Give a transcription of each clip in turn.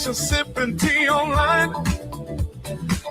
station sipping tea online,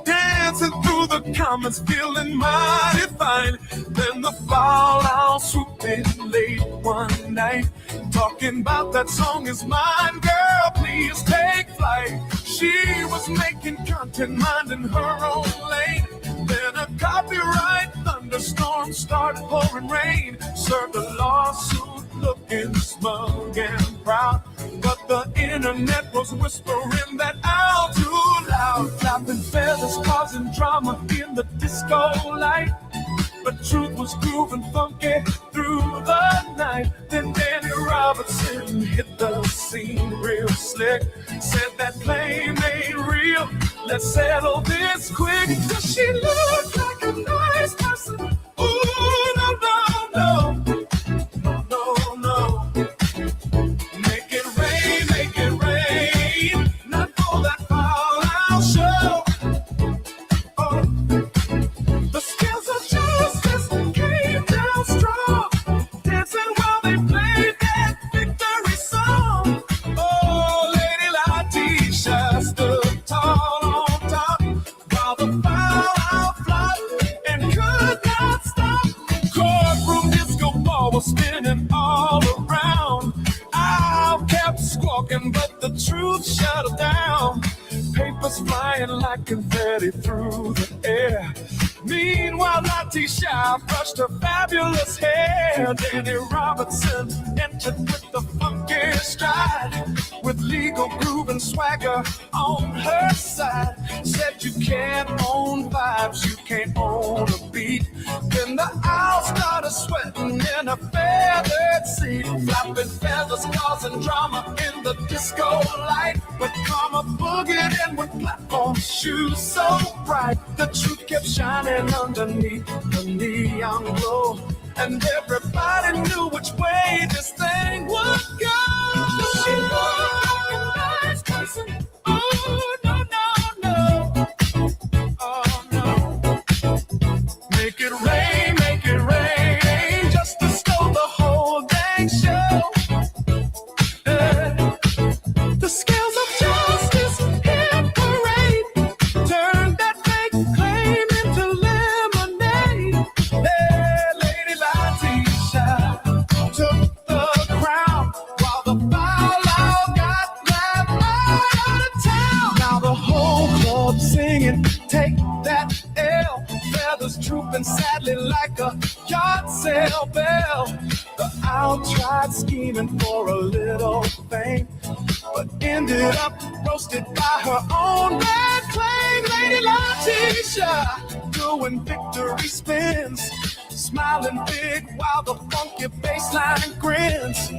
dancing through the comments, feeling mighty fine. Then the fallout swooped in late one night, talking about that song is mine, girl, please take flight. She was making content, minding her own lane. Then a copyright thunderstorm started pouring rain. Served a lawsuit looking smug and proud, but the internet was whispering that out too loud. Flapping feathers causing drama in the disco light, but truth was grooving funky through the night. Then Danny Robertson hit the scene real slick, said that claim ain't real, let's settle this quick. Does she look like a nice person? Ooh, no, no, no. No, no, no. Make it rain, not for that fallout show. Oh, the scales of justice came down strong, dancing while they played that victory song. Oh, Lady Letitia stood tall on top, while the fallout flopped and could not stop. Courtroom disco ball was spinning all around. I kept squawking, but the truth shut her down. Papers flying like confetti through the air. Meanwhile, Letitia brushed her fabulous hair. Danny Robertson entered with the funky stride, with legal groove and swagger on her side. Said you can't own vibes, you can't own a beat. Then the owl started sweating in a feathered seat, flapping feathers causing drama in the disco light. But karma boogied in with platform shoes so bright, the truth kept shining underneath the neon glow, and everybody knew which way this thing would go. She looked like a nice person. Oh, no, no, no. Oh, no. Make it rain, just to stole the whole dang show. The scales of justice hit parade, turned that fake claim into lemonade. Lady Letitia took the crown, while the fallout got laughed out of town. Now the whole club singing, take that L. Feathers drooping sadly like a yard sale bell. The owl tried scheming for a little fame, but ended up roasted by her own bad claim. Lady Letitia doing victory spins, smiling big while the funky bassline grins.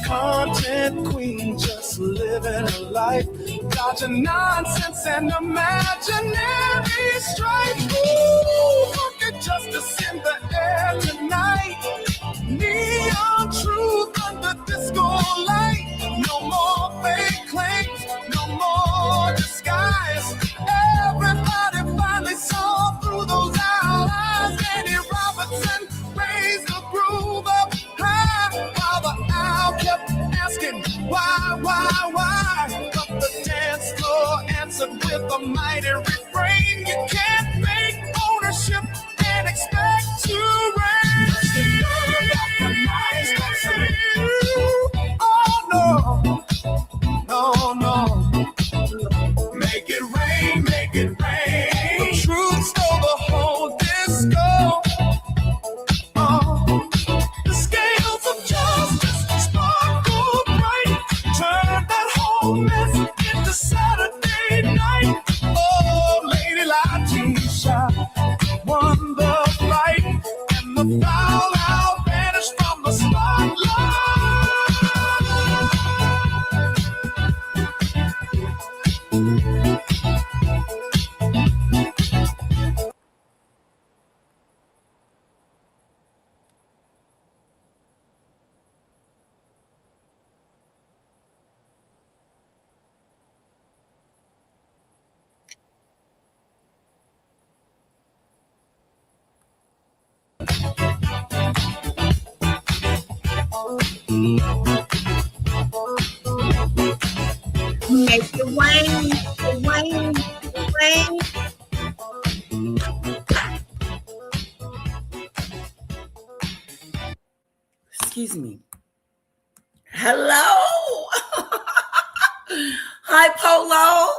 Content queen just living her life, dodging nonsense and imaginary strife. Ooh, funky justice in the air tonight. Neon truth under disco light. No more fake claims, no more disguise. Everybody finally saw through those eyes. Danny Robertson raised the groove up high, while the owl kept asking why. But the dance floor answered with a mighty refrain. You can't make ownership and expect to reign. Oh no. Make it rain. The truth stole the whole disco. The scales of justice sparkled bright, turned that whole mess into Saturday night. Oh, Lady Letitia won the fight, and the fallout vanished from the spotlight. Make it Wayne. Excuse me. Hello. Hi, Polo.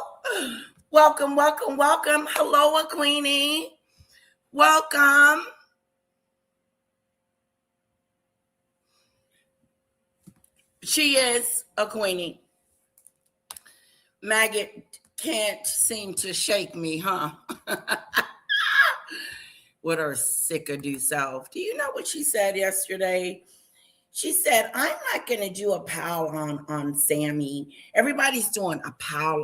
Welcome. Hello, Queenie. Welcome. She is a Queenie. Maggot can't seem to shake me, huh? With her sickadoo self. Do you know what she said yesterday? She said, I'm not going to do a pal on Sammy. Everybody's doing a pal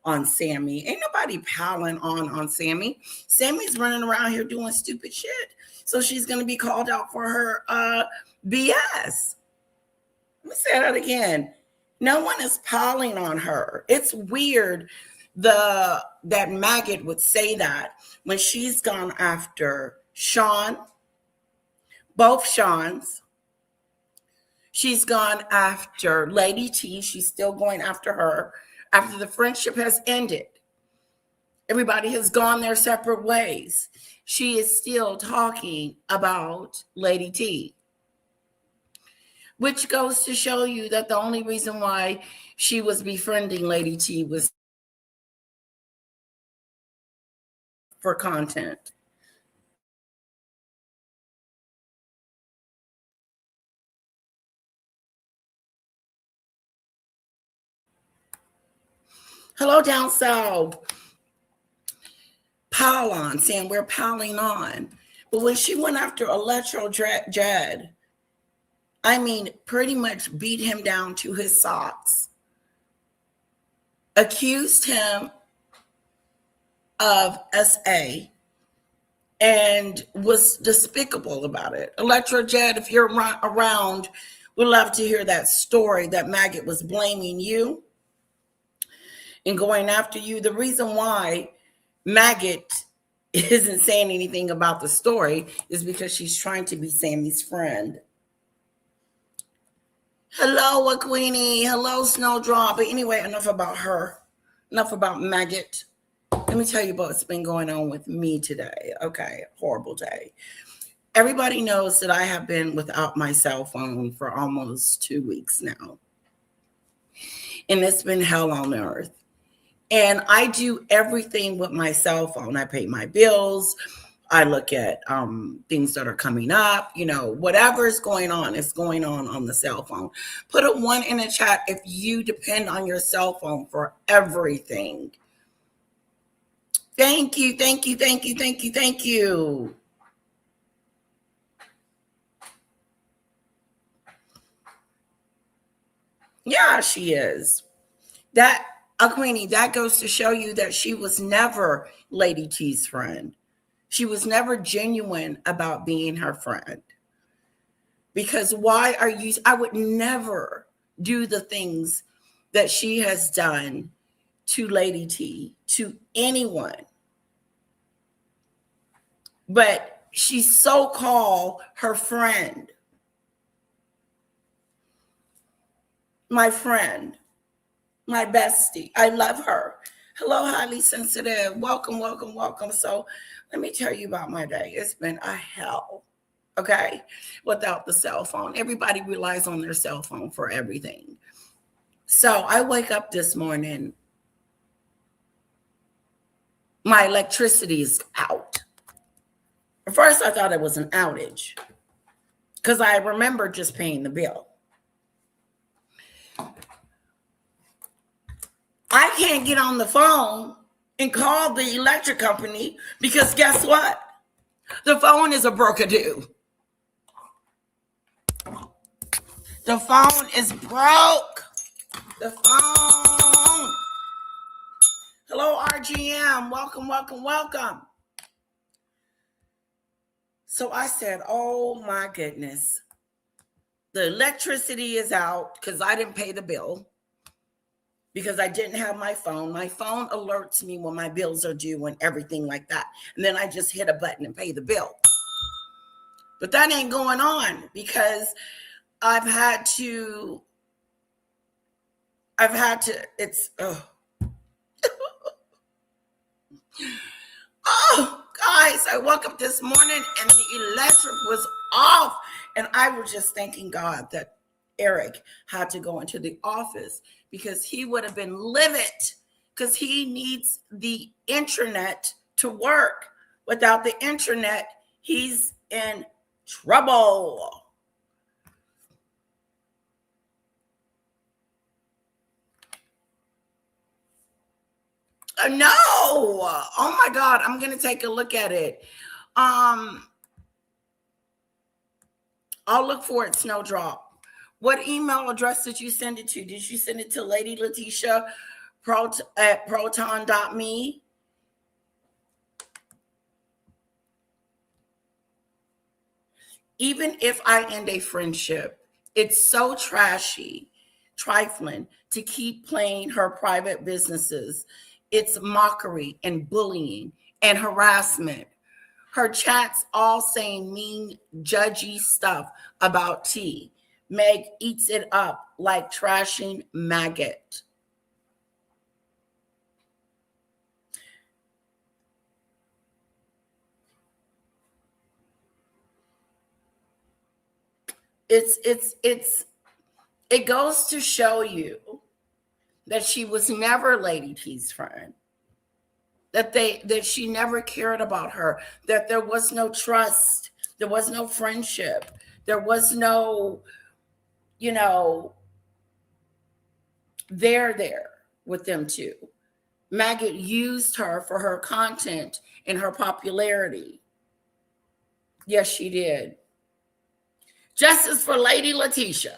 on Sammy. Ain't nobody palling on Sammy. Sammy's running around here doing stupid shit. So she's going to be called out for her BS. Let me say that again. No one is palling on her. It's weird that Maggot would say that when she's gone after Sean, both Seans. She's gone after Lady T. She's still going after her after the friendship has ended. Everybody has gone their separate ways. She is still talking about Lady T, which goes to show you that the only reason why she was befriending Lady T was for content. Hello, down south. Pile on, saying we're piling on. But when she went after Electro Jed, I mean, pretty much beat him down to his socks, accused him of SA, and was despicable about it. Electro Jed, if you're around, we'd love to hear that story that Maggot was blaming you and going after you. The reason why Maggot isn't saying anything about the story is because she's trying to be Sammy's friend. Hello, Queenie. Hello, Snowdrop. But anyway, enough about her. Enough about Maggot. Let me tell you what's been going on with me today. Okay, horrible day. Everybody knows that I have been without my cell phone for almost 2 weeks now. And it's been hell on earth. And I do everything with my cell phone. I pay my bills. I look at things that are coming up. You know, whatever is going on, it's going on the cell phone. Put a 1 in the chat if you depend on your cell phone for everything. Thank you. Yeah, she is. That, Queenie, that goes to show you that she was never Lady T's friend. She was never genuine about being her friend. Because I would never do the things that she has done to Lady T, to anyone. But she's so-called her friend. My friend. My bestie. I love her. Hello, highly sensitive. Welcome. So let me tell you about my day. It's been a hell, okay, without the cell phone. Everybody relies on their cell phone for everything. So I wake up this morning. My electricity is out. At first, I thought it was an outage because I remember just paying the bill. I can't get on the phone and call the electric company because guess what? The phone is a broke-a-doo. The phone is broke. The phone. Hello, RGM. Welcome. So I said, oh my goodness. The electricity is out because I didn't pay the bill. Because I didn't have my phone. My phone alerts me when my bills are due and everything like that. And then I just hit a button and pay the bill. But that ain't going on because I've had to I've had to, it's, oh. Oh, guys, I woke up this morning and the electric was off. And I was just thanking God that Eric had to go into the office because he would have been livid because he needs the internet to work. Without the internet, he's in trouble. No. Oh my God. I'm going to take a look at it. I'll look for it, Snowdrop. What email address did you send it to? Did you send it to Lady Letitia at proton.me? Even if I end a friendship, it's so trifling to keep playing her private businesses. It's mockery and bullying and harassment. Her chats all saying mean, judgy stuff about T. Meg eats it up like trashing maggot. It goes to show you that she was never Lady T's friend. That she never cared about her, that there was no trust, there was no friendship, there was no, there with them two. Maggot used her for her content and her popularity. Yes, she did. Justice for Lady Letitia.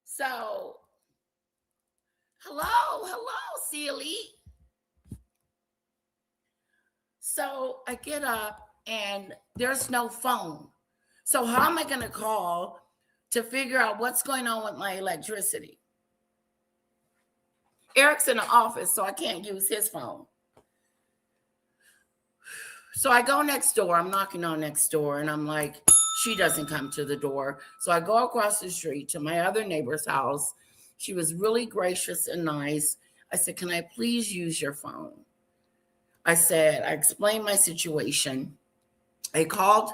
So, hello, Celie. So I get up and there's no phone. So how am I going to call to figure out what's going on with my electricity? Eric's in the office, so I can't use his phone. So I go next door. I'm knocking on next door, and I'm like, she doesn't come to the door. So I go across the street to my other neighbor's house. She was really gracious and nice. I said, can I please use your phone? I explained my situation. I called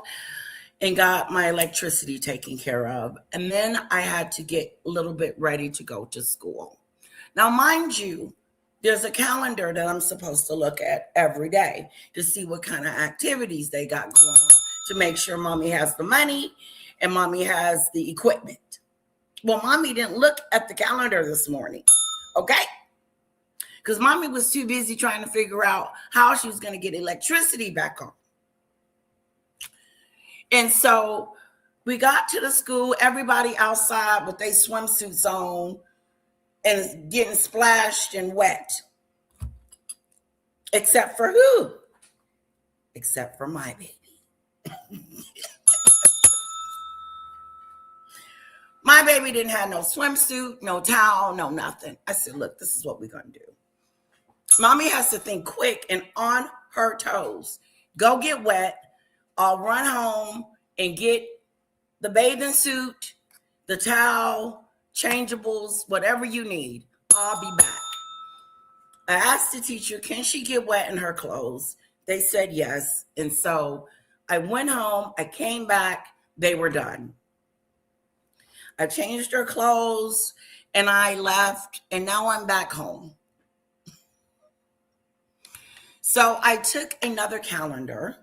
and got my electricity taken care of. And then I had to get a little bit ready to go to school. Now, mind you, there's a calendar that I'm supposed to look at every day to see what kind of activities they got going on to make sure mommy has the money and mommy has the equipment. Well, mommy didn't look at the calendar this morning, okay? Because mommy was too busy trying to figure out how she was going to get electricity back on. And so we got to the school, everybody outside with their swimsuits on and getting splashed and wet. Except for who? Except for my baby. My baby didn't have no swimsuit, no towel, no nothing. I said, look, this is what we're going to do. Mommy has to think quick and on her toes. Go get wet. I'll run home and get the bathing suit, the towel, changeables, whatever you need. I'll be back. I asked the teacher, can she get wet in her clothes? They said yes. And so I went home. I came back. They were done. I changed her clothes and I left. And now I'm back home. So I took another calendar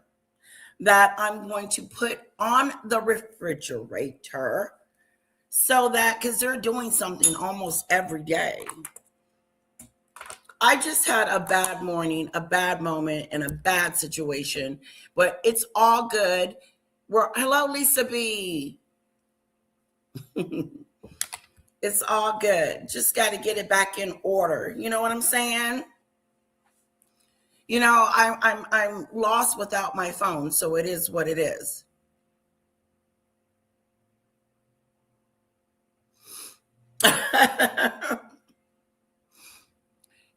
that I'm going to put on the refrigerator so that, because they're doing something almost every day. I just had a bad morning, a bad moment, and a bad situation, but it's all good. Hello, Lisa B. It's all good. Just got to get it back in order. You know what I'm saying? You know, I'm lost without my phone, so it is what it is.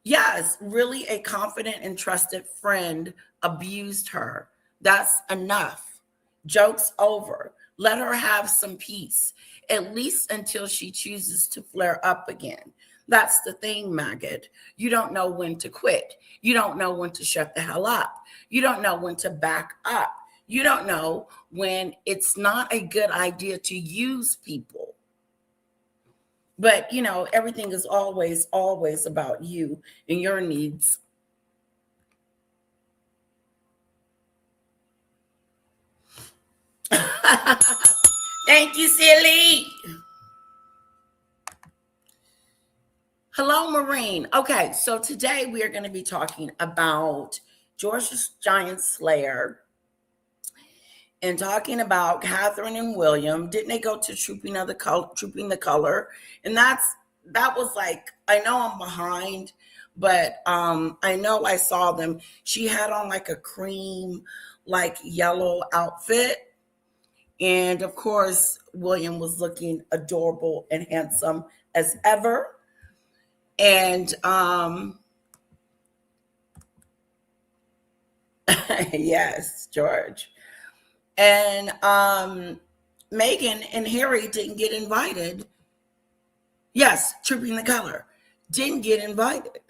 Yes, really a confident and trusted friend abused her. That's enough. Joke's over. Let her have some peace, at least until she chooses to flare up again. That's the thing, maggot. You don't know when to quit. You don't know when to shut the hell up. You don't know when to back up. You don't know when it's not a good idea to use people. But, everything is always, always about you and your needs. Thank you, silly. Hello, Marine. Okay, so today we are going to be talking about George's Giant Slayer and talking about Catherine and William. Didn't they go to Trooping the Color? And that was like, I know I'm behind, but I know I saw them. She had on like a cream, like yellow outfit. And of course, William was looking adorable and handsome as ever. And yes, George. And Meghan and Harry didn't get invited. Yes, Trooping the Color didn't get invited.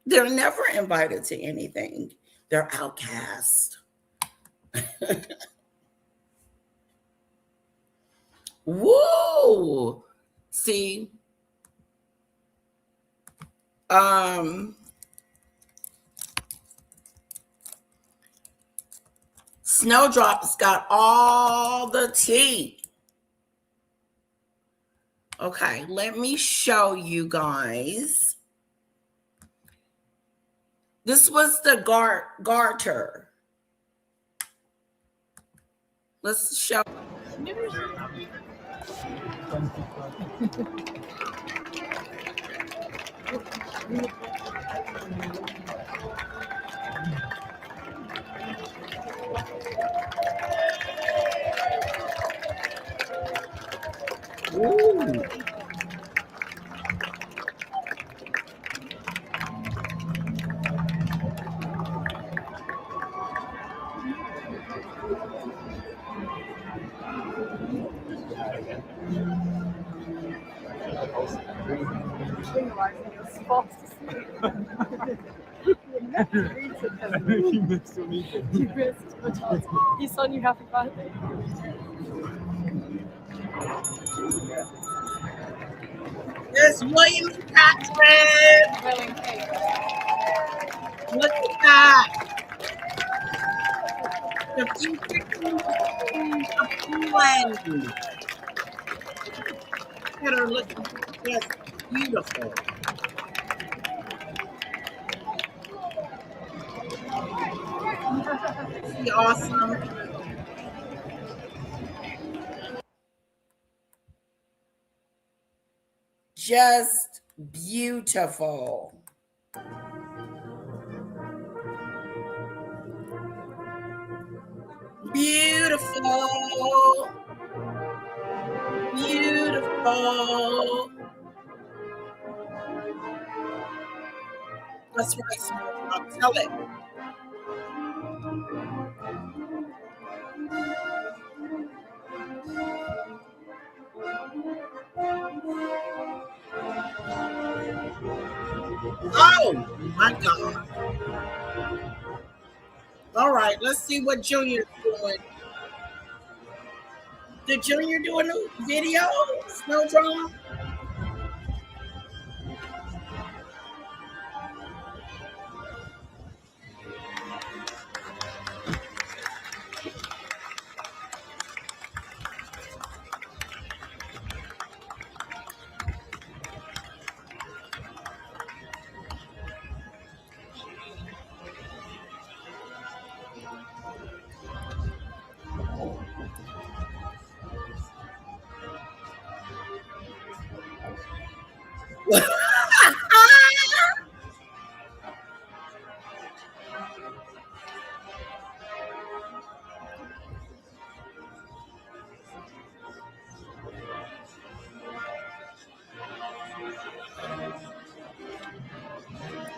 They're never invited to anything. They're outcast. Whoa. See, Snowdrop's got all the tea. Okay, let me show you guys. This was the garter. Let's show. Ooh. You missed a meeting. You missed a chance. He sung you happy birthday. There's William and Catherine. Look at that. The future queen of England. Look at her looking just beautiful. Isn't she awesome? Just beautiful. Beautiful. Beautiful. That's right, I'll tell it. Oh my God. All right, let's see what Junior's doing. Did Junior do a new video? Snowdrop?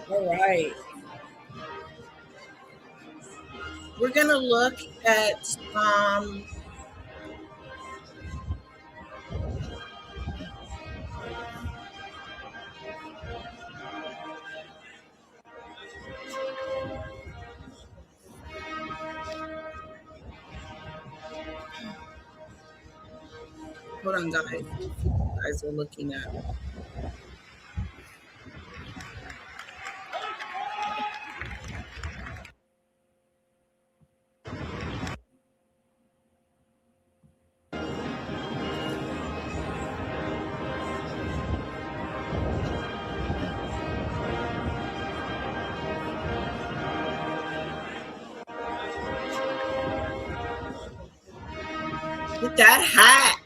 All right. We're gonna look at Hold on, guys. You guys are looking at. With that hat.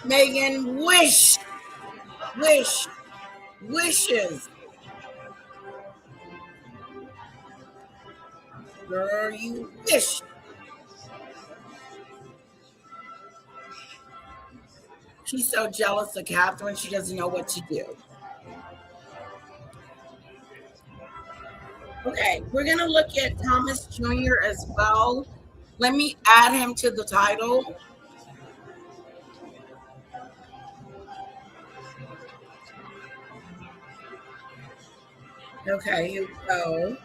Meghan, wishes. Girl, you wish. She's so jealous of Catherine, she doesn't know what to do. Okay, we're going to look at Thomas Jr. as well. Let me add him to the title. Okay, here we go.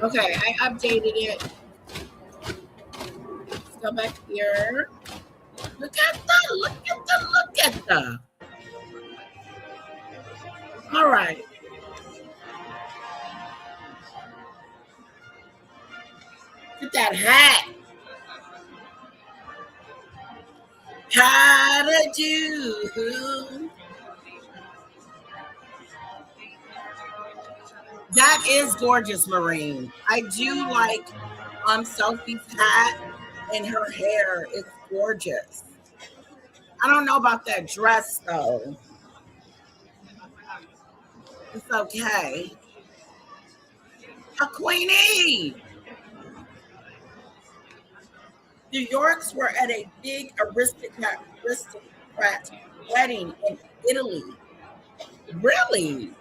Okay, I updated it. Let's go back here. Look at the. All right. Look at that hat. How to do. That is gorgeous, Marine. I do like Sophie's hat and her hair. It's gorgeous. I don't know about that dress though. It's okay. A Queenie. New Yorks were at a big aristocrat wedding in Italy. Really?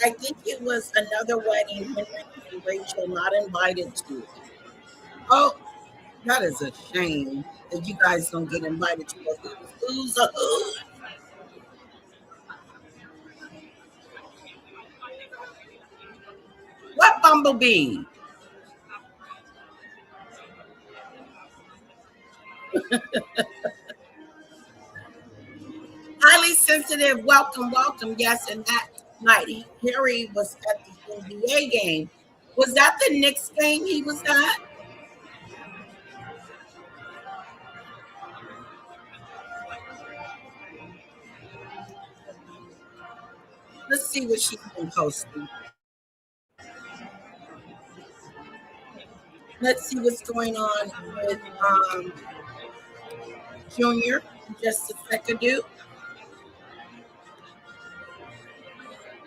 I think it was another wedding Henry and Rachel not invited to. Oh, that is a shame that you guys don't get invited to a who's a who. What bumblebee? Highly sensitive. Welcome, welcome. Yes, and that night Harry was at the NBA game. Was that the Knicks game he was at? Let's see what she's been posting. Let's see what's going on with Junior. Just a second, dude.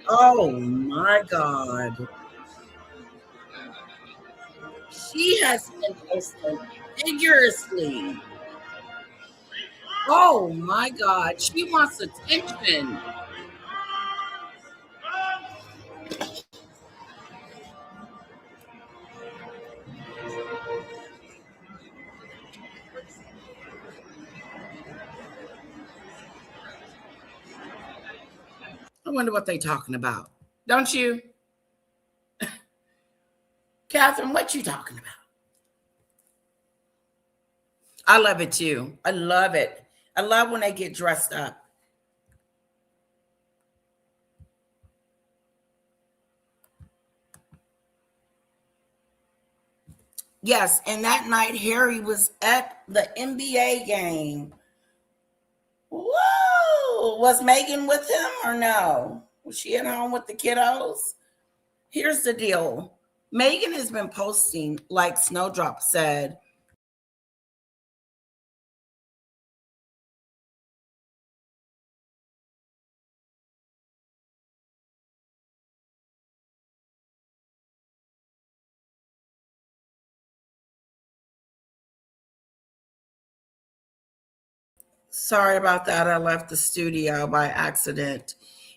Oh my God. She has been posting vigorously. Oh my God. She wants attention. I wonder what they're talking about. Don't you? Catherine, what you talking about? I love it too. I love it. I love when they get dressed up. Yes, and that night Harry was at the NBA game. Whoa! Was Meghan with him or no? Was she at home with the kiddos? Here's the deal. Meghan has been posting, like Snowdrop said. Sorry about that. I left the studio by accident.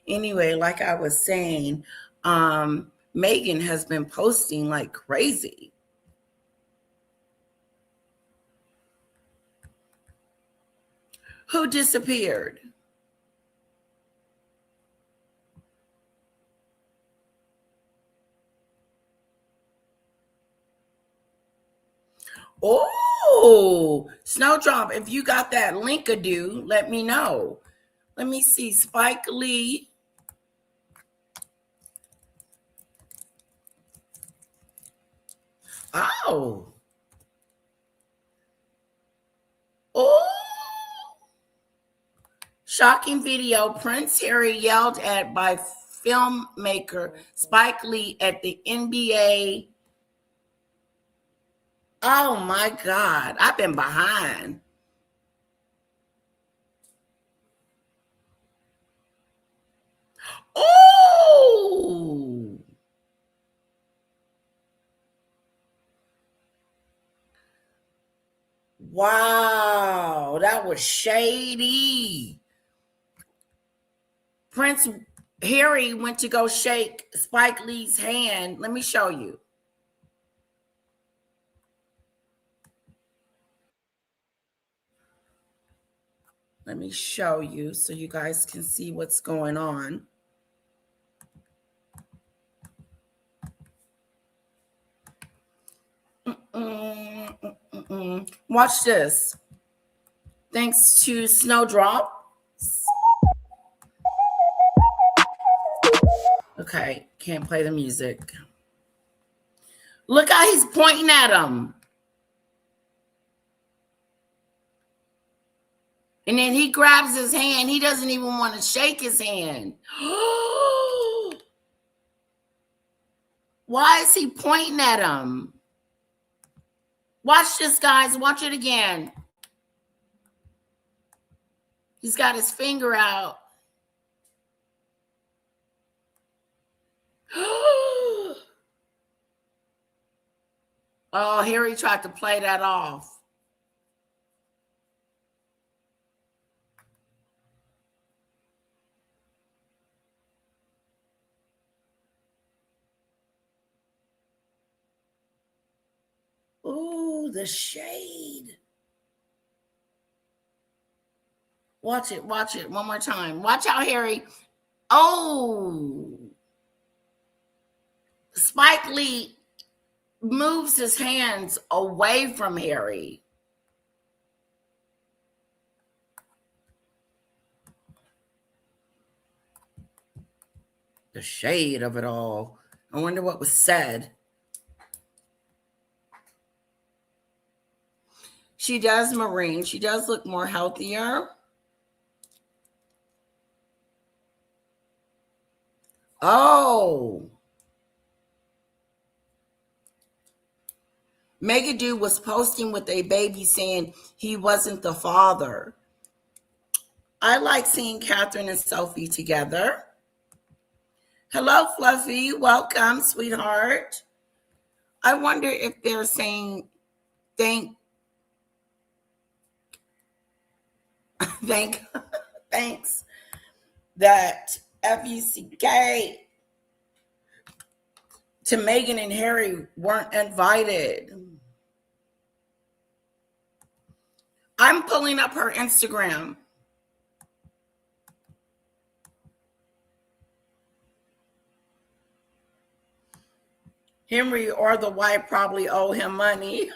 Anyway, like I was saying, Meghan has been posting like crazy. Who disappeared? Oh, Snowdrop, if you got that link-a-doo, let me know. Let me see. Spike Lee. Oh. Oh. Shocking video. Prince Harry yelled at by filmmaker Spike Lee at the NBA. Oh my God. I've been behind. Oh. Wow. That was shady. Prince Harry went to go shake Spike Lee's hand. Let me show you. Let me show you so you guys can see what's going on. Watch this. Thanks to Snowdrop. Okay, can't play the music. Look how he's pointing at him. And then he grabs his hand. He doesn't even want to shake his hand. Why is he pointing at him? Watch this, guys. Watch it again. He's got his finger out. Oh, Harry tried to play that off. Ooh, the shade. Watch it one more time. Watch out, Harry. Oh, Spike Lee moves his hands away from Harry. The shade of it all. I wonder what was said. She does, Marine. She does look more healthier. Oh. Meghan was posting with a baby saying he wasn't the father. I like seeing Catherine and Sophie together. Hello, Fluffy. Welcome, sweetheart. I wonder if they're saying thanks that FUCK to Meghan and Harry weren't invited. I'm pulling up her Instagram. Henry or the wife probably owe him money.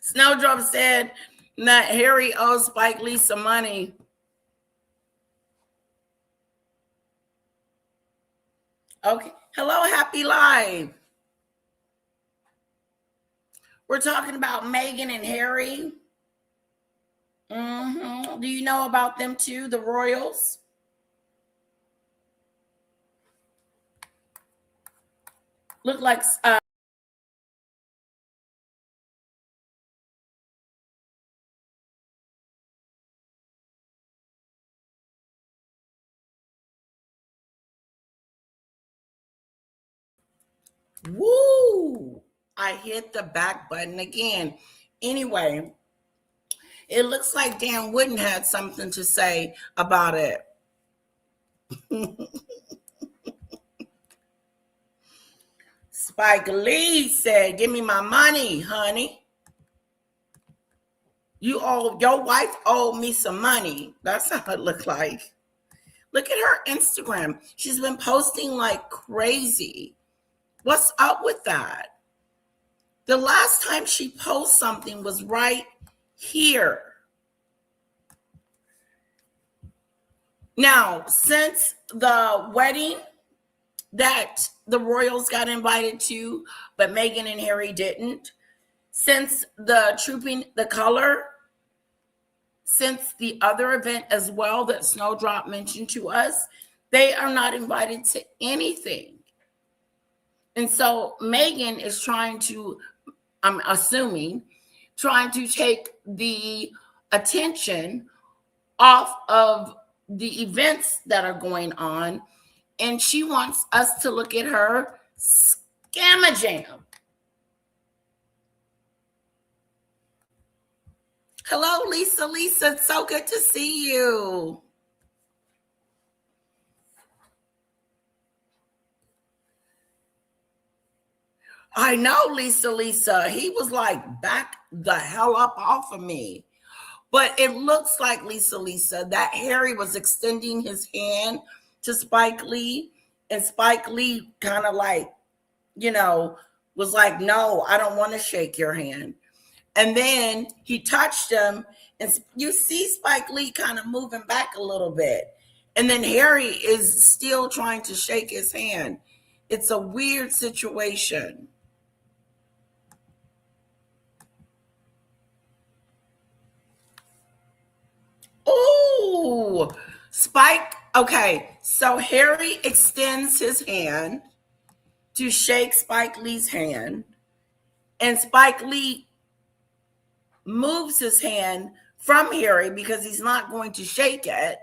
Snowdrop said that Harry owes Spike Lee some money. Okay. Hello, Happy Live. We're talking about Meghan and Harry. Do you know about them too, the royals? Look like woo! I hit the back button again. Anyway, it looks like Dan Wooden had something to say about it. Spike Lee said, "Give me my money, honey. Your wife owed me some money." That's how it looked like. Look at her Instagram. She's been posting like crazy. What's up with that? The last time she posted something was right here. Now, since the wedding that the royals got invited to, but Meghan and Harry didn't, since the Trooping the Color, since the other event as well that Snowdrop mentioned to us, they are not invited to anything. And so Meghan is trying to, I'm assuming, trying to take the attention off of the events that are going on, and she wants us to look at her scamajam. Hello, Lisa. Lisa, it's so good to see you. I know, Lisa. He was like, back the hell up off of me. But it looks like, Lisa, that Harry was extending his hand to Spike Lee, and Spike Lee kind of like, was like, "No, I don't want to shake your hand." And then he touched him, and you see Spike Lee kind of moving back a little bit. And then Harry is still trying to shake his hand. It's a weird situation. Oh, Spike. Okay, so Harry extends his hand to shake Spike Lee's hand, and Spike Lee moves his hand from Harry because he's not going to shake it.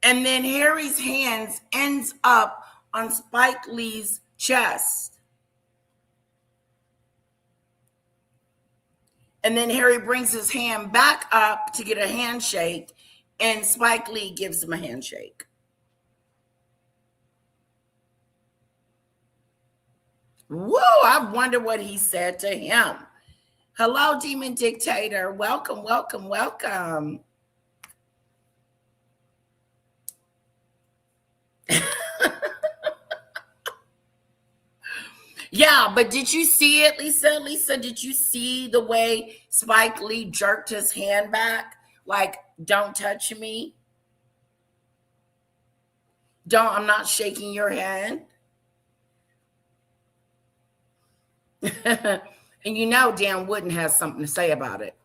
And then Harry's hands ends up on Spike Lee's chest. And then Harry brings his hand back up to get a handshake, and Spike Lee gives him a handshake. Whoa, I wonder what he said to him. Hello, Demon Dictator. Welcome. Yeah, but did you see it, Lisa? Lisa, did you see the way Spike Lee jerked his hand back? Like, don't touch me. I'm not shaking your hand. And Dan Wooden has something to say about it.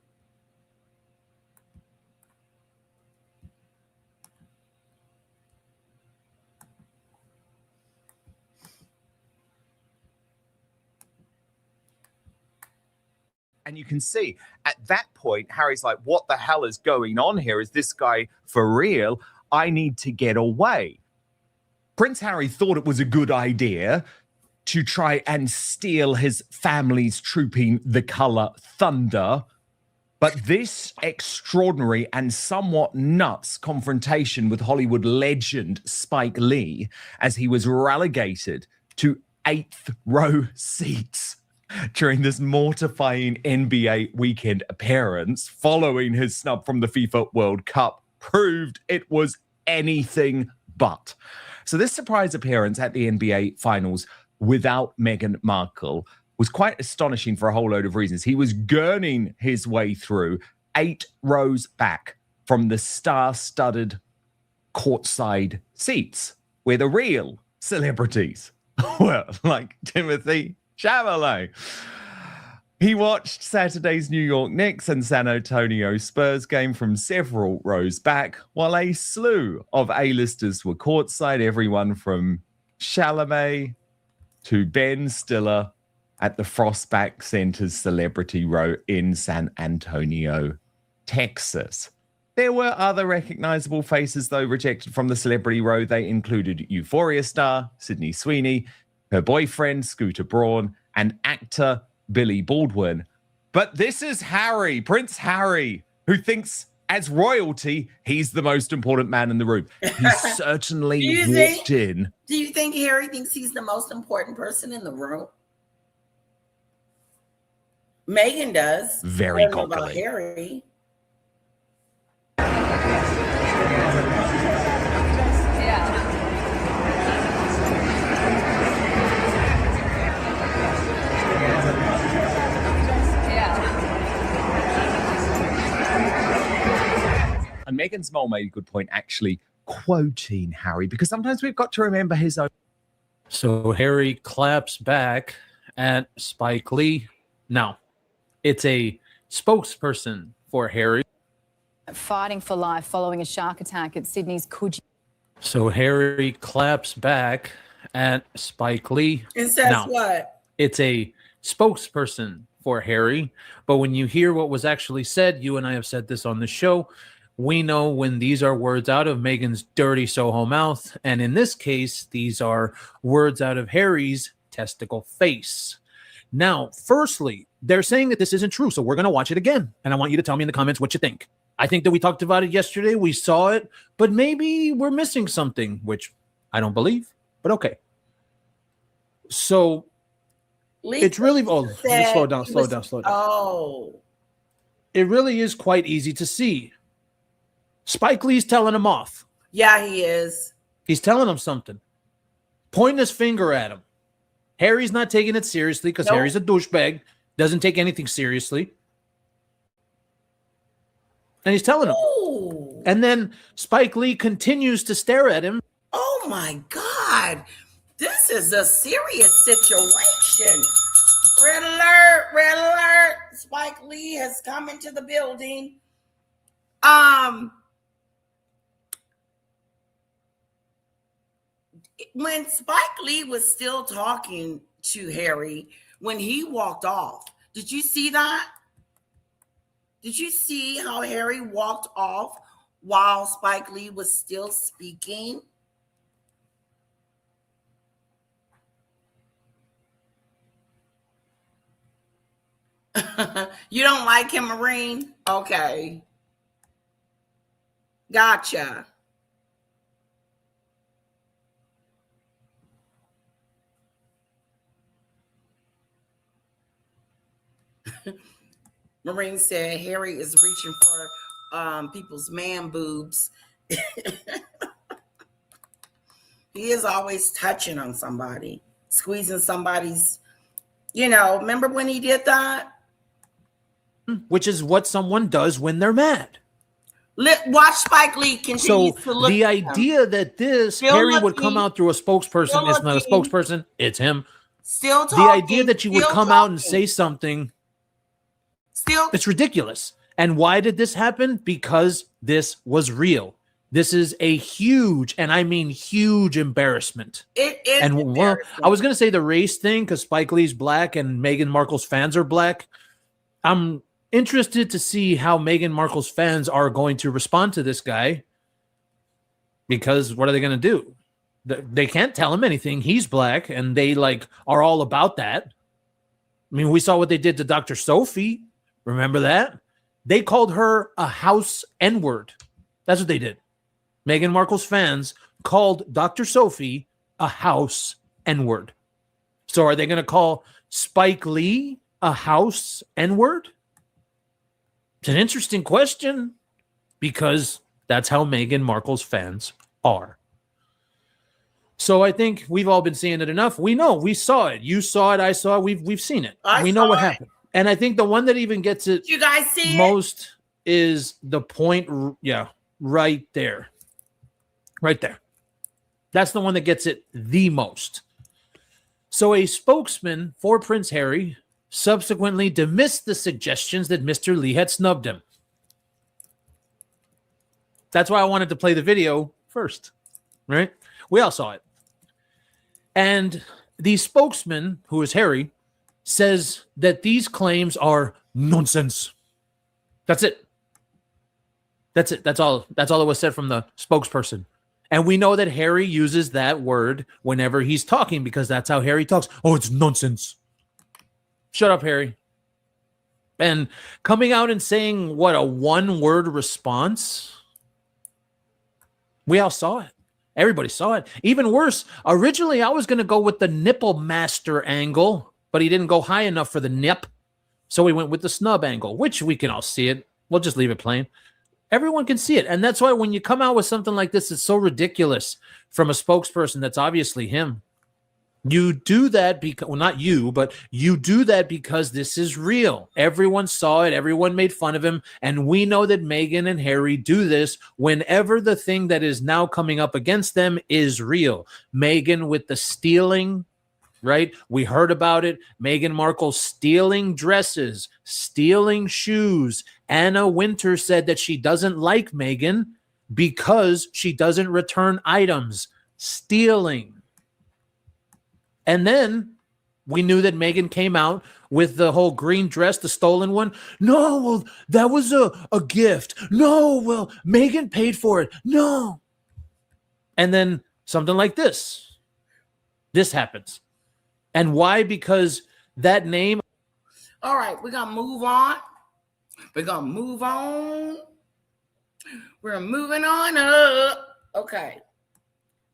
And you can see at that point, Harry's like, "What the hell is going on here? Is this guy for real? I need to get away." Prince Harry thought it was a good idea to try and steal his family's Trooping the Color thunder. But this extraordinary and somewhat nuts confrontation with Hollywood legend Spike Lee, as he was relegated to 8th row seats during this mortifying NBA weekend appearance following his snub from the FIFA World Cup, proved it was anything but. So this surprise appearance at the NBA Finals without Meghan Markle was quite astonishing for a whole load of reasons. He was gurning his way through 8 rows back from the star-studded courtside seats where the real celebrities were, like Timothy Chalamet. He watched Saturday's New York Knicks and San Antonio Spurs game from several rows back, while a slew of A-listers were courtside, everyone from Chalamet to Ben Stiller at the Frostback Center's Celebrity Row in San Antonio, Texas. There were other recognizable faces, though, rejected from the Celebrity Row. They included Euphoria star Sydney Sweeney, her boyfriend Scooter Braun, and actor Billy Baldwin. But this is Harry, Prince Harry, who thinks as royalty, he's the most important man in the room. He certainly walked in. Do you think Harry thinks he's the most important person in the room? Meghan does. Very cockily. About Harry. And Meghan's mole made a good point, actually quoting Harry, because sometimes we've got to remember his own. So Harry claps back at Spike Lee. Now, it's a spokesperson for Harry. Fighting for life following a shark attack at Sydney's Coogee. So Harry claps back at Spike Lee. And says now, what? It's a spokesperson for Harry. But when you hear what was actually said, you and I have said this on the show, we know when these are words out of Meghan's dirty Soho mouth. And in this case, these are words out of Harry's testicle face. Now, firstly, they're saying that this isn't true. So we're going to watch it again. And I want you to tell me in the comments what you think. I think that we talked about it yesterday. We saw it, but maybe we're missing something, which I don't believe, but okay. So it's really, slow down. Oh. It really is quite easy to see. Spike Lee's telling him off. Yeah, he is. He's telling him something. Pointing his finger at him. Harry's not taking it seriously because Harry's a douchebag. Doesn't take anything seriously. And he's telling him. Ooh. And then Spike Lee continues to stare at him. Oh, my God. This is a serious situation. Red alert, red alert. Spike Lee has come into the building. When Spike Lee was still talking to Harry, when he walked off, did you see that? Did you see how Harry walked off while Spike Lee was still speaking? You don't like him, Marine? Okay. Gotcha. Marine said Harry is reaching for people's man boobs. He is always touching on somebody, squeezing somebody's, remember when he did that? Which is what someone does when they're mad. Watch Spike Lee continue to look. The idea that Harry would come out through a spokesperson is not a spokesperson, it's him. Still talking. The idea that you would come out and say something, it's ridiculous. And why did this happen? Because this was real. This is a huge, and I mean huge, embarrassment. It is. And I was going to say the race thing because Spike Lee's black and Meghan Markle's fans are black. I'm interested to see how Meghan Markle's fans are going to respond to this guy, because what are they going to do? They can't tell him anything. He's black, and they are all about that. I mean, we saw what they did to Dr. Sophie. Remember that? They called her a house N-word. That's what they did. Meghan Markle's fans called Dr. Sophie a house N-word. So are they going to call Spike Lee a house N-word? It's an interesting question, because that's how Meghan Markle's fans are. So I think we've all been seeing it enough. We know. We saw it. You saw it. I saw it. We've seen it. We know what happened. And I think the one that even gets it you guys see most is the point. Yeah, right there. Right there. That's the one that gets it the most. So a spokesman for Prince Harry subsequently dismissed the suggestions that Mr. Lee had snubbed him. That's why I wanted to play the video first, right? We all saw it. And the spokesman, who is Harry, says that these claims are nonsense. That's it. That's it. That's all that was said from the spokesperson. And we know that Harry uses that word whenever he's talking because that's how Harry talks. Oh, it's nonsense. Shut up, Harry. And coming out and saying what a one-word response. We all saw it. Everybody saw it. Even worse, originally I was going to go with the nipple master angle, but he didn't go high enough for the nip. So we went with the snub angle, which we can all see it. We'll just leave it plain. Everyone can see it. And that's why when you come out with something like this, it's so ridiculous from a spokesperson that's obviously him. You do that because, well, not you, but you do that because this is real. Everyone saw it. Everyone made fun of him. And we know that Meghan and Harry do this whenever the thing that is now coming up against them is real. Meghan with the stealing, right? We heard about it. Meghan Markle stealing dresses, stealing shoes. Anna Wintour said that she doesn't like Meghan because she doesn't return items. Stealing. And then we knew that Meghan came out with the whole green dress, the stolen one. No, well, that was a gift. No, well, Meghan paid for it. No. And then something like this. This happens. And why? Because that name. All right, we're going to move on. We're going to move on. We're moving on up. Okay.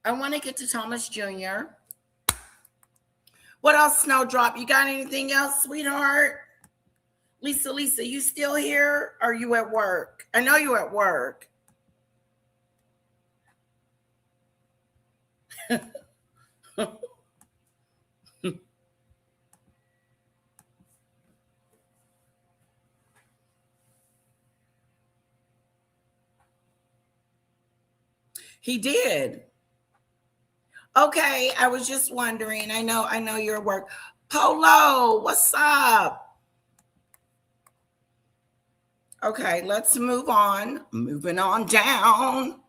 I want to get to Thomas Jr. What else, Snowdrop? You got anything else, sweetheart? Lisa, you still here? Or are you at work? I know you're at work. He did. Okay, I was just wondering. I know you're at work. Polo, what's up? Okay, let's move on. Moving on down.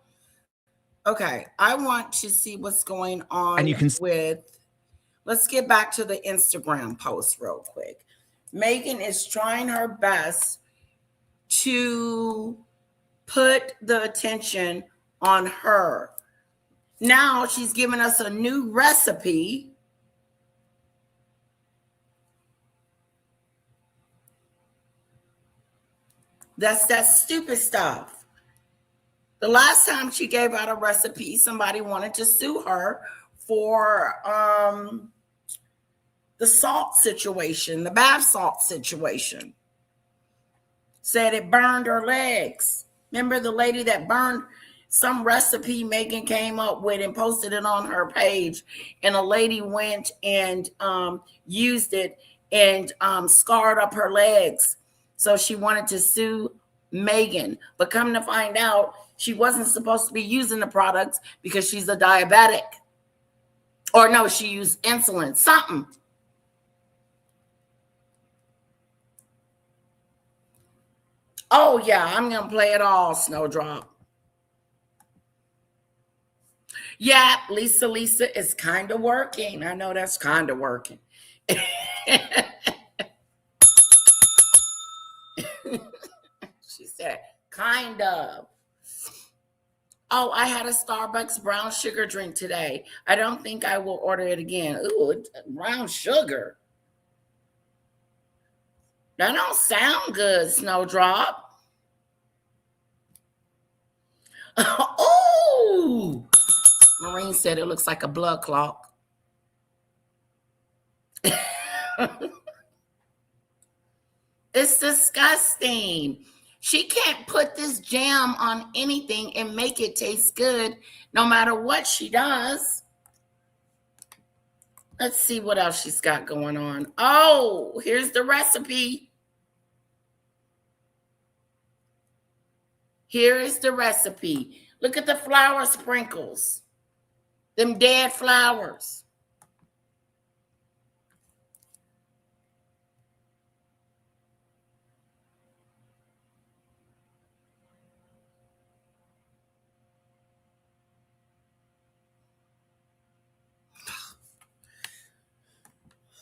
Okay, I want to see what's going on And you can let's get back to the Instagram post real quick. Meghan is trying her best to put the attention on her. Now she's giving us a new recipe. That's that stupid stuff. The last time she gave out a recipe, somebody wanted to sue her for the salt situation, the bath salt situation. Said it burned her legs. Remember the lady that burned some recipe Meghan came up with and posted it on her page, and a lady went and used it and scarred up her legs. So she wanted to sue Meghan, but come to find out, she wasn't supposed to be using the products because she's a diabetic. Or no, she used insulin, something. Oh yeah, I'm gonna play it all, Snowdrop. Yeah, Lisa is kind of working. I know that's kind of working. She said, kind of. Oh, I had a Starbucks brown sugar drink today. I don't think I will order it again. Ooh, brown sugar. That don't sound good, Snowdrop. Oh! Maureen said it looks like a blood clot. It's disgusting. She can't put this jam on anything and make it taste good no matter what she does. Let's see what else she's got going on. Oh, here's the recipe. Here is the recipe. Look at the flour sprinkles. Them dead flowers.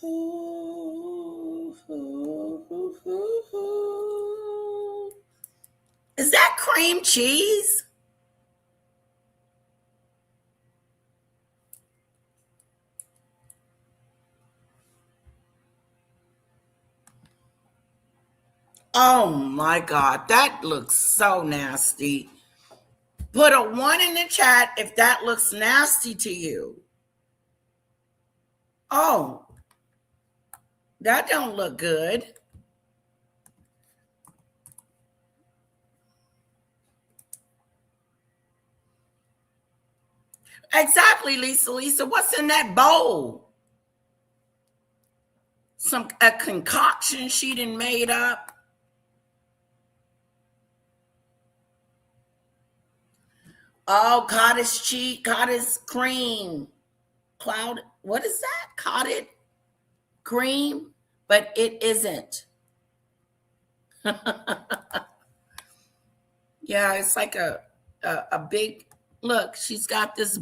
Is that cream cheese? Oh my God, that looks so nasty. Put a 1 in the chat if that looks nasty to you. Oh, that don't look good. Exactly, Lisa. What's in that bowl? A concoction she done made up. Oh, cottage cream. What is that? Cottage cream? But it isn't. Yeah, it's like a big, look, she's got this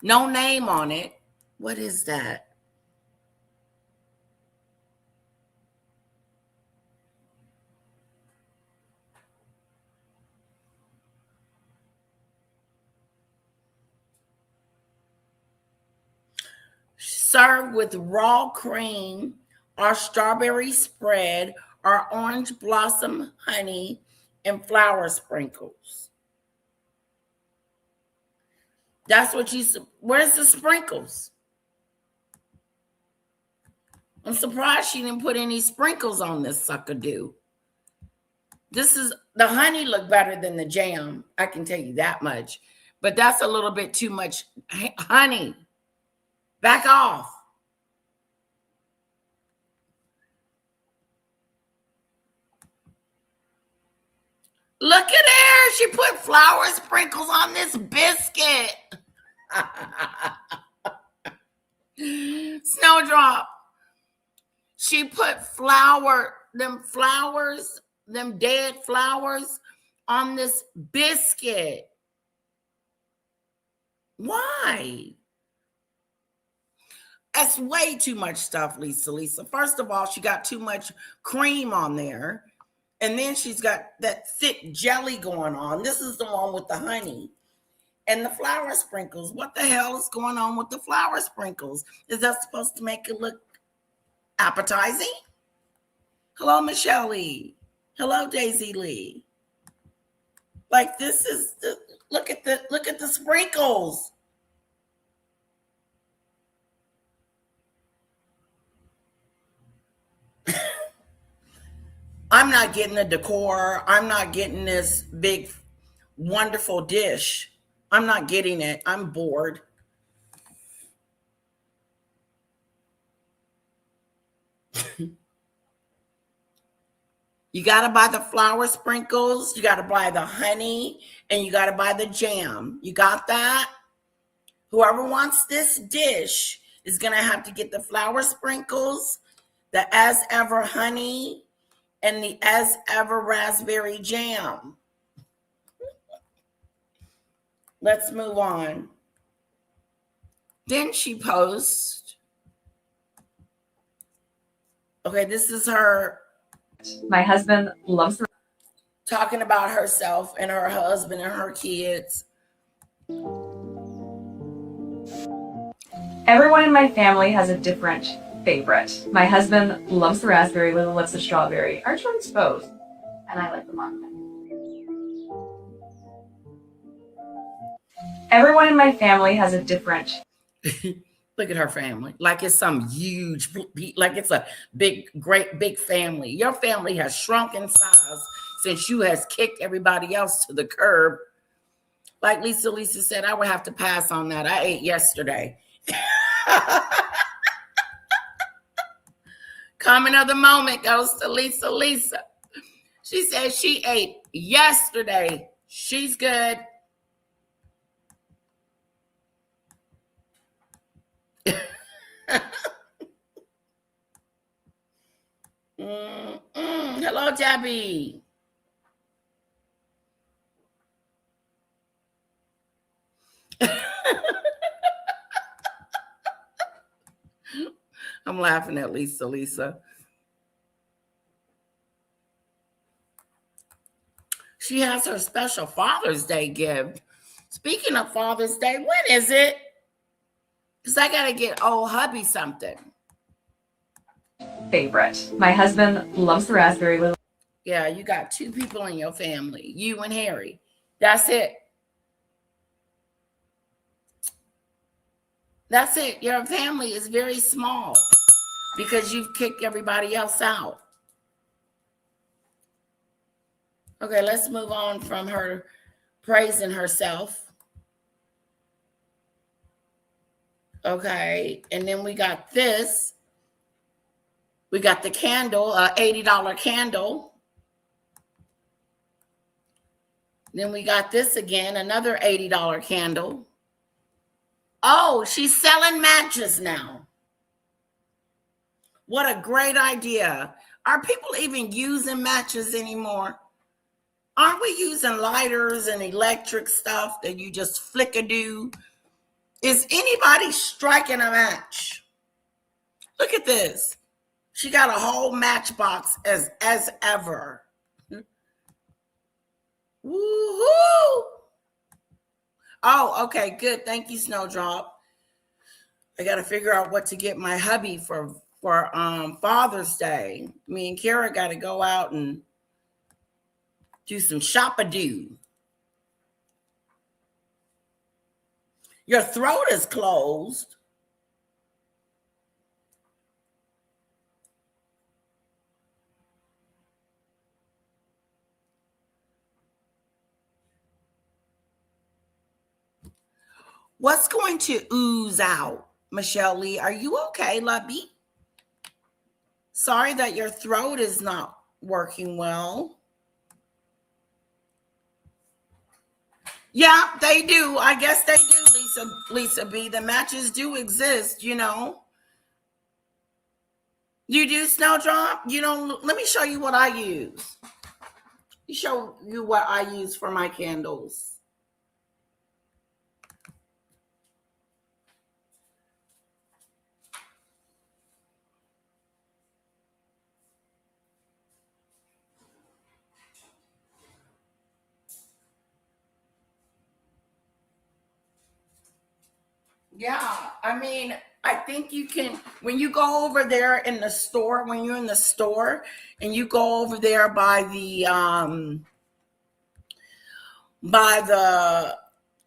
no name on it. What is that? Served with raw cream or strawberry spread or orange blossom honey and flour sprinkles. That's what where's the sprinkles? I'm surprised she didn't put any sprinkles on this sucker do. The honey look better than the jam. I can tell you that much, but that's a little bit too much honey. Back off. Look at her. She put flour sprinkles on this biscuit. Snowdrop. She put them dead flowers on this biscuit. Why? That's way too much stuff, Lisa. First of all, she got too much cream on there. And then she's got that thick jelly going on. This is the one with the honey and the flour sprinkles. What the hell is going on with the flour sprinkles? Is that supposed to make it look appetizing? Hello, Michelle Lee. Hello, Daisy Lee. Like this is look at the sprinkles. I'm not getting the decor. I'm not getting this big, wonderful dish. I'm not getting it. I'm bored. You got to buy the flour sprinkles. You got to buy the honey. And you got to buy the jam. You got that? Whoever wants this dish is going to have to get the flour sprinkles, the as ever honey, and the as ever raspberry jam. Let's move on. Didn't she post? Okay, this is her. My husband loves Talking about herself and her husband and her kids. Everyone in my family has a different favorite. My husband loves the raspberry, Lily loves the strawberry. Our children's both, and I like the marmot. Everyone in my family has a different. Look at her family. Like it's some huge, like it's a great big family. Your family has shrunk in size since you has kicked everybody else to the curb. Like Lisa said, I would have to pass on that. I ate yesterday. Comment of the moment goes to Lisa. She said she ate yesterday. She's good. Hello, Debbie. I'm laughing at Lisa. She has her special Father's Day gift. Speaking of Father's Day, when is it? Because I got to get old hubby something. Favorite. My husband loves the raspberry with. Yeah, you got two people in your family, you and Harry. That's it. That's it. Your family is very small because you've kicked everybody else out. Okay, let's move on from her praising herself. Okay, and then we got this. We got the candle, $80 candle. Then we got this again, another $80 candle. Oh, she's selling matches now. What a great idea. Are people even using matches anymore? Aren't we using lighters and electric stuff that you just flick-a-do? Is anybody striking a match? Look at this. She got a whole matchbox as ever. Woo-hoo! Oh, okay, good. Thank you, Snowdrop. I got to figure out what to get my hubby for Father's Day. Me and Kara got to go out and do some shop-a-do. Your throat is closed. What's going to ooze out? Michelle Lee, are you okay, lovey? Sorry that your throat is not working well. Yeah, they do. I guess they do, Lisa B. The matches do exist, you know. You do, Snowdrop? You don't. Let me show you what I use. Let me show you what I use for my candles. Yeah, I mean, I think you can, when you go over there in the store, when you're in the store and you go over there by the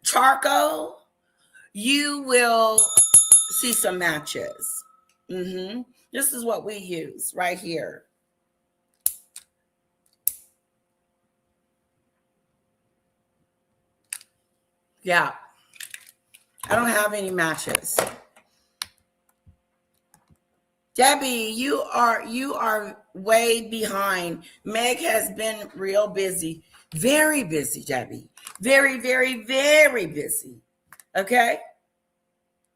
charcoal, you will see some matches. This is what we use right here. Yeah. I don't have any matches. Debbie, you are way behind. Meg has been real busy. Very busy, Debbie. Very, very, very busy. Okay?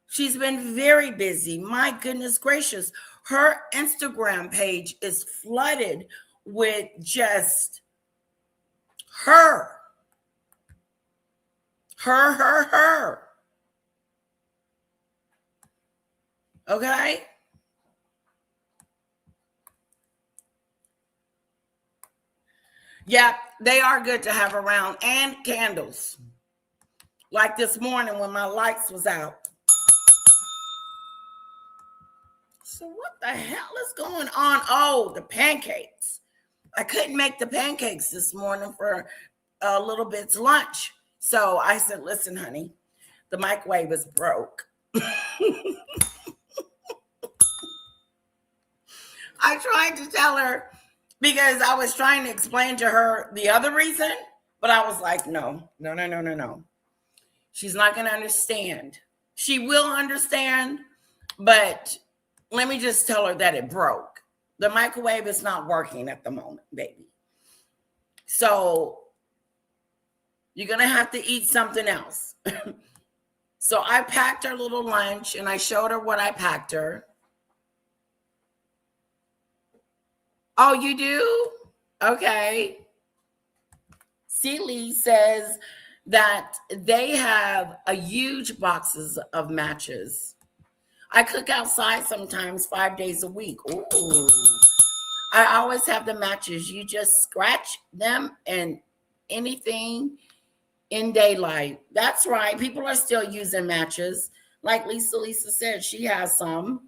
She's been very busy. My goodness gracious. Her Instagram page is flooded with just her. Her. Okay? Yeah, they are good to have around, and candles. Like this morning when my lights was out. So what the hell is going on? Oh, the pancakes. I couldn't make the pancakes this morning for a little bit's lunch. So I said, listen, honey, the microwave is broke. I tried to tell her because I was trying to explain to her the other reason, but I was like, no. She's not going to understand. She will understand, but let me just tell her that it broke. The microwave is not working at the moment, baby. So you're going to have to eat something else. So I packed her little lunch and I showed her what I packed her. Oh, you do? Okay. Celie says that they have a huge boxes of matches. I cook outside sometimes 5 days a week. Ooh. I always have the matches. You just scratch them and anything in daylight. That's right. People are still using matches. Like Lisa said, she has some.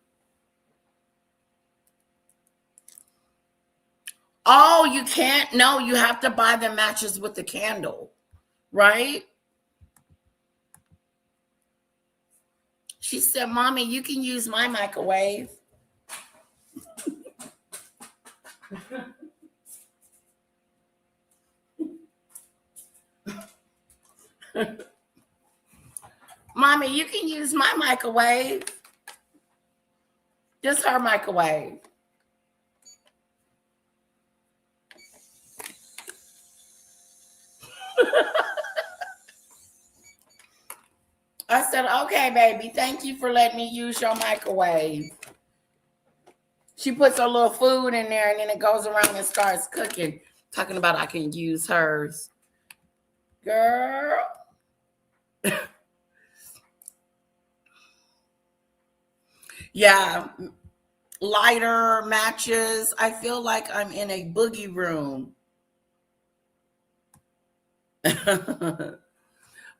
Oh, you can't? No, you have to buy the matches with the candle, right? She said, Mommy, you can use my microwave. Mommy, you can use my microwave. Just her microwave. I said, okay, baby, thank you for letting me use your microwave. She puts her little food in there and then it goes around and starts cooking. Talking about I can use hers. Girl. Yeah. Lighter matches. I feel like I'm in a boogie room.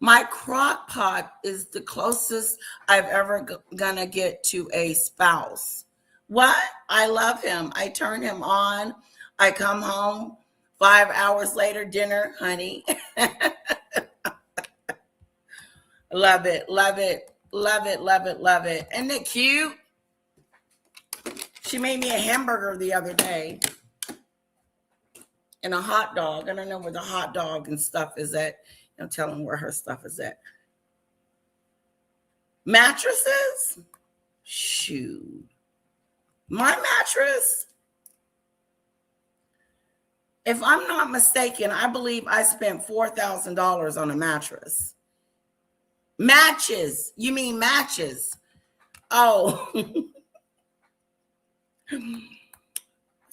My crock pot is the closest I've ever gonna get to a spouse. What? I love him. I turn him on. I come home 5 hours later, dinner, honey. Love it, love it, love it, love it, love it. Isn't it cute? She made me a hamburger the other day and a hot dog. I don't know where the hot dog and stuff is at. I'm telling where her stuff is at. Mattresses? Shoot. My mattress, if I'm not mistaken, I believe I spent $4,000 on a mattress. Matches. You mean matches? Oh.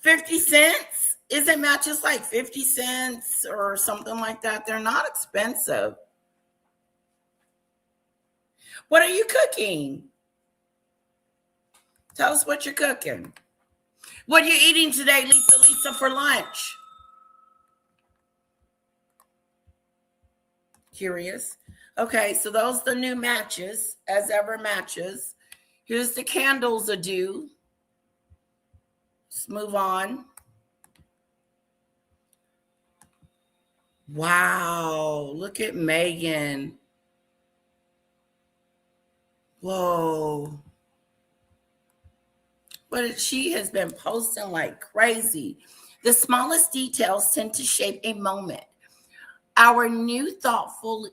50 cents? Isn't matches like 50 cents or something like that? They're not expensive. What are you cooking? Tell us what you're cooking. What are you eating today, Lisa, for lunch? Curious. Okay, so those are the new matches, as ever matches. Here's the candles adieu. Let's move on. Wow, look at Meghan. Whoa. But she has been posting like crazy. The smallest details tend to shape a moment. Our new thoughtfully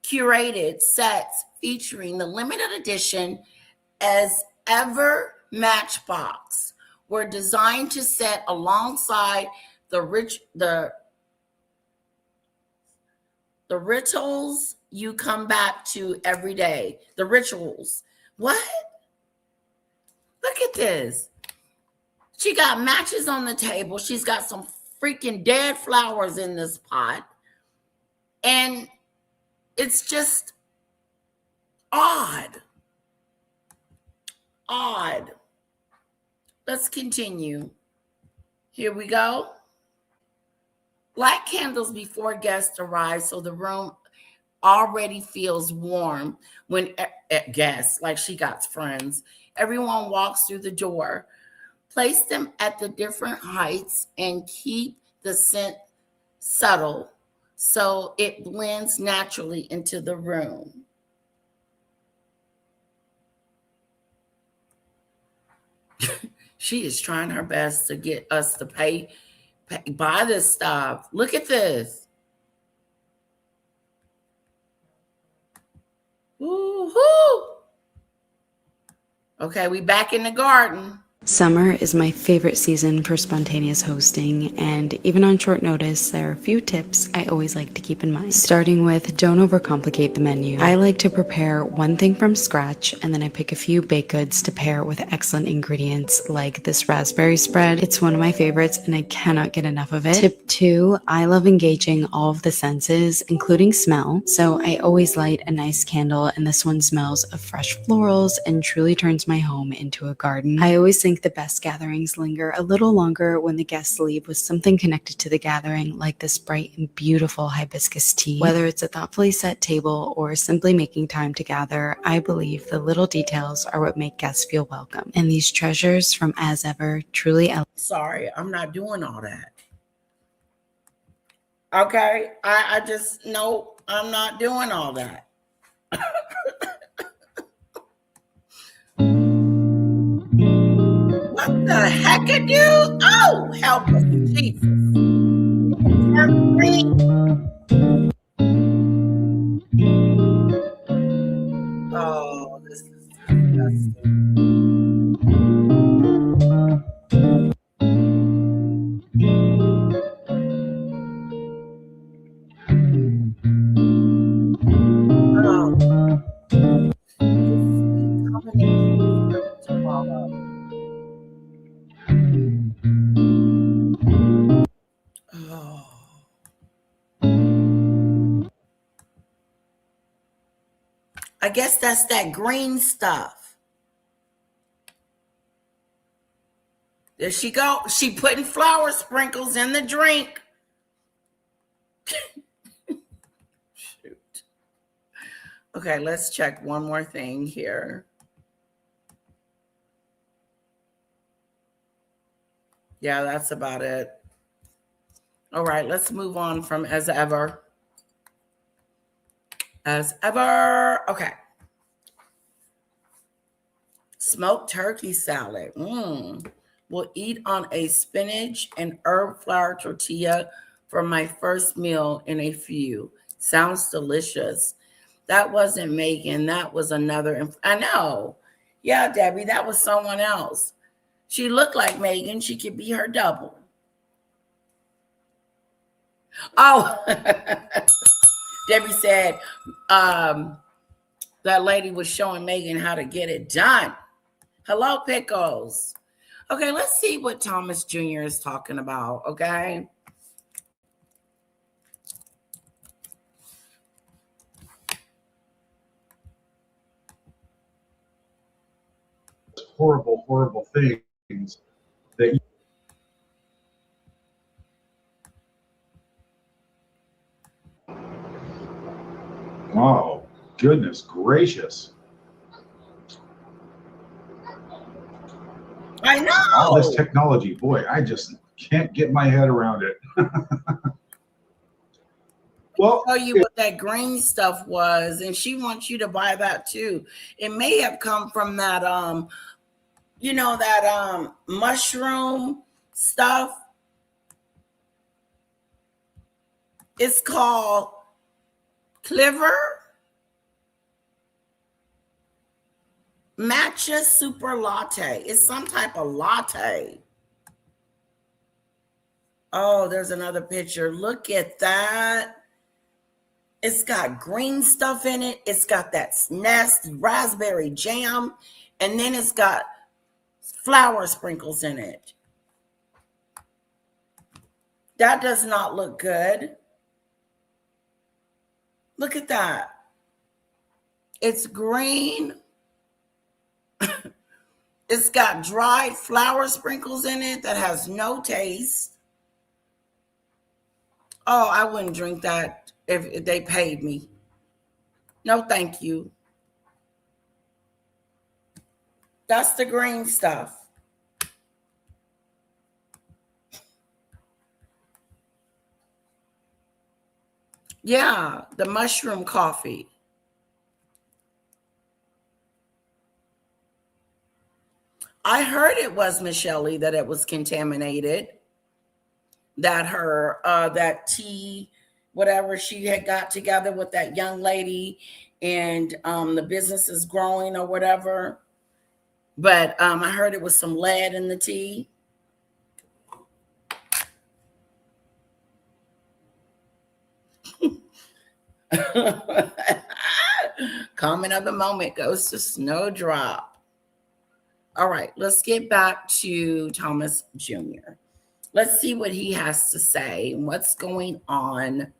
curated sets featuring the limited edition as ever matchbox were designed to set alongside the rituals you come back to every day. The rituals. What? Look at this. She got matches on the table. She's got some freaking dead flowers in this pot. And it's just odd. Odd. Let's continue. Here we go. Light candles before guests arrive so the room already feels warm when guests, like she got friends. Everyone walks through the door. Place them at the different heights and keep the scent subtle so it blends naturally into the room. She is trying her best to get us to buy this stuff. Look at this. Woo-hoo. Okay, we back in the garden. Summer is my favorite season for spontaneous hosting, and even on short notice, there are a few tips I always like to keep in mind. Starting with, don't overcomplicate the menu. I like to prepare one thing from scratch, and then I pick a few baked goods to pair with excellent ingredients like this raspberry spread. It's one of my favorites, and I cannot get enough of it. Tip 2, I love engaging all of the senses, including smell, so I always light a nice candle, and this one smells of fresh florals and truly turns my home into a garden. I always think the best gatherings linger a little longer when the guests leave with something connected to the gathering, like this bright and beautiful hibiscus tea. Whether it's a thoughtfully set table or simply making time to gather, I believe the little details are what make guests feel welcome. And these treasures from As Ever truly Sorry, I'm not doing all that. Okay, I just, no, I'm not doing all that. What the heck are you? Oh, help us, Jesus. Oh, this is disgusting. Oh, this combination is going to follow. Oh. I guess that's that green stuff. There she go. She putting flower sprinkles in the drink. Shoot. Okay, let's check one more thing here. Yeah, that's about it. All right, let's move on from As Ever. As Ever. Okay. Smoked turkey salad. Will eat on a spinach and herb flour tortilla for my first meal in a few. Sounds delicious. That wasn't Meghan. That was another. I know. Yeah, Debbie, that was someone else. She looked like Meghan. She could be her double. Oh, Debbie said that lady was showing Meghan how to get it done. Hello, Pickles. Okay, let's see what Thomas Jr. is talking about, okay? Horrible, horrible things that you oh, goodness gracious. I know. All this technology, boy, I just can't get my head around it. Well, I'll tell you what that green stuff was, and she wants you to buy that too. It may have come from that you know, that mushroom stuff. It's called Clever Matcha Super Latte. It's some type of latte. Oh, there's another picture. Look at that. It's got green stuff in it. It's got that nasty raspberry jam. And then it's got flour sprinkles in it. That does not look good. Look at that. It's green. It's got dried flour sprinkles in it that has no taste. Oh, I wouldn't drink that if they paid me. No, thank you. That's the green stuff. Yeah, the mushroom coffee. I heard it was Michelle that it was contaminated. That her that tea, whatever she had got together with that young lady, and the business is growing or whatever. But I heard it was some lead in the tea. Comment of the moment goes to Snowdrop. All right, let's get back to Thomas Jr. Let's see what he has to say and what's going on.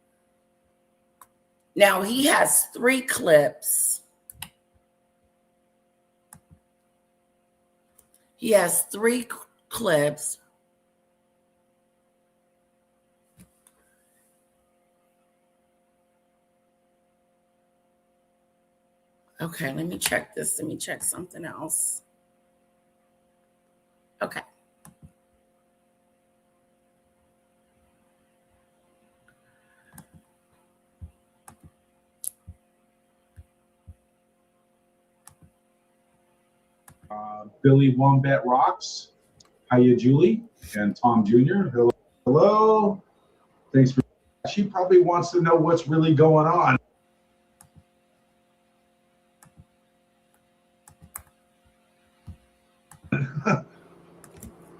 Now, he has 3 clips. He has 3 clips. Okay, let me check this. Let me check something else. Okay. Billy Wombat Rocks. Hiya, Julie. And Tom Jr. Hello. Hello. Thanks for. She probably wants to know what's really going on.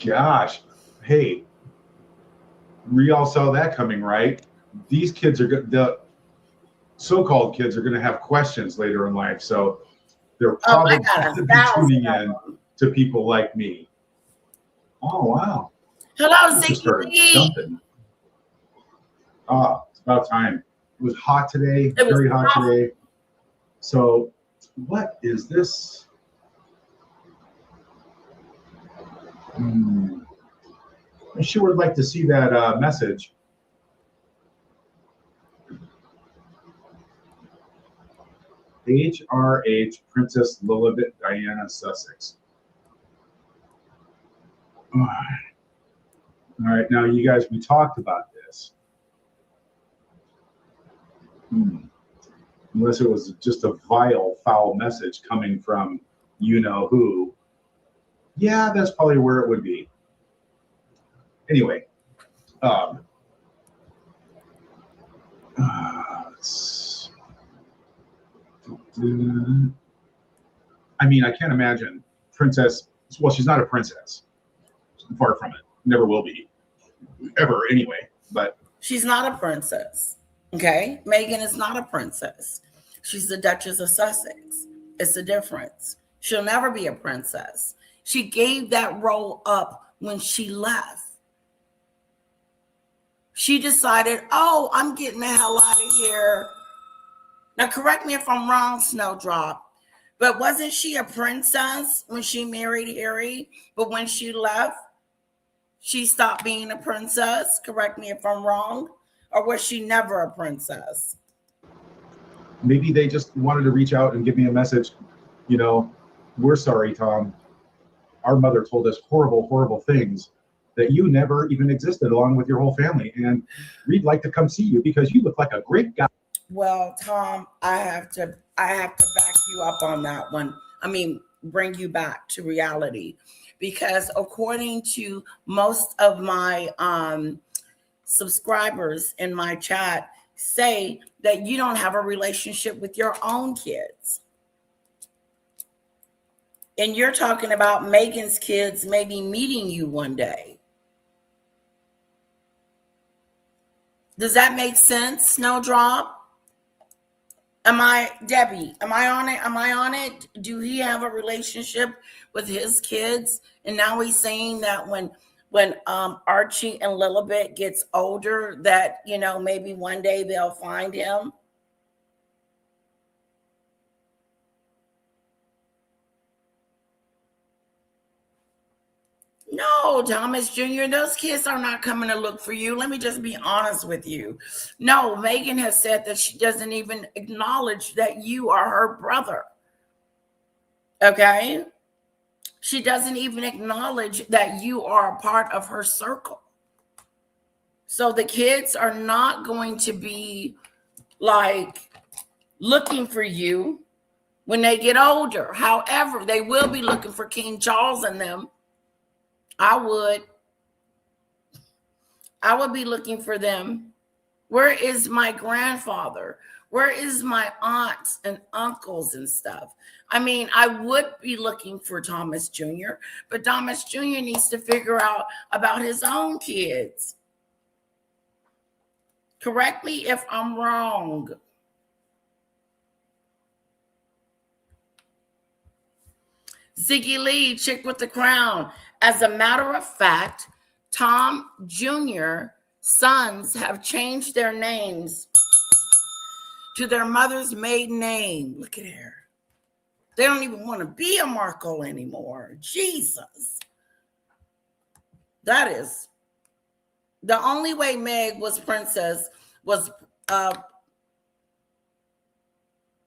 Gosh. Hey, we all saw that coming, right? These kids are good. The so-called kids are going to have questions later in life. So they're probably going to be tuning in to people like me. Oh, wow. Hello, Just started jumping. It's about time. It was hot today, very hot today. So what is this? I sure would like to see that message. HRH Princess Lilibet Diana Sussex. All right, now you guys, we talked about this. Unless it was just a vile, foul message coming from you know who. Yeah, that's probably where it would be. Anyway, I mean, I can't imagine Princess. Well, she's not a princess. Far from it. Never will be. Ever, anyway. But she's not a princess. Okay? Meghan is not a princess. She's the Duchess of Sussex. It's a difference. She'll never be a princess. She gave that role up when she left. She decided, oh, I'm getting the hell out of here. Now, correct me if I'm wrong, Snowdrop, but wasn't she a princess when she married Harry? But when she left, she stopped being a princess? Correct me if I'm wrong. Or was she never a princess? Maybe they just wanted to reach out and give me a message. You know, we're sorry, Tom. Our mother told us horrible, horrible things that you never even existed along with your whole family. And we'd like to come see you because you look like a great guy. Well, Tom, I have to back you up on that one. I mean, bring you back to reality, because according to most of my subscribers in my chat say that you don't have a relationship with your own kids. And you're talking about Meghan's kids maybe meeting you one day. Does that make sense, Snowdrop? Debbie, am I on it? Am I on it? Do he have a relationship with his kids? And now he's saying that when Archie and Lilibet gets older, that, you know, maybe one day they'll find him. No, Thomas Jr., those kids are not coming to look for you. Let me just be honest with you. No, Meghan has said that she doesn't even acknowledge that you are her brother. Okay? She doesn't even acknowledge that you are a part of her circle. So the kids are not going to be like looking for you when they get older. However, they will be looking for King Charles and them. I would be looking for them. Where is my grandfather? Where is my aunts and uncles and stuff? I mean, I would be looking for Thomas Jr., but Thomas Jr. needs to figure out about his own kids. Correct me if I'm wrong. Ziggy Lee, Chick with the Crown. As a matter of fact, Tom Jr. sons have changed their names to their mother's maiden name. Look at her. They don't even want to be a Markle anymore. Jesus. That is. The only way Meg was princess was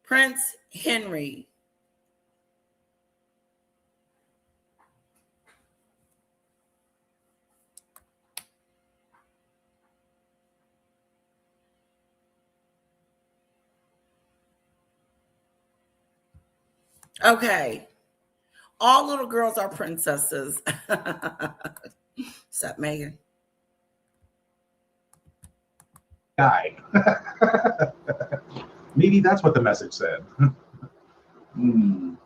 Prince Henry. Okay. All little girls are princesses. Except Meghan. Guy. Maybe that's what the message said.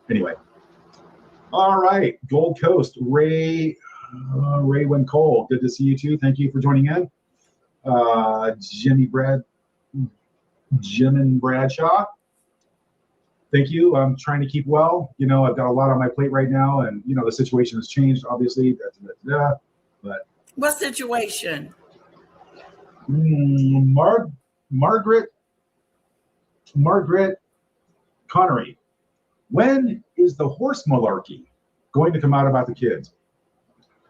Anyway. All right. Gold Coast. Ray Wincole. Good to see you too. Thank you for joining in. Jim and Bradshaw. Thank you. I'm trying to keep well. You know, I've got a lot on my plate right now, and you know the situation has changed, obviously. But what situation? Margaret Connery. When is the horse malarkey going to come out about the kids?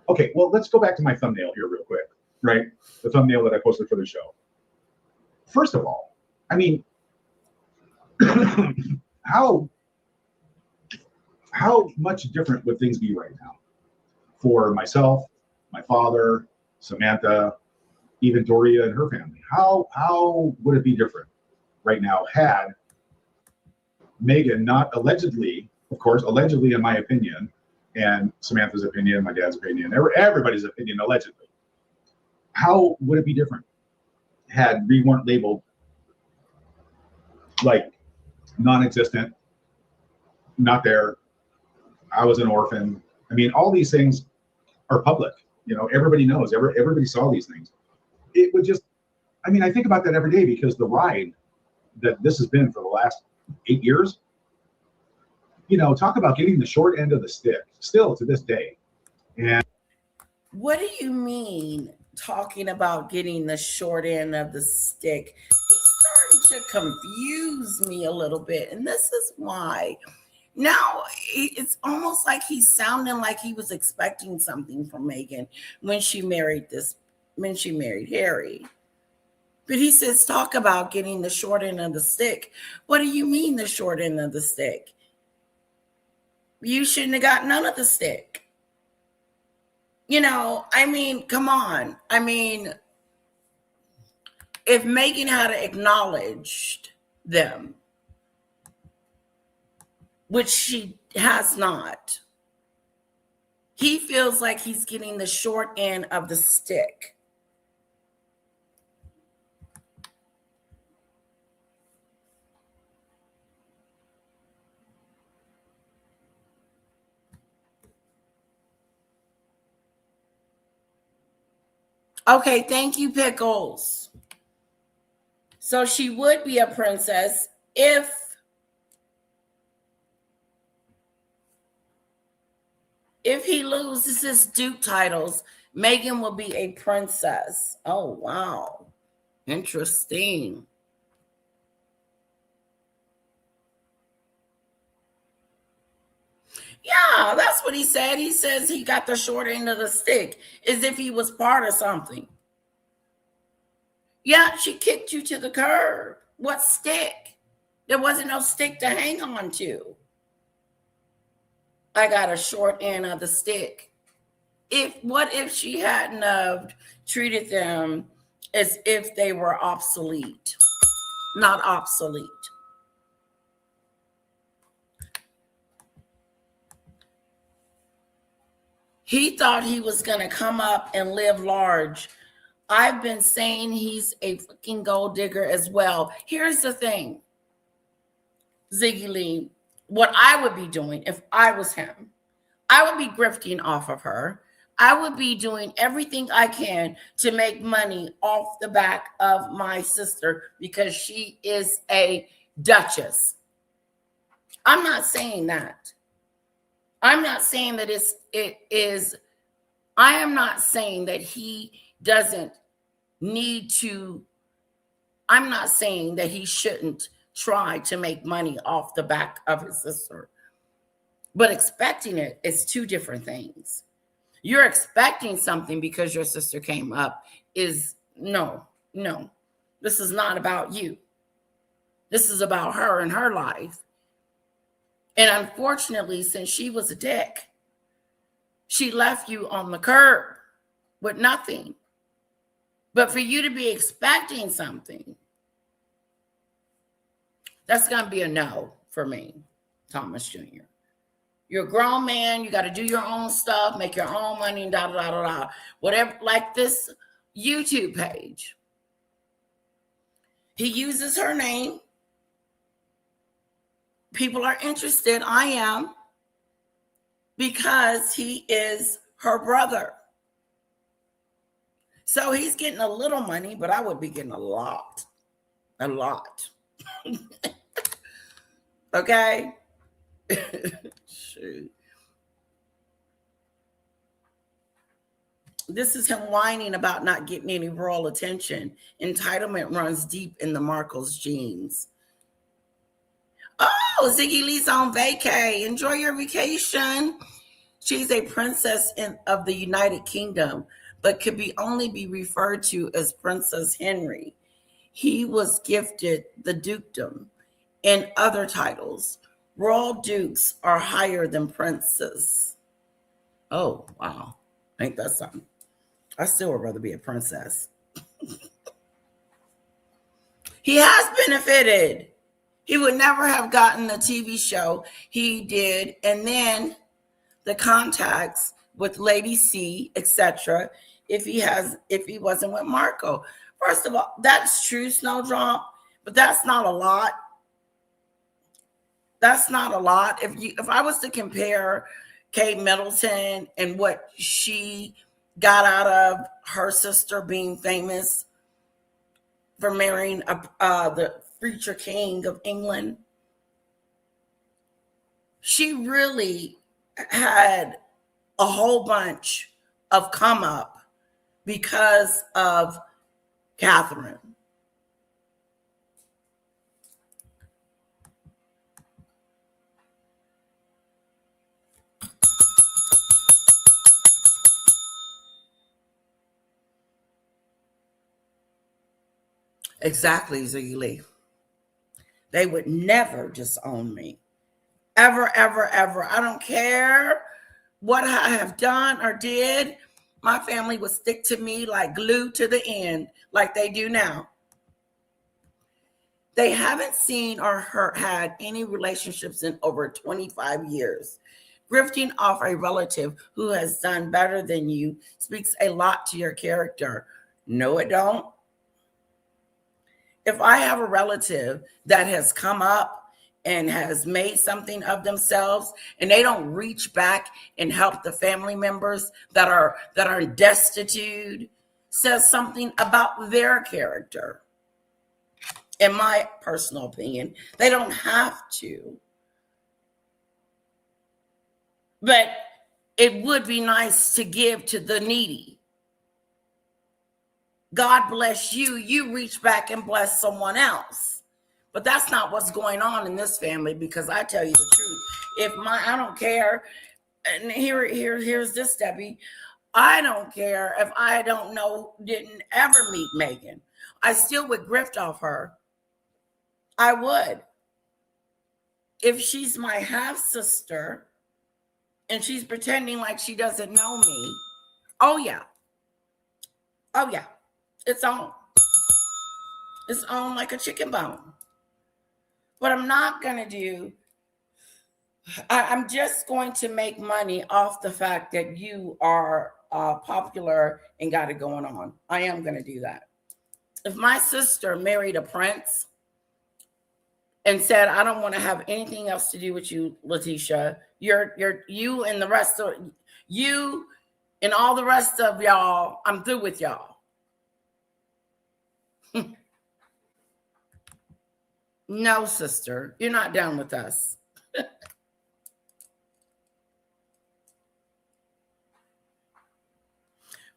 Okay, well, let's go back to my thumbnail here real quick, right? The thumbnail that I posted for the show. First of all, I mean, how much different would things be right now for myself, my father, Samantha, even Doria and her family? How would it be different right now had Meghan not allegedly, of course, allegedly in my opinion, and Samantha's opinion, my dad's opinion, everybody's opinion, allegedly. How would it be different had we weren't labeled like non-existent, not there, I was an orphan? I mean, all these things are public. You know, everybody knows, everybody saw these things. It would just, I mean, I think about that every day because the ride that this has been for the last 8 years, you know, talk about getting the short end of the stick still to this day. And what do you mean talking about getting the short end of the stick? He's starting to confuse me a little bit. And this is why. Now it's almost like he's sounding like he was expecting something from Meghan when she married Harry. But he says, talk about getting the short end of the stick. What do you mean the short end of the stick? You shouldn't have got none of the stick. You know, I mean, come on. I mean, if Meghan had acknowledged them, which she has not, he feels like he's getting the short end of the stick. Okay, thank you, Pickles. So she would be a princess if he loses his Duke titles. Meghan will be a princess. Oh, wow. Interesting. Yeah, that's what he said. He says he got the short end of the stick, as if he was part of something. Yeah, she kicked you to the curb. What stick? There wasn't no stick to hang on to. I got a short end of the stick. What if she hadn't have treated them as if they were obsolete? Not obsolete. He thought he was going to come up and live large. I've been saying he's a freaking gold digger as well. Here's the thing, Ziggy Lee. what I would be doing if I was him. I would be grifting off of her. I would be doing everything I can to make money off the back of my sister because she is a duchess. I'm not saying that. I'm not saying that it is. I am not saying that he doesn't need to. I'm not saying that he shouldn't try to make money off the back of his sister. But expecting it is two different things. You're expecting something because your sister came up is no. This is not about you. This is about her and her life. And unfortunately, since she was a dick, she left you on the curb with nothing. But for you to be expecting something, that's going to be a no for me, Thomas Jr. You're a grown man. You got to do your own stuff, make your own money, and da da da da da. Whatever, like this YouTube page. He uses her name. People are interested. I am. Because he is her brother. So he's getting a little money, but I would be getting a lot. A lot. Okay? Shoot. This is him whining about not getting any royal attention. Entitlement runs deep in the Markles' genes. Oh, Ziggy Lee's on vacay. Enjoy your vacation. She's a princess of the United Kingdom, but could only be referred to as Princess Henry. He was gifted the dukedom and other titles. Royal dukes are higher than princes. Oh, wow. Ain't that something? I still would rather be a princess. He has benefited. He would never have gotten the TV show he did, and then the contacts with Lady C, etc. If he wasn't with Marco. First of all, that's true, Snowdrop, but that's not a lot. That's not a lot. If I was to compare Kate Middleton and what she got out of her sister being famous for marrying the future king of England, she really had a whole bunch of come up because of Catherine. Exactly, Ziggy Lee. They would never disown me. Ever, ever, ever. I don't care what I have done or did. My family would stick to me like glue to the end, like they do now. They haven't seen or had any relationships in over 25 years. Grifting off a relative who has done better than you speaks a lot to your character. No, it don't. If I have a relative that has come up and has made something of themselves and they don't reach back and help the family members that are destitute, says something about their character. In my personal opinion, they don't have to. But it would be nice to give to the needy. God bless you. You reach back and bless someone else. But that's not what's going on in this family, because I tell you the truth. I don't care. And here's this, Debbie. I don't care if I didn't ever meet Meghan. I still would grift off her. I would. If she's my half sister and she's pretending like she doesn't know me, oh yeah. It's on. It's on like a chicken bone. What I'm not going to do, I'm just going to make money off the fact that you are popular and got it going on. I am going to do that. If my sister married a prince, and said, I don't want to have anything else to do with you, Letitia. You and the rest of you and all the rest of y'all, I'm through with y'all. No, sister, you're not down with us.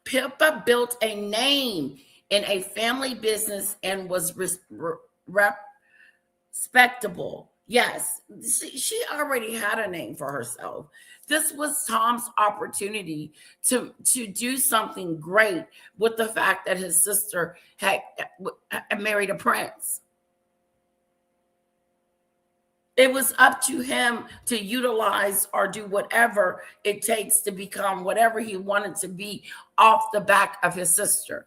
Pippa built a name in a family business and was respectable. Yes, she already had a name for herself. This was Tom's opportunity to do something great with the fact that his sister had married a prince. It was up to him to utilize or do whatever it takes to become whatever he wanted to be off the back of his sister.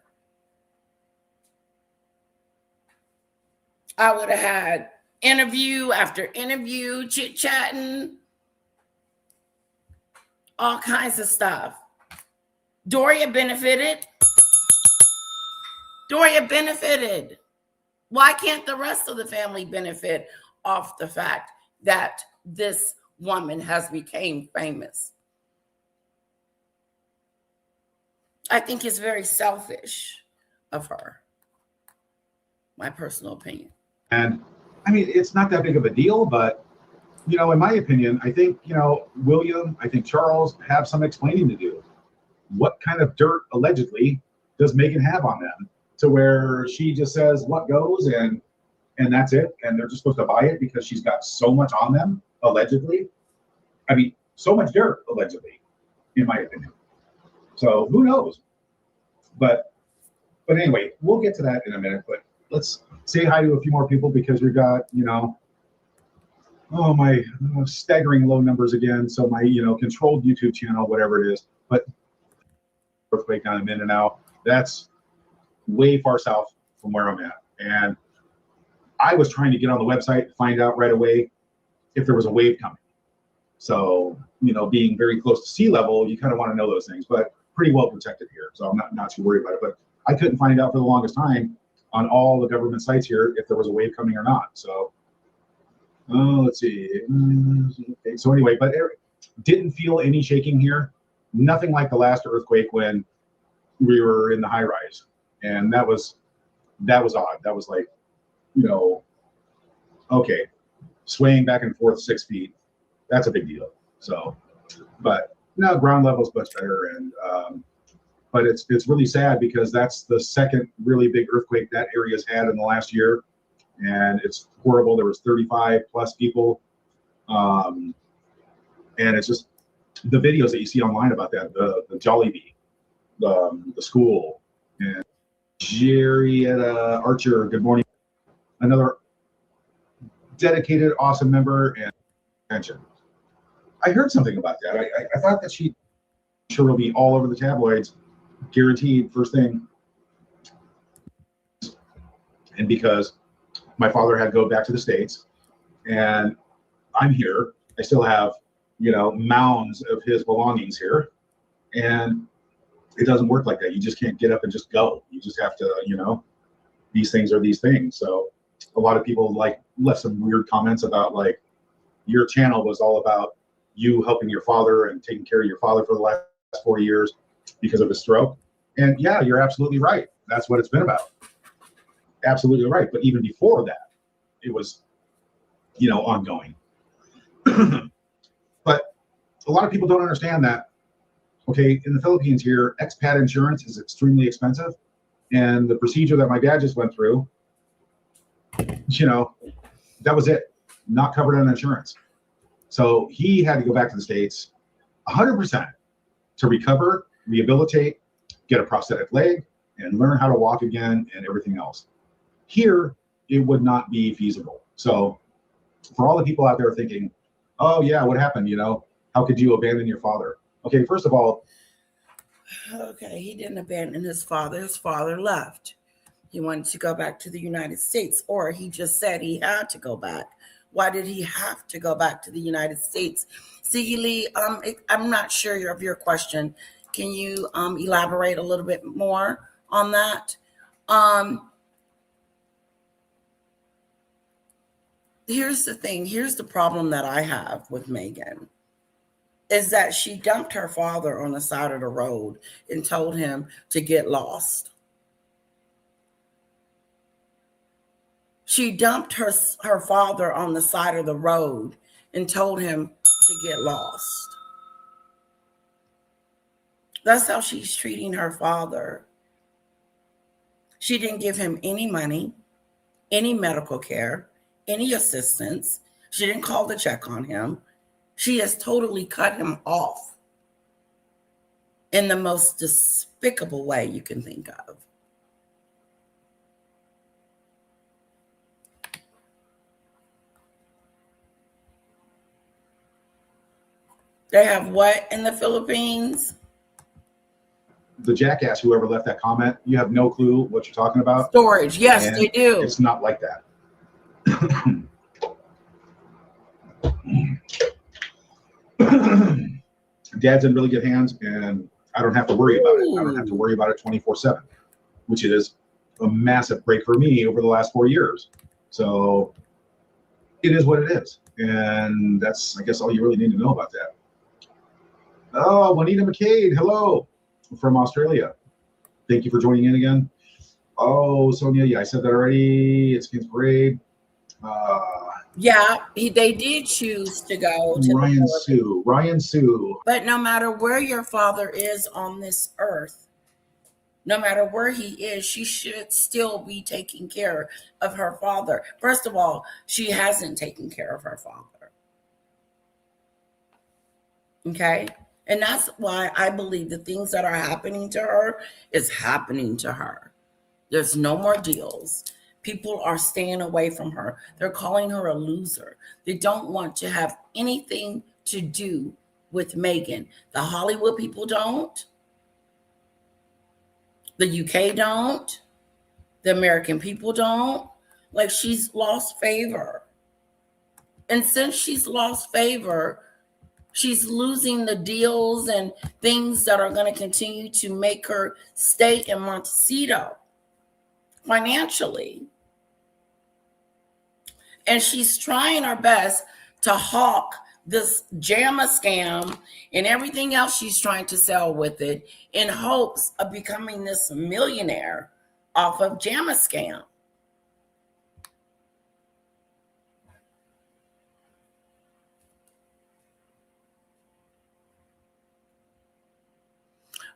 I would have had interview after interview, chit-chatting, all kinds of stuff. Doria benefited. Why can't the rest of the family benefit off the fact that this woman has become famous? I think it's very selfish of her. My personal opinion. And I mean, it's not that big of a deal, but you know, in my opinion, I think, you know, William, I think Charles have some explaining to do. What kind of dirt allegedly does Meghan have on them to where she just says what goes and that's it, and they're just supposed to buy it because she's got so much on them allegedly? I mean, so much dirt allegedly, in my opinion. So who knows? But anyway, we'll get to that in a minute. But let's say hi to a few more people because we've got, you know, oh, my staggering low numbers again. So my, you know, controlled YouTube channel, whatever it is, but earthquake down in Mindanao, that's way far south from where I'm at. And I was trying to get on the website to find out right away if there was a wave coming. So, you know, being very close to sea level, you kind of want to know those things, but pretty well protected here. So I'm not too worried about it, but I couldn't find out for the longest time on all the government sites here if there was a wave coming or not. So, let's see. Okay, so anyway, but didn't feel any shaking here. Nothing like the last earthquake when we were in the high rise. And that was odd. That was like, you know, okay, swaying back and forth 6 feet. That's a big deal. So, but now ground level is much better. And, but it's really sad because that's the second really big earthquake that area's had in the last year. And it's horrible. There was 35 plus people. And it's just the videos that you see online about that, the Jollibee, the school, and Jerrietta Archer, good morning. Another dedicated, awesome member and attention. I heard something about that. I thought that she sure will be all over the tabloids, guaranteed, first thing. And because my father had to go back to the States and I'm here, I still have, you know, mounds of his belongings here. And it doesn't work like that. You just can't get up and just go. You just have to, you know, these things are these things. So a lot of people like left some weird comments about like your channel was all about you helping your father and taking care of your father for the last 4 years because of his stroke. And yeah, you're absolutely right. That's what it's been about. Absolutely right. But even before that, it was, you know, ongoing. But a lot of people don't understand that. Okay, in the Philippines here, expat insurance is extremely expensive. And the procedure that my dad just went through, you know, that was it. Not covered on insurance. So he had to go back to the States 100% to recover, rehabilitate, get a prosthetic leg, and learn how to walk again and everything else. Here, it would not be feasible. So for all the people out there thinking, oh yeah, what happened? You know, how could you abandon your father? Okay, first of all. Okay, he didn't abandon his father. His father left. He wanted to go back to the United States, or he just said he had to go back. Why did he have to go back to the United States? See, Lee, I'm not sure of your question. Can you elaborate a little bit more on that? here's the thing. Here's the problem that I have with Meghan is that she dumped her father on the side of the road and told him to get lost. She dumped her father on the side of the road and told him to get lost. That's how she's treating her father. She didn't give him any money, any medical care, any assistance. She didn't call to check on him. She has totally cut him off in the most despicable way you can think of. They have what in the Philippines? The jackass, whoever left that comment, you have no clue what you're talking about. Storage. Yes, And they do. it's not like that. Dad's in really good hands, and I don't have to worry about it. I don't have to worry about it 24/7, which is a massive break for me over the last 4 years. So it is what it is. And that's, I guess, all you really need to know about that. Oh, Juanita McCade, hello from Australia. Thank you for joining in again. Oh, Sonia, yeah, I said that already. It's King's Parade. Yeah, they did choose to go to Ryan Sue. But no matter where your father is on this earth, no matter where he is, she should still be taking care of her father. First of all, she hasn't taken care of her father. Okay? And that's why I believe the things that are happening to her is happening to her. There's no more deals. People are staying away from her. They're calling her a loser. They don't want to have anything to do with Meghan. The Hollywood people don't. The UK don't. The American people don't. Like, she's lost favor. And since she's lost favor, she's losing the deals and things that are going to continue to make her stay in Montecito financially. And she's trying her best to hawk this JAMA scam and everything else she's trying to sell with it in hopes of becoming this millionaire off of JAMA scam.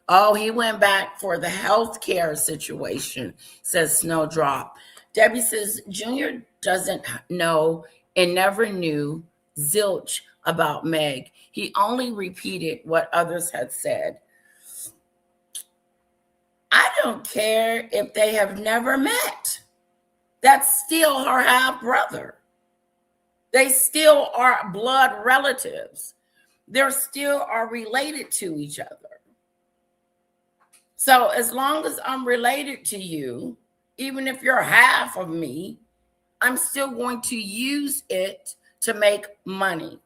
Oh, he went back for the healthcare situation, says Snowdrop. Debbie says Junior doesn't know and never knew zilch about Meg. He only repeated what others had said. I don't care if they have never met. That's still her half brother. They still are blood relatives. They still are related to each other. So as long as I'm related to you, even if you're half of me, I'm still going to use it to make money.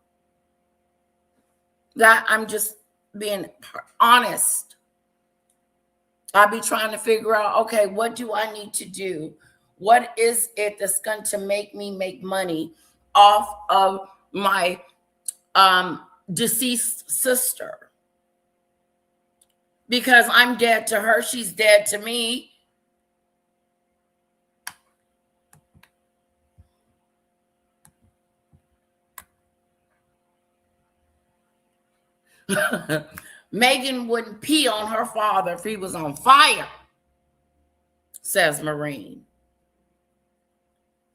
That I'm just being honest. I'll be trying to figure out, okay, what do I need to do? What is it that's going to make me make money off of my deceased sister? Because I'm dead to her, she's dead to me. Meghan wouldn't pee on her father if he was on fire, says Marine.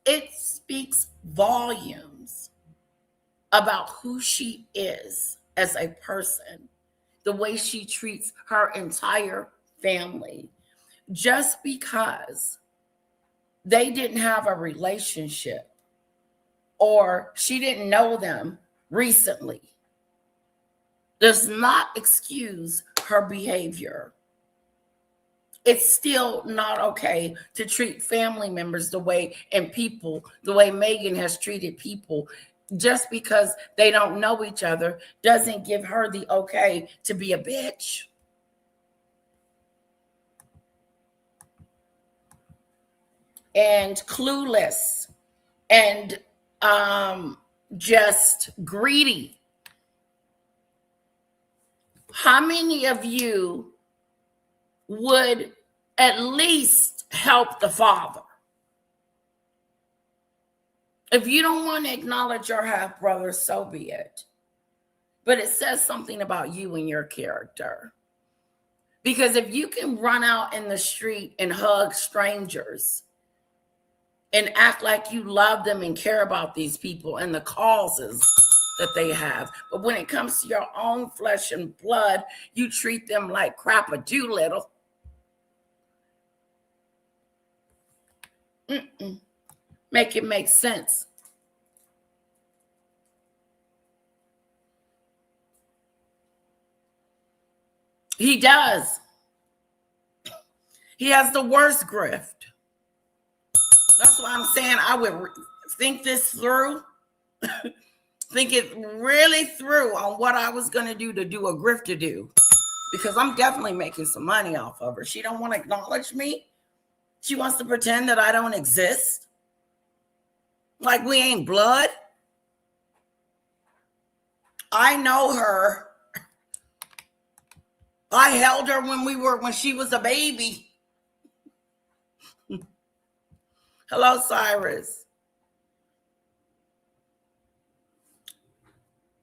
It speaks volumes about who she is as a person, the way she treats her entire family. Just because they didn't have a relationship or she didn't know them recently does not excuse her behavior. It's still not okay to treat family members the way, and people, the way Meghan has treated people. Just because they don't know each other doesn't give her the okay to be a bitch. And clueless and just greedy. How many of you would at least help the father? If you don't want to acknowledge your half brother, so be it. But it says something about you and your character. Because if you can run out in the street and hug strangers and act like you love them and care about these people and the causes that they have, but when it comes to your own flesh and blood, you treat them like crap or Doolittle. Make it make sense. He does. He has the worst grift. That's why I'm saying I would think this through. Think it really through on what I was going to do a grift to do. Because I'm definitely making some money off of her. She don't want to acknowledge me. She wants to pretend that I don't exist. Like we ain't blood. I know her. I held her when she was a baby. Hello, Cyrus.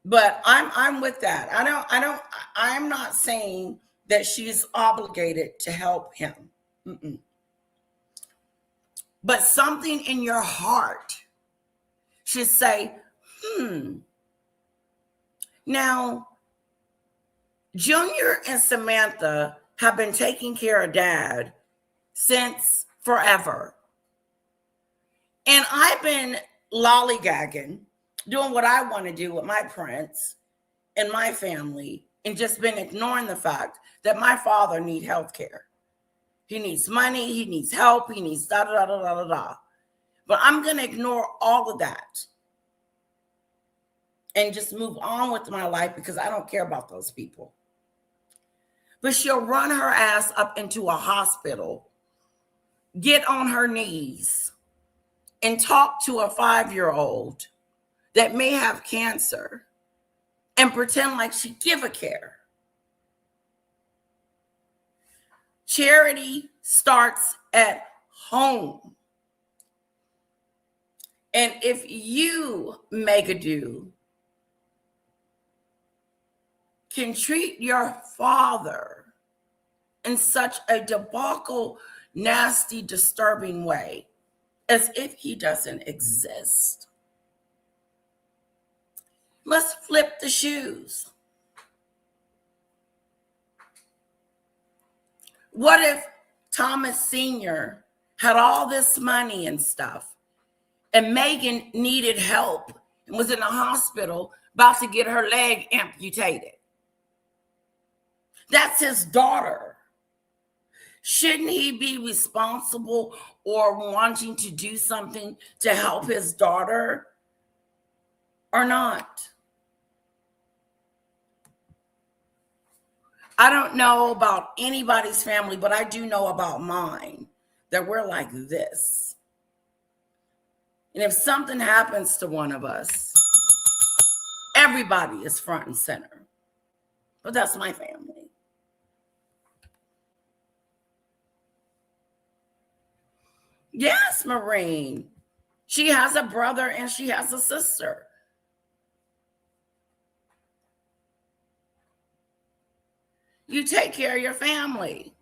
But I'm with that. I'm not saying that she's obligated to help him. But something in your heart should say, Now, Junior and Samantha have been taking care of Dad since forever. And I've been lollygagging, doing what I want to do with my prince and my family, and just been ignoring the fact that my father needs health care. He needs money, he needs help, he needs da-da-da-da-da-da. But I'm going to ignore all of that and just move on with my life because I don't care about those people. But she'll run her ass up into a hospital, get on her knees, and talk to a 5-year-old that may have cancer and pretend like she give a care. Charity starts at home. And if you, Meghan, can treat your father in such a debacle, nasty, disturbing way, as if he doesn't exist, let's flip the shoes. What if Thomas Sr. had all this money and stuff, and Meghan needed help and was in the hospital about to get her leg amputated? That's his daughter. Shouldn't he be responsible or wanting to do something to help his daughter or not? I don't know about anybody's family, but I do know about mine, that we're like this. And if something happens to one of us, everybody is front and center. But that's my family. Yes, Maureen. She has a brother and she has a sister. You take care of your family.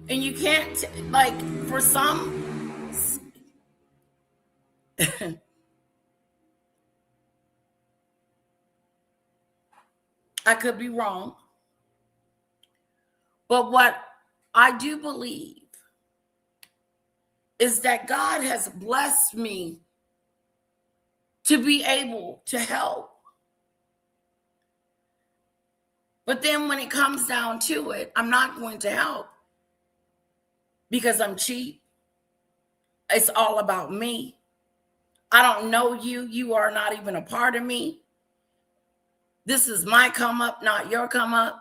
And you can't, like, for some, I could be wrong. But what I do believe is that God has blessed me to be able to help. But then when it comes down to it, I'm not going to help because I'm cheap. It's all about me. I don't know you. You are not even a part of me. This is my come up, not your come up.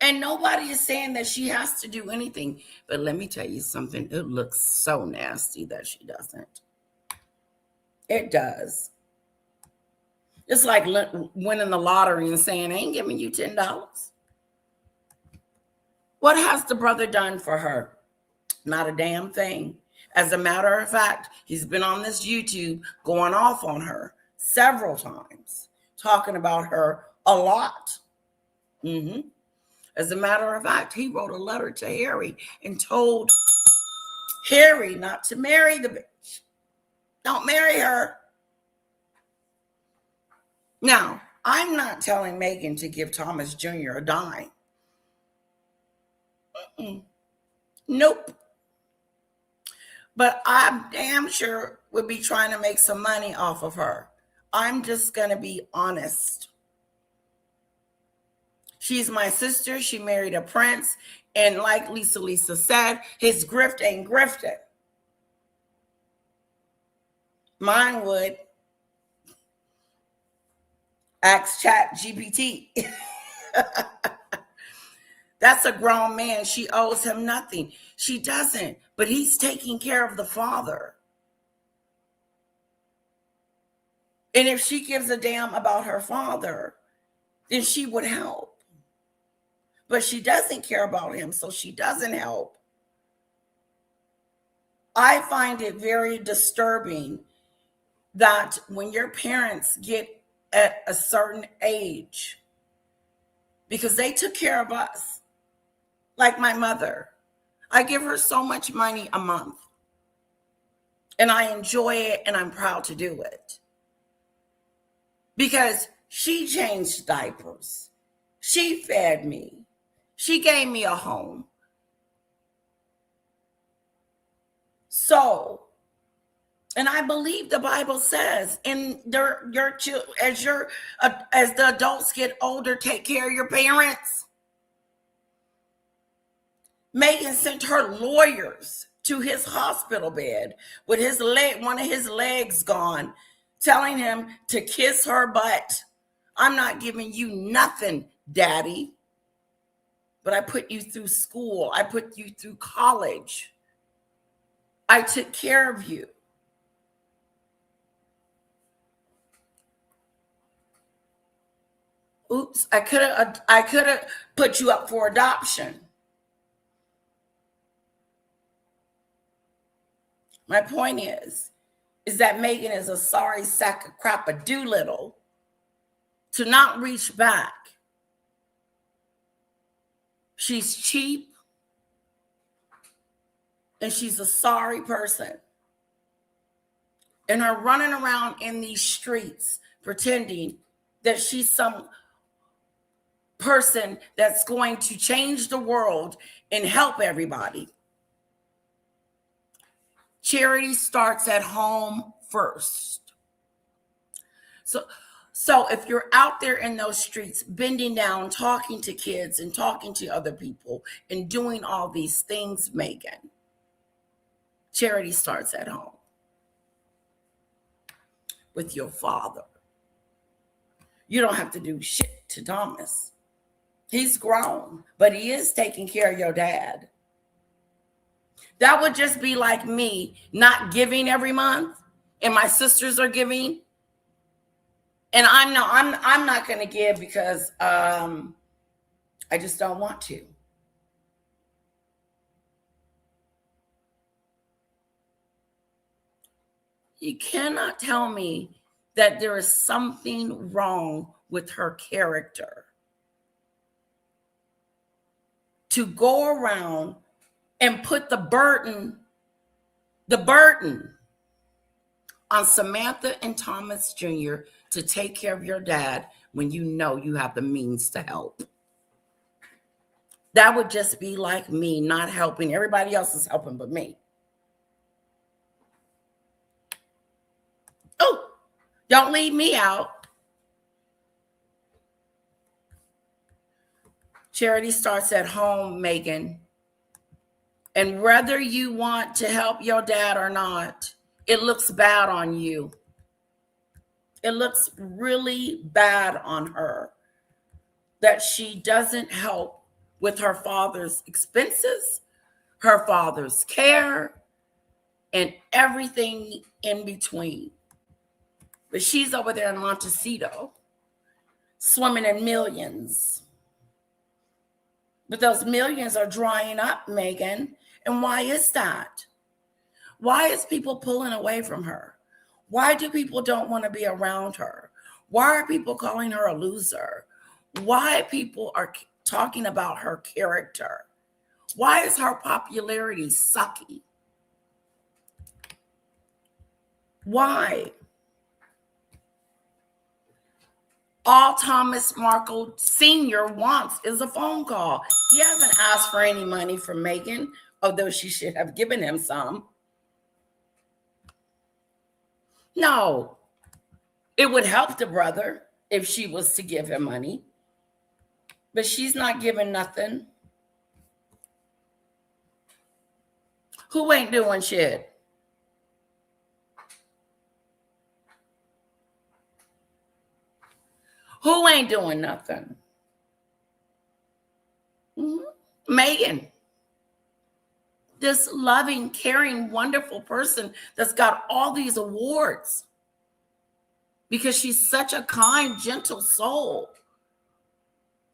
And nobody is saying that she has to do anything. But let me tell you something. It looks so nasty that she doesn't. It does. It's like winning the lottery and saying, I ain't giving you $10. What has the brother done for her? Not a damn thing. As a matter of fact, he's been on this YouTube going off on her several times, talking about her a lot. As a matter of fact, he wrote a letter to Harry and told Harry not to marry the bitch. Don't marry her. Now, I'm not telling Meghan to give Thomas Jr. a dime. Nope. But I'm damn sure would be trying to make some money off of her. I'm just going to be honest. She's my sister. She married a prince. And like Lisa said, his grift ain't grifted. Mine would. Ask Chat GPT. That's a grown man. She owes him nothing. She doesn't, but he's taking care of the father. And if she gives a damn about her father, then she would help. But she doesn't care about him, so she doesn't help. I find it very disturbing that when your parents get at a certain age, because they took care of us, like my mother. I give her so much money a month, and I enjoy it, and I'm proud to do it. Because she changed diapers. She fed me. She gave me a home. So, and I believe the Bible says, as the adults get older, take care of your parents. Meghan sent her lawyers to his hospital bed with one of his legs gone, telling him to kiss her butt. I'm not giving you nothing, Daddy. But I put you through school. I put you through college. I took care of you. Oops, I could have put you up for adoption. My point is that Meghan is a sorry sack of crap, a Doolittle, to not reach back. She's cheap, and she's a sorry person. And her running around in these streets pretending that she's some person that's going to change the world and help everybody. Charity starts at home first. So if you're out there in those streets, bending down, talking to kids and talking to other people and doing all these things, Meghan, charity starts at home with your father. You don't have to do shit to Thomas. He's grown, but he is taking care of your dad. That would just be like me not giving every month, and my sisters are giving, and I'm not going to give because I just don't want to. You cannot tell me that there is something wrong with her character to go around and put the burden on Samantha and Thomas Jr. to take care of your dad when you know you have the means to help. That would just be like me not helping. Everybody else is helping but me. Oh, don't leave me out. Charity starts at home, Meghan. And whether you want to help your dad or not, it looks bad on you. It looks really bad on her that she doesn't help with her father's expenses, her father's care, and everything in between. But she's over there in Montecito, swimming in millions. But those millions are drying up, Meghan. And why is that? Why is people pulling away from her? Why do people don't want to be around her? Why are people calling her a loser? Why people are talking about her character? Why is her popularity sucky? Why? All Thomas Markle Sr. wants is a phone call. He hasn't asked for any money from Meghan, although she should have given him some. No, it would help the brother if she was to give him money, but she's not giving nothing. Who ain't doing shit? Who ain't doing nothing? Meghan, this loving, caring, wonderful person that's got all these awards because she's such a kind, gentle soul.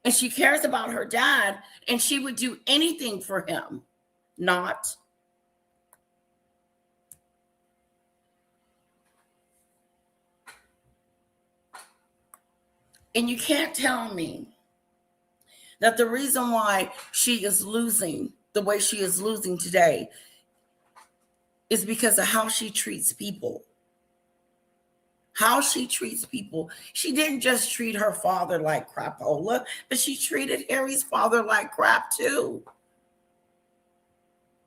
And she cares about her dad, and she would do anything for him. Not. And you can't tell me that the reason why she is losing the way she is losing today is because of how she treats people. How she treats people. She didn't just treat her father like crapola, but she treated Harry's father like crap too.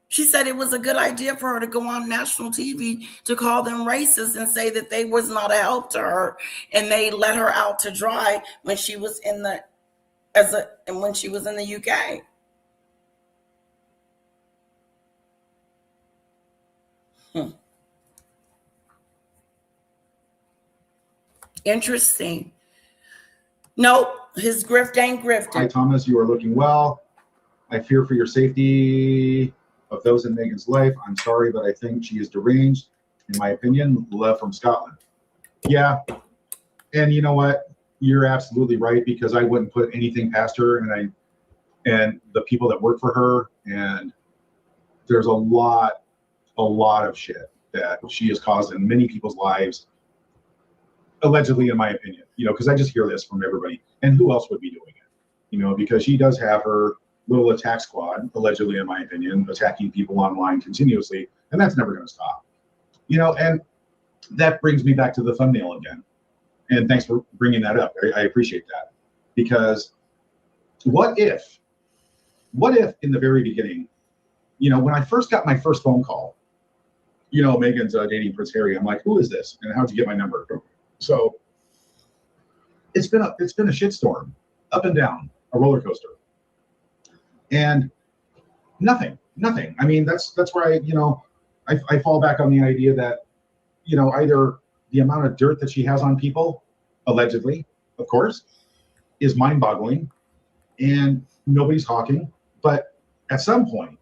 She said it was a good idea for her to go on national TV to call them racist and say that they was not a help to her, and they let her out to dry when she was in the when she was in the UK. Interesting. Nope, his grift ain't grifted. Hi, Thomas. You are looking well. I fear for your safety of those in Meghan's life. I'm sorry, but I think she is deranged. In my opinion, love from Scotland. Yeah. And you know what? You're absolutely right, because I wouldn't put anything past her, and the people that work for her. And there's a lot of shit that she has caused in many people's lives, allegedly, in my opinion, because I just hear this from everybody. And who else would be doing it? Because she does have her little attack squad, allegedly, in my opinion, attacking people online continuously, and that's never going to stop. And that brings me back to the thumbnail again. And thanks for bringing that up. I appreciate that, because what if in the very beginning, when I first got my first phone call, Meghan's dating Prince Harry, I'm like, who is this, and how'd you get my number? So it's been a shitstorm, up and down, a roller coaster. And nothing. I mean, that's where I fall back on the idea that, either the amount of dirt that she has on people, allegedly, of course, is mind-boggling, and nobody's talking. But at some point,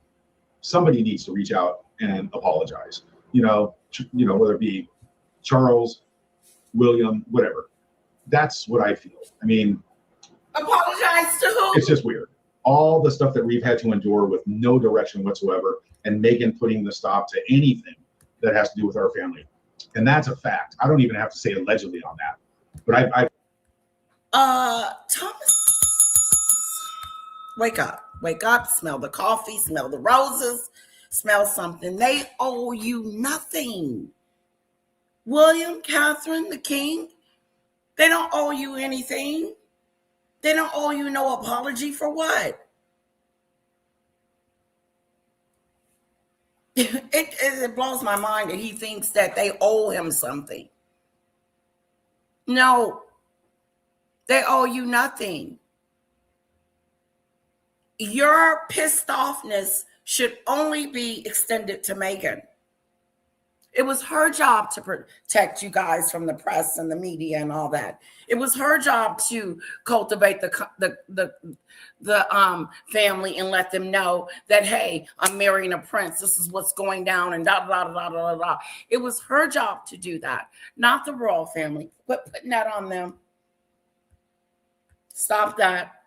somebody needs to reach out and apologize. Whether it be Charles, William, whatever. That's what I feel. I mean, apologize to who? It's just weird. All the stuff that we've had to endure with no direction whatsoever, and Meghan putting the stop to anything that has to do with our family. And that's a fact. I don't even have to say allegedly on that. But Thomas, wake up, smell the coffee, smell the roses, smell something. They owe you nothing. William, Catherine, the king, they don't owe you anything. They don't owe you no apology for what? It blows my mind that he thinks that they owe him something. No, they owe you nothing. Your pissed offness should only be extended to Meghan. It was her job to protect you guys from the press and the media and all that. It was her job to cultivate the family and let them know that, hey, I'm marrying a prince. This is what's going down and da da da da da da. It was her job to do that, not the royal family. Quit putting that on them. Stop that.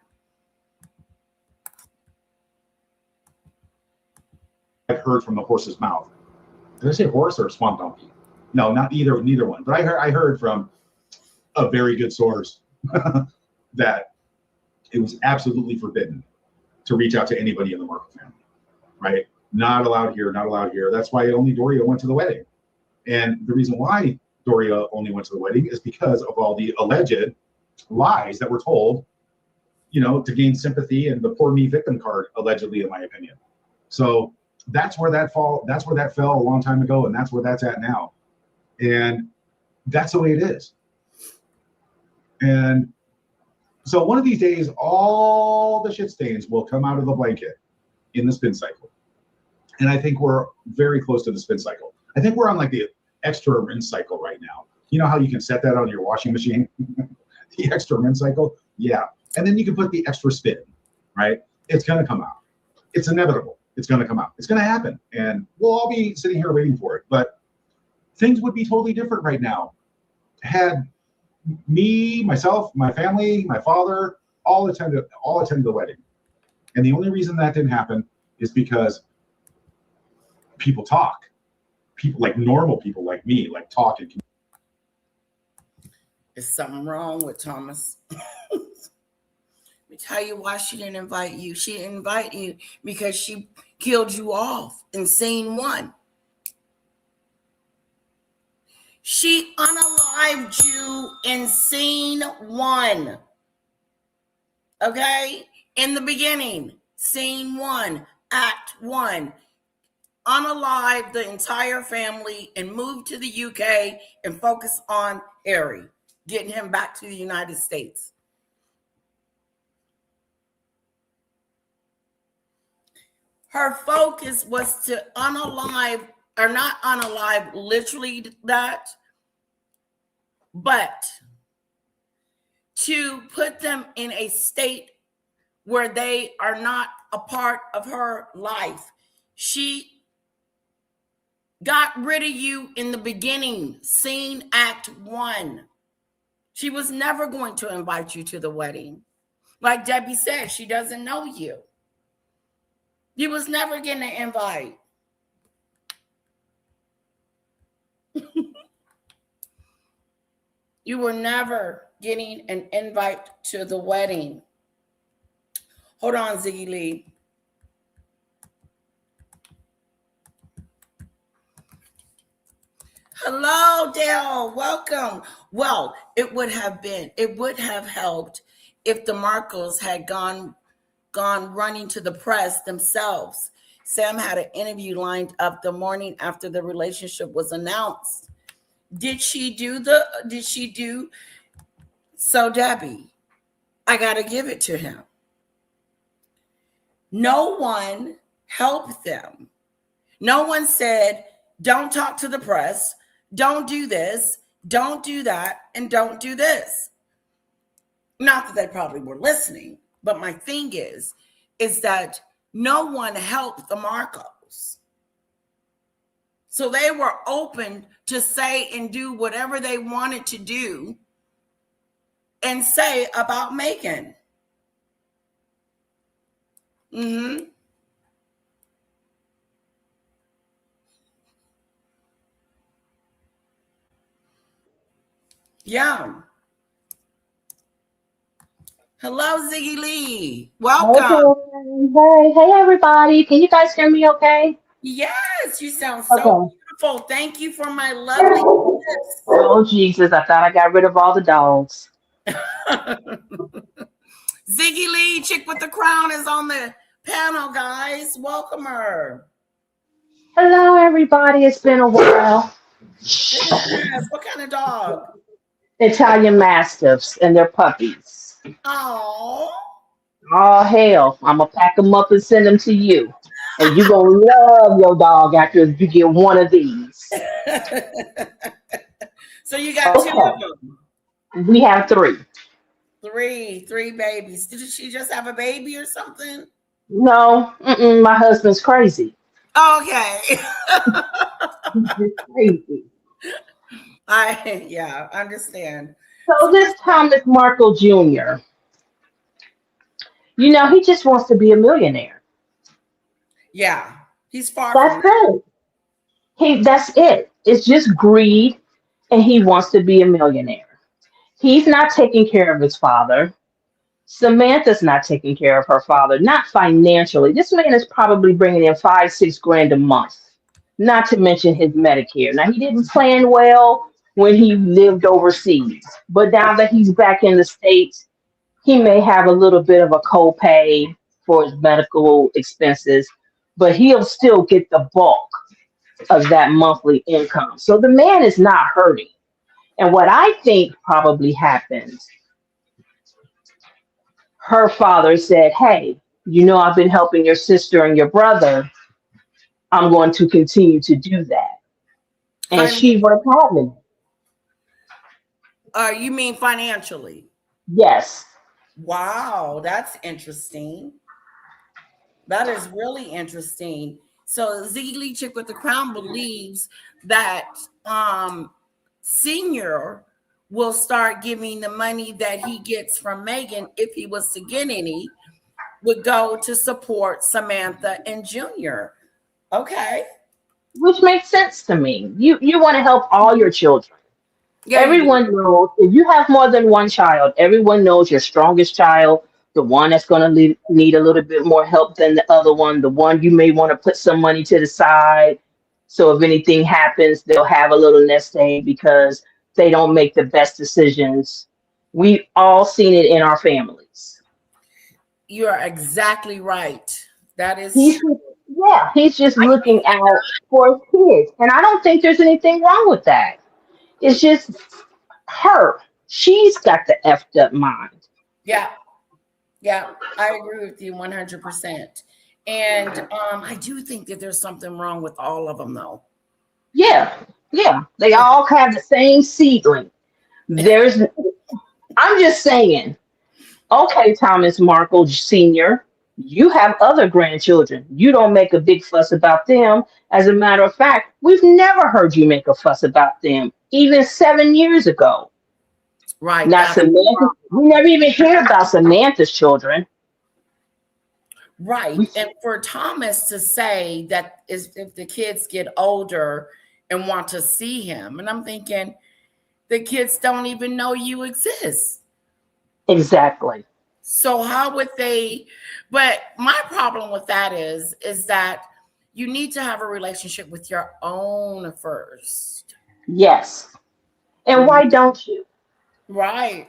I've heard from the horse's mouth. Did I say horse or swamp donkey? No, not neither one. But I heard from a very good source that it was absolutely forbidden to reach out to anybody in the Markle family, right? Not allowed here, not allowed here. That's why only Doria went to the wedding. And the reason why Doria only went to the wedding is because of all the alleged lies that were told, to gain sympathy and the poor me victim card, allegedly, in my opinion. So that's where that fell a long time ago, and that's where that's at now. And that's the way it is. And so one of these days, all the shit stains will come out of the blanket in the spin cycle. And I think we're very close to the spin cycle. I think we're on like the extra rinse cycle right now. You know how you can set that on your washing machine? The extra rinse cycle? Yeah. And then you can put the extra spin, right? It's going to come out. It's inevitable. It's going to come out. It's going to happen. And we'll all be sitting here waiting for it. But things would be totally different right now had me, myself, my family, my father, all attended the wedding. And the only reason that didn't happen is because people talk. People, like normal people like me, like talk and Is something wrong with Thomas? Let me tell you why she didn't invite you. She didn't invite you because she killed you off in scene 1. She unalived you in scene 1. Okay? In the beginning, scene 1, act 1. Unalive the entire family and move to the UK and focus on Harry, getting him back to the United States. Her focus was to unalive, or not unalive literally that, but to put them in a state where they are not a part of her life. She got rid of you in the beginning, scene act 1. She was never going to invite you to the wedding. Like Debbie said, she doesn't know you. You was never getting an invite. You were never getting an invite to the wedding. Hold on, Ziggy Lee. Hello, Dale. Welcome. Well, it would have helped if the Markles had gone running to the press themselves. Sam had an interview lined up the morning after the relationship was announced. Did she do so, Debbie? I got to give it to him. No one helped them. No one said, don't talk to the press, don't do this, don't do that, and don't do this. Not that they probably were listening, but my thing is that no one helped the Markles. So they were open to say and do whatever they wanted to do and say about Meghan. Yeah. Hello, Ziggy Lee. Welcome. Hey, everybody. Can you guys hear me okay? Yes, you sound so beautiful. Thank you for my lovely tips. Oh, Jesus. I thought I got rid of all the dogs. Ziggy Lee, Chick with the Crown, is on the panel, guys. Welcome her. Hello, everybody. It's been a while. Yes. What kind of dog? Italian Mastiffs and their puppies. Oh. Oh, hell. I'm going to pack them up and send them to you. And you're going to love your dog after you get one of these. So you got two of them. We have three. Three babies. Did she just have a baby or something? No, my husband's crazy. Okay. He's just crazy. I understand. So this Thomas Markle Jr., he just wants to be a millionaire. Yeah, he's far That's from that. it. That's it. It's just greed, and he wants to be a millionaire. He's not taking care of his father. Samantha's not taking care of her father, not financially. This man is probably bringing in 5-6 grand a month, not to mention his Medicare. Now, he didn't plan well when he lived overseas, but now that he's back in the States, he may have a little bit of a copay for his medical expenses, but he'll still get the bulk of that monthly income. So the man is not hurting. And what I think probably happens, her father said, hey, I've been helping your sister and your brother. I'm going to continue to do that. And she was having it. You mean financially? Yes. Wow, that's interesting. That is really interesting. So Ziggly Chick with the Crown believes that Senior will start giving the money that he gets from Meghan, if he was to get any, would go to support Samantha and Junior. Okay. Which makes sense to me. You want to help all your children. Yeah, everyone knows if you have more than one child, everyone knows your strongest child, the one that's going to need a little bit more help than the other one, the one you may want to put some money to the side. So if anything happens, they'll have a little nest egg because they don't make the best decisions. We've all seen it in our families. You are exactly right. That is he's just looking out for his kids. And I don't think there's anything wrong with that. It's just her. She's got the effed up mind. Yeah, I agree with you 100%. And I do think that there's something wrong with all of them, though. Yeah. They all have the same seedling. I'm just saying, okay, Thomas Markle Sr., you have other grandchildren. You don't make a big fuss about them. As a matter of fact, we've never heard you make a fuss about them, even 7 years ago. Right. Not Samantha. We never even hear about Samantha's children. Right. And for Thomas to say that if the kids get older and want to see him, and I'm thinking, the kids don't even know you exist. Exactly. So how would they? But my problem with that is that you need to have a relationship with your own first. Yes. And why don't you? Right.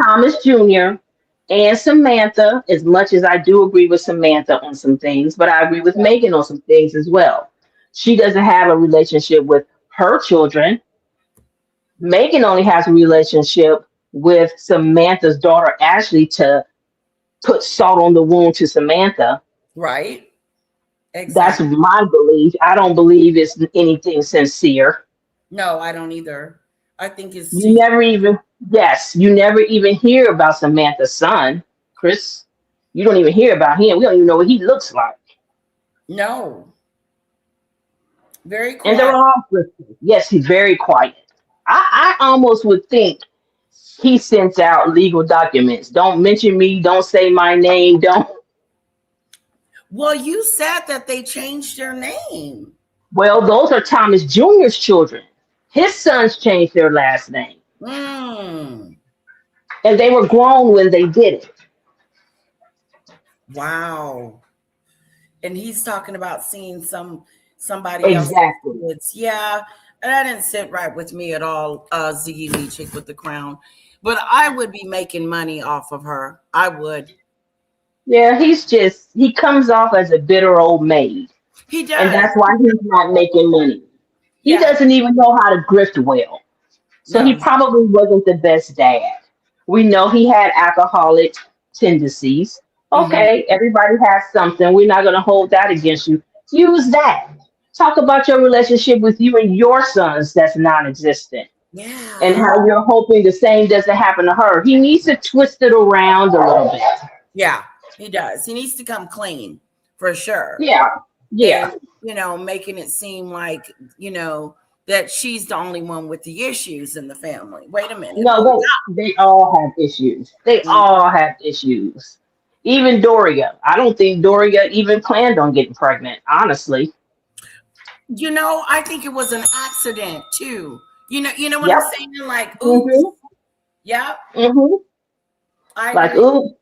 Thomas Jr. and Samantha, as much as I do agree with Samantha on some things, but I agree with Meghan on some things as well. She doesn't have a relationship with her children. Meghan only has a relationship with Samantha's daughter, Ashley, to put salt on the wound to Samantha. Right. Exactly. That's my belief. I don't believe it's anything sincere. No, I don't either. I think it's you never even hear about Samantha's son, Chris. You don't even hear about him. We don't even know what he looks like. No. Very quiet. And they're all Christian. Yes, he's very quiet. I almost would think he sends out legal documents. Don't mention me. Don't say my name. Don't. Well, you said that they changed their name. Well, those are Thomas Jr.'s children. His sons changed their last name. And they were grown when they did it. Wow. And he's talking about seeing somebody exactly. Else. Yeah. And that didn't sit right with me at all, Ziggly Chick with the Crown. But I would be making money off of her. I would. Yeah, he comes off as a bitter old maid. He does. And that's why he's not making money. He doesn't even know how to grift well. So he probably wasn't the best dad. We know he had alcoholic tendencies. Okay, everybody has something. We're not going to hold that against you. Use that. Talk about your relationship with you and your sons that's non-existent, and Yeah. how you're hoping the same doesn't happen to her. He needs to twist it around a little bit. Yeah, he does. He needs to come clean for sure. Yeah, yeah. And, making it seem like, that she's the only one with the issues in the family. Wait a minute. Hold No, they all have issues. They on. all have issues. Even Doria. I don't think Doria even planned on getting pregnant, honestly. I think it was an accident too. You know what I'm Yep. saying? Like, oops. Mm-hmm. Yeah, Mm-hmm. I Like, agree. ooh,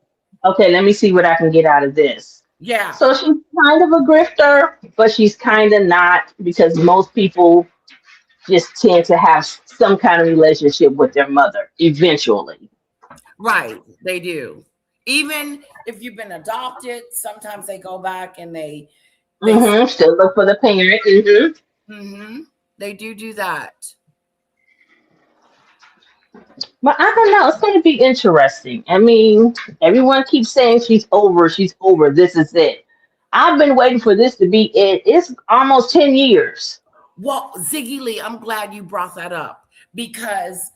okay, let me see what I can get out of this. Yeah, So she's kind of a grifter, but she's kind of not, because most people just tend to have some kind of relationship with their mother eventually. right. They do. Even if you've been adopted, sometimes they go back and they Mm-hmm. Still look for the parent. Mm-hmm. mm-hmm, they do that. But I don't know. It's going to be interesting. I mean, everyone keeps saying she's over. She's over. This is it. I've been waiting for this to be it. It's almost 10 years. Well, Ziggy Lee, I'm glad you brought that up because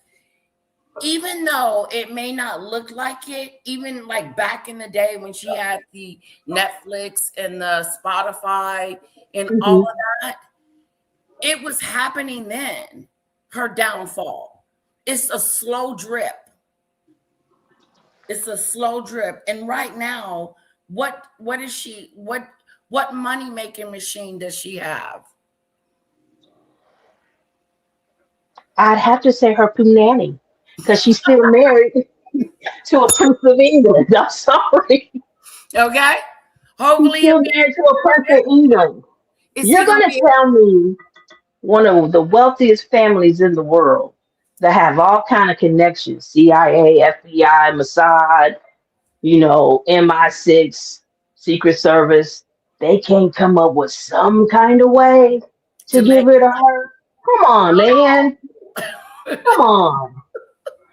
even though it may not look like it, even like back in the day when she had the Netflix and the Spotify and all Hmm. of that, it was happening then. Her downfall. It's a slow drip. It's a slow drip. And right now, what is she? What money making machine does she have? I'd have to say her nanny, because she's still married to a prince of England. I'm sorry. Okay. She's Hopefully, still married to a prince of England. is he You're gonna going to be? tell me one of the wealthiest families in the world that have all kind of connections, CIA, FBI, Mossad, MI6, Secret Service, they can't come up with some kind of way to To get make rid of her? Come on, man. Come on.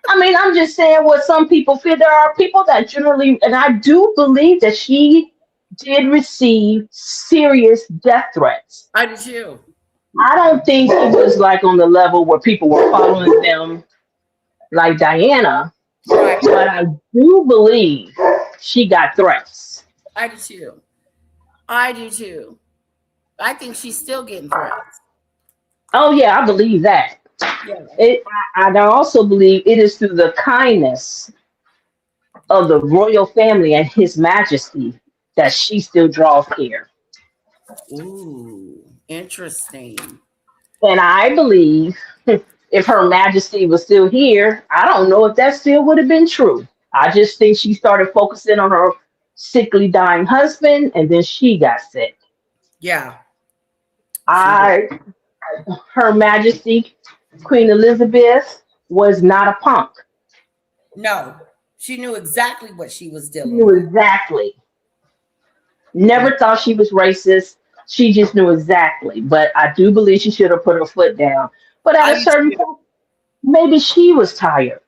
I mean, I'm just saying what some people feel. There are people that generally, and I do believe that she did receive serious death threats. I do too. I don't think it was like on the level where people were following them like Diana, Right. but I do believe she got threats. I do too. I do too. I think she's still getting threats. Oh yeah, I believe that. Yeah. I also believe it is through the kindness of the royal family and His Majesty that she still draws here. Ooh, interesting. And I believe if Her Majesty was still here, I don't know if that still would have been true. I just think she started focusing on her sickly dying husband, and then she got sick. Yeah, she did. I Her Majesty Queen Elizabeth was not a punk. No, she knew exactly what she was She dealing knew with. exactly. Never thought she was racist. She just knew exactly. But I do believe she should have put her foot down. But at I a do certain too. point, maybe she was tired.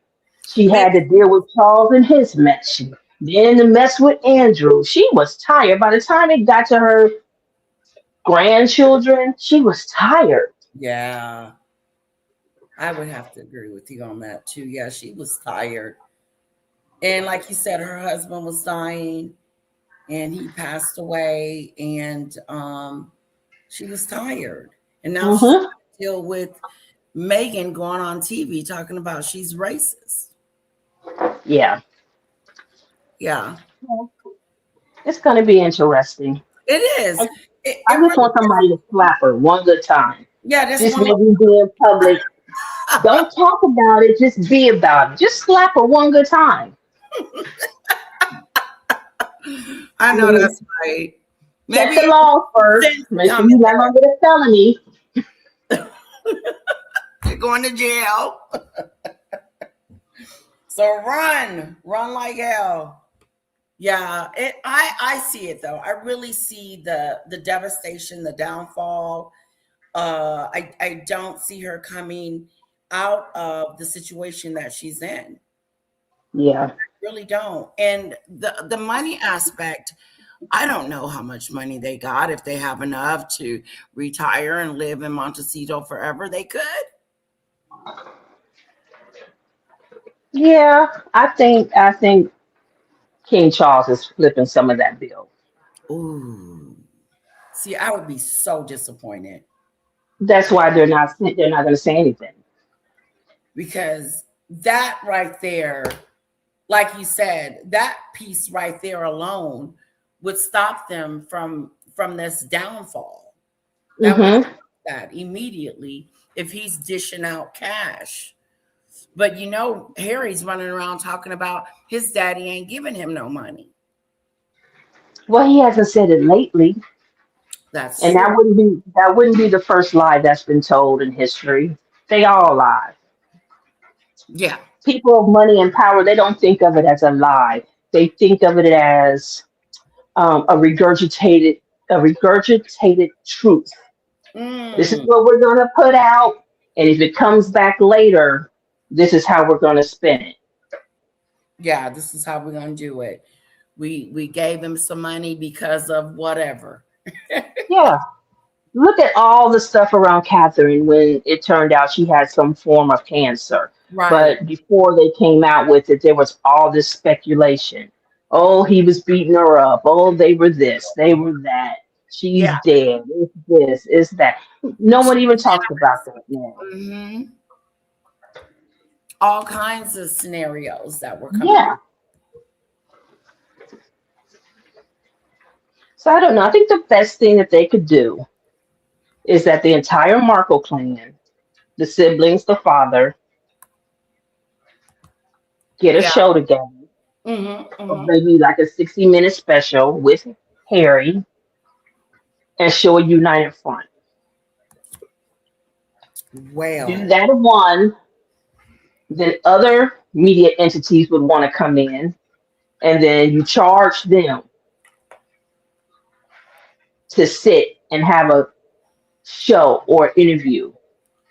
She had Maybe. to deal with Charles and his mess. Then the mess with Andrew. She was tired. By the time it got to her grandchildren, she was tired. Yeah, I would have to agree with you on that too. Yeah, she was tired. And like you said, her husband was dying and he passed away and she was tired. And now she's got Hmm. to deal with Meghan going on TV talking about she's racist. Yeah. Yeah, It's going to be interesting. it is. I, It I just really want is. somebody to slap her one good time. Yeah, that's Just one more. maybe be in public. Don't talk about it. Just be about it. Just slap her one good time. I I know mean, that's right. check Maybe the law first. sense Make sure coming you're not going to get a felony. there. You're going to jail. So run like hell. Yeah, I see it though. I really see the devastation, the downfall. I don't see her coming out of the situation that she's in. Yeah. Really don't. And the money aspect, I don't know how much money they got. If they have enough to retire and live in Montecito forever, they could. Yeah, I think King Charles is flipping some of that bill. Ooh. See, I would be so disappointed That's why they're not going to say anything. because that right there, like you said, that piece right there alone would stop them from this downfall. That would Hmm. stop that immediately if he's dishing out cash. But you know, Harry's running around talking about his daddy ain't giving him no money. Well, he hasn't said it lately, That's and true. that wouldn't be the first lie that's been told in history. They all lie. Yeah. People of money and power, they don't think of it as a lie. They think of it as a regurgitated truth. This is Mm, what we're going to put out, and if it comes back later, this is how we're going to spin it. yeah, this is how we're gonna do it. We gave him some money because of whatever. Yeah. Look at all the stuff around Catherine when it turned out she had some form of cancer. Right. But before they came out with it, there was all this speculation. Oh, he was beating her up. Oh, they were this, they were that. She's Yeah. dead. It's this, it's that. No one even talks about that now. Hmm. All kinds of scenarios that were coming Yeah. up. So I don't know. I think the best thing that they could do is that the entire Markle clan, the siblings, the father, get a Yeah. show together, Hmm. or Hmm. maybe like a 60-minute special with Harry, and show a united front. Do Well, that one, then other media entities would want to come in, and then you charge them to sit and have a show or interview.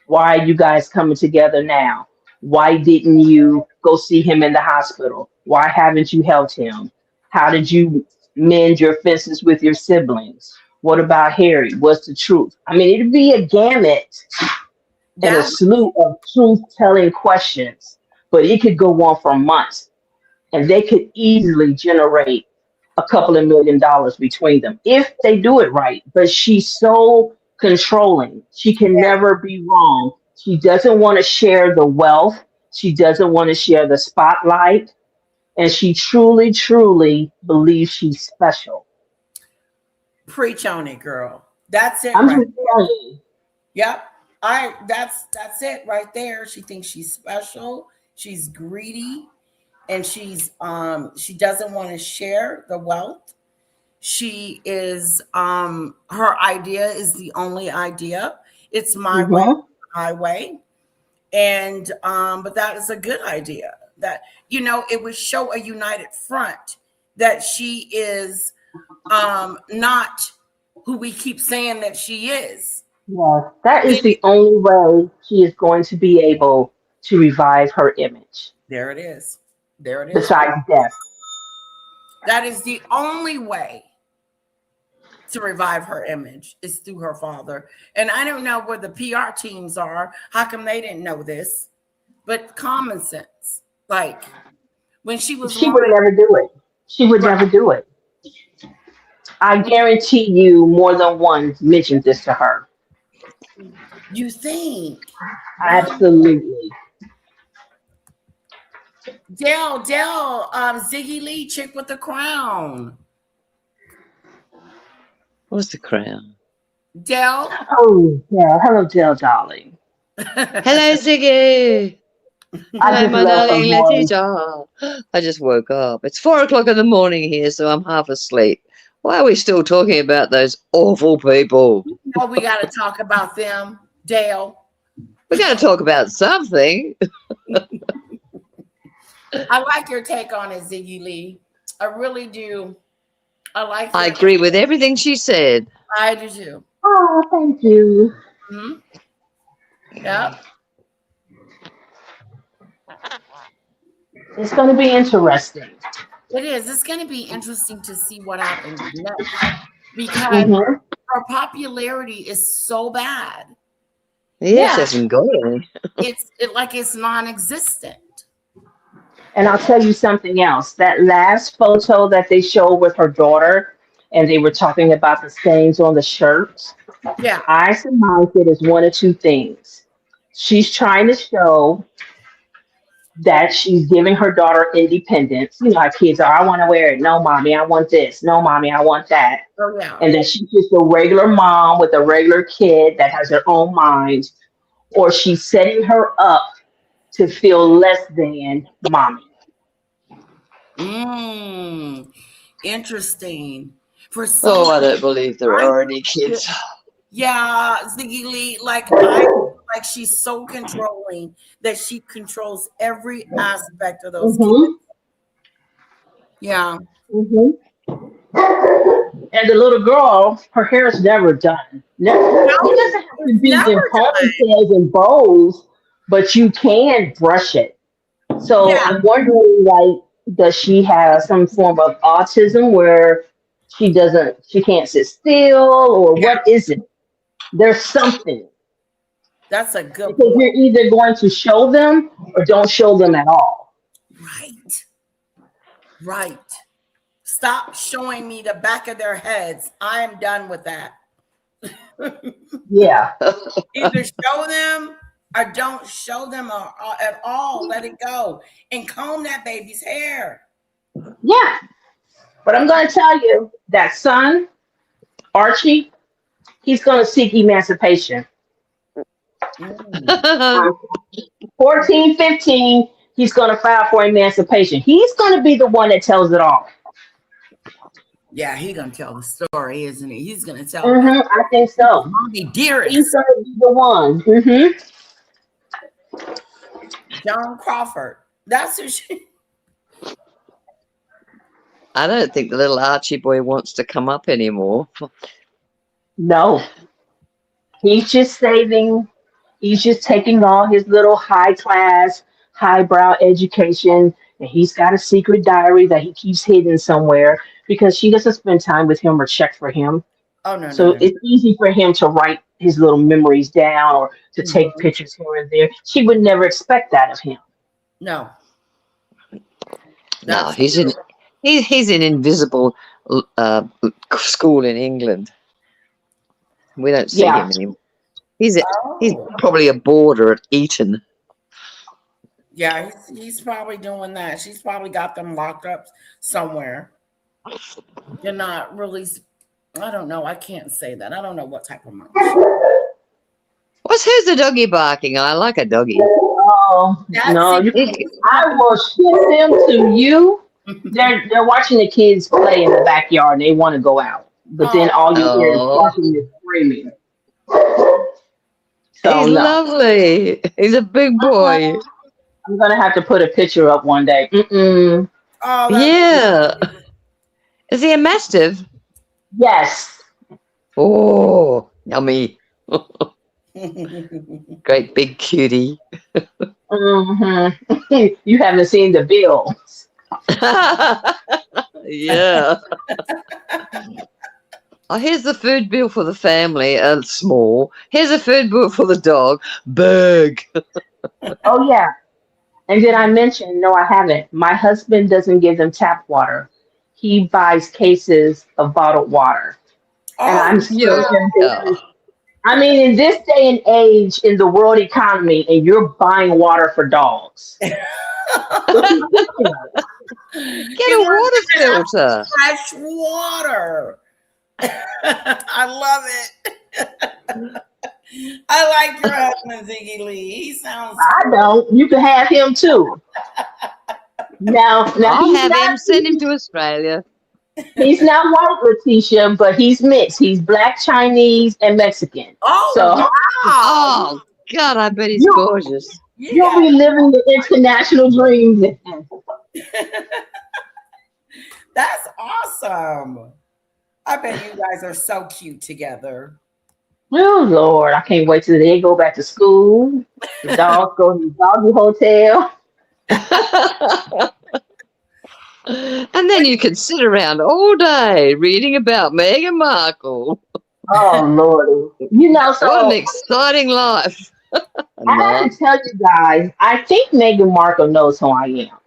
Why are you guys coming together now? Why didn't you go see him in the hospital? Why haven't you helped him? How did you mend your fences with your siblings? What about Harry? What's the truth? I mean, it'd be a gamut and a that slew of truth telling questions, but it could go on for months, and they could easily generate a couple of $1 million between them if they do it right. But she's so controlling. She can never be wrong. She doesn't want to share the wealth. She doesn't want to share the spotlight. And she truly, truly believes she's special. preach on it, girl. That's it I'm right just telling you. Yep. That's it right there. She thinks she's special. She's greedy and she doesn't want to share the wealth. She is her idea is the only idea. It's my way, Mhm. highway. And but that is a good idea. That it would show a united front that she is not who we keep saying that she is. Yes, that is the only way she is going to be able to revive her image, There it is. There it is, right? besides death. That is the only way to revive her image is through her father. And I don't know where the PR teams are. How come they didn't know this? But common sense. Like when she was She lying, would never do it. She would right? never do it. I guarantee you more than one mentioned this to her. You think? Wow. Absolutely. Dell, Ziggy Lee, chick with the crown. What's the crown? Dell. Oh, yeah. Hello, Jill, darling. Hello, Ziggy. I Hello, just my love her darling voice. Letita. I just woke up. It's 4 o'clock in the morning here, so I'm half asleep. Why are we still talking about those awful people? No, we got to talk about them, Dale. We got to talk about something. I like your take on it, Ziggy Lee. I really do. I like I your agree with everything she said. I do too. Oh, thank you. Hmm. Yep. It's going to be interesting. It is. It's going to be interesting to see what happens next because Mhm. her popularity is so bad. Yes, Yeah. hasn't got any. It's non-existent. And I'll tell you something else. That last photo that they showed with her daughter, and they were talking about the stains on the shirts, Yeah. I surmise it is one of two things. She's trying to show that she's giving her daughter independence. You know how kids are. I want to wear it. No, mommy, I want this. No, mommy, I want that. Oh yeah. And that she's just a regular mom with a regular kid that has her own mind, or she's setting her up to feel less than mommy. Interesting. For Oh, some, I don't believe there I are any kids. yeah, Ziggy Lee, like I feel like she's so controlling that she controls every aspect of those kids. Mm-hmm. Yeah. Mm-hmm. And the little girl, her hair is never done. Never. It doesn't have to It's be in never done. ponytails and bows, but you can brush it. So Yeah. I'm wondering, like, does she have some form of autism where she can't sit still, or Yeah. what is it? There's something That's a good because point. you're either going to show them or don't show them at all. Right. Right. Stop showing me the back of their heads. I am done with that. Yeah, Either show them or don't show them at all. Let it go and comb that baby's hair. yeah. But I'm going to tell you that son, Archie, he's going to seek emancipation. Mm. 14, 15, he's going to file for emancipation. He's going to be the one that tells it all. Yeah, he's gonna tell the story, isn't he? He's gonna tell I think so. Mommy He's Dearest, going to be the one. John Crawford. That's who she. I don't think the little Archie boy wants to come up anymore. No, he's just saving. He's just taking all his little high class, highbrow education, and he's got a secret diary that he keeps hidden somewhere because she doesn't spend time with him or check for him. Oh no, no, So no. it's easy for him to write his little memories down or to take Mhm. pictures here and there. She would never expect that of him. No. No, That's he's in he's in invisible school in England. We don't see Yeah. him anymore. He's oh. probably a boarder at Eton. Yeah, he's probably doing that. She's probably got them locked up somewhere. They're not really. I don't know. I can't say that. I don't know what type of mom. Who's the doggy barking? I like a doggy. Oh That's no! it. I will ship them to you. They're watching the kids play in the backyard and they want to go out, but then all you hear is Oh, barking and screaming. So he's no, lovely. He's a big boy. I'm gonna have to put a picture up one day. Oh, that's Yeah. Is he a mastiff? Yes. Oh, yummy. Great big cutie. You haven't seen the bill. Yeah. Oh, here's the food bill for the family, small. Here's a food bill for the dog, big. Oh yeah. And did I mention? No, I haven't. My husband doesn't give them tap water. He buys cases of bottled water. And I'm Yeah. certain this is, I mean, in this day and age, in the world economy, and you're buying water for dogs. Get a water filter. fresh water. I love it. I like your husband, Ziggy Lee. He sounds. I don't. You can have him too. Now I'll he's have not, him send him to Australia. he's not white, Letitia, but he's mixed. He's black, Chinese, and Mexican. Oh, So wow. Oh, God, I bet he's You- gorgeous. you'll be living the international dreams. That's awesome. I bet you guys are so cute together. Oh Lord, I can't wait till they go back to school. The dogs go to the doggy hotel. And then you can sit around all day reading about Meghan Markle. Oh Lordy. What an So exciting life. I have to tell you guys, I think Meghan Markle knows who I am.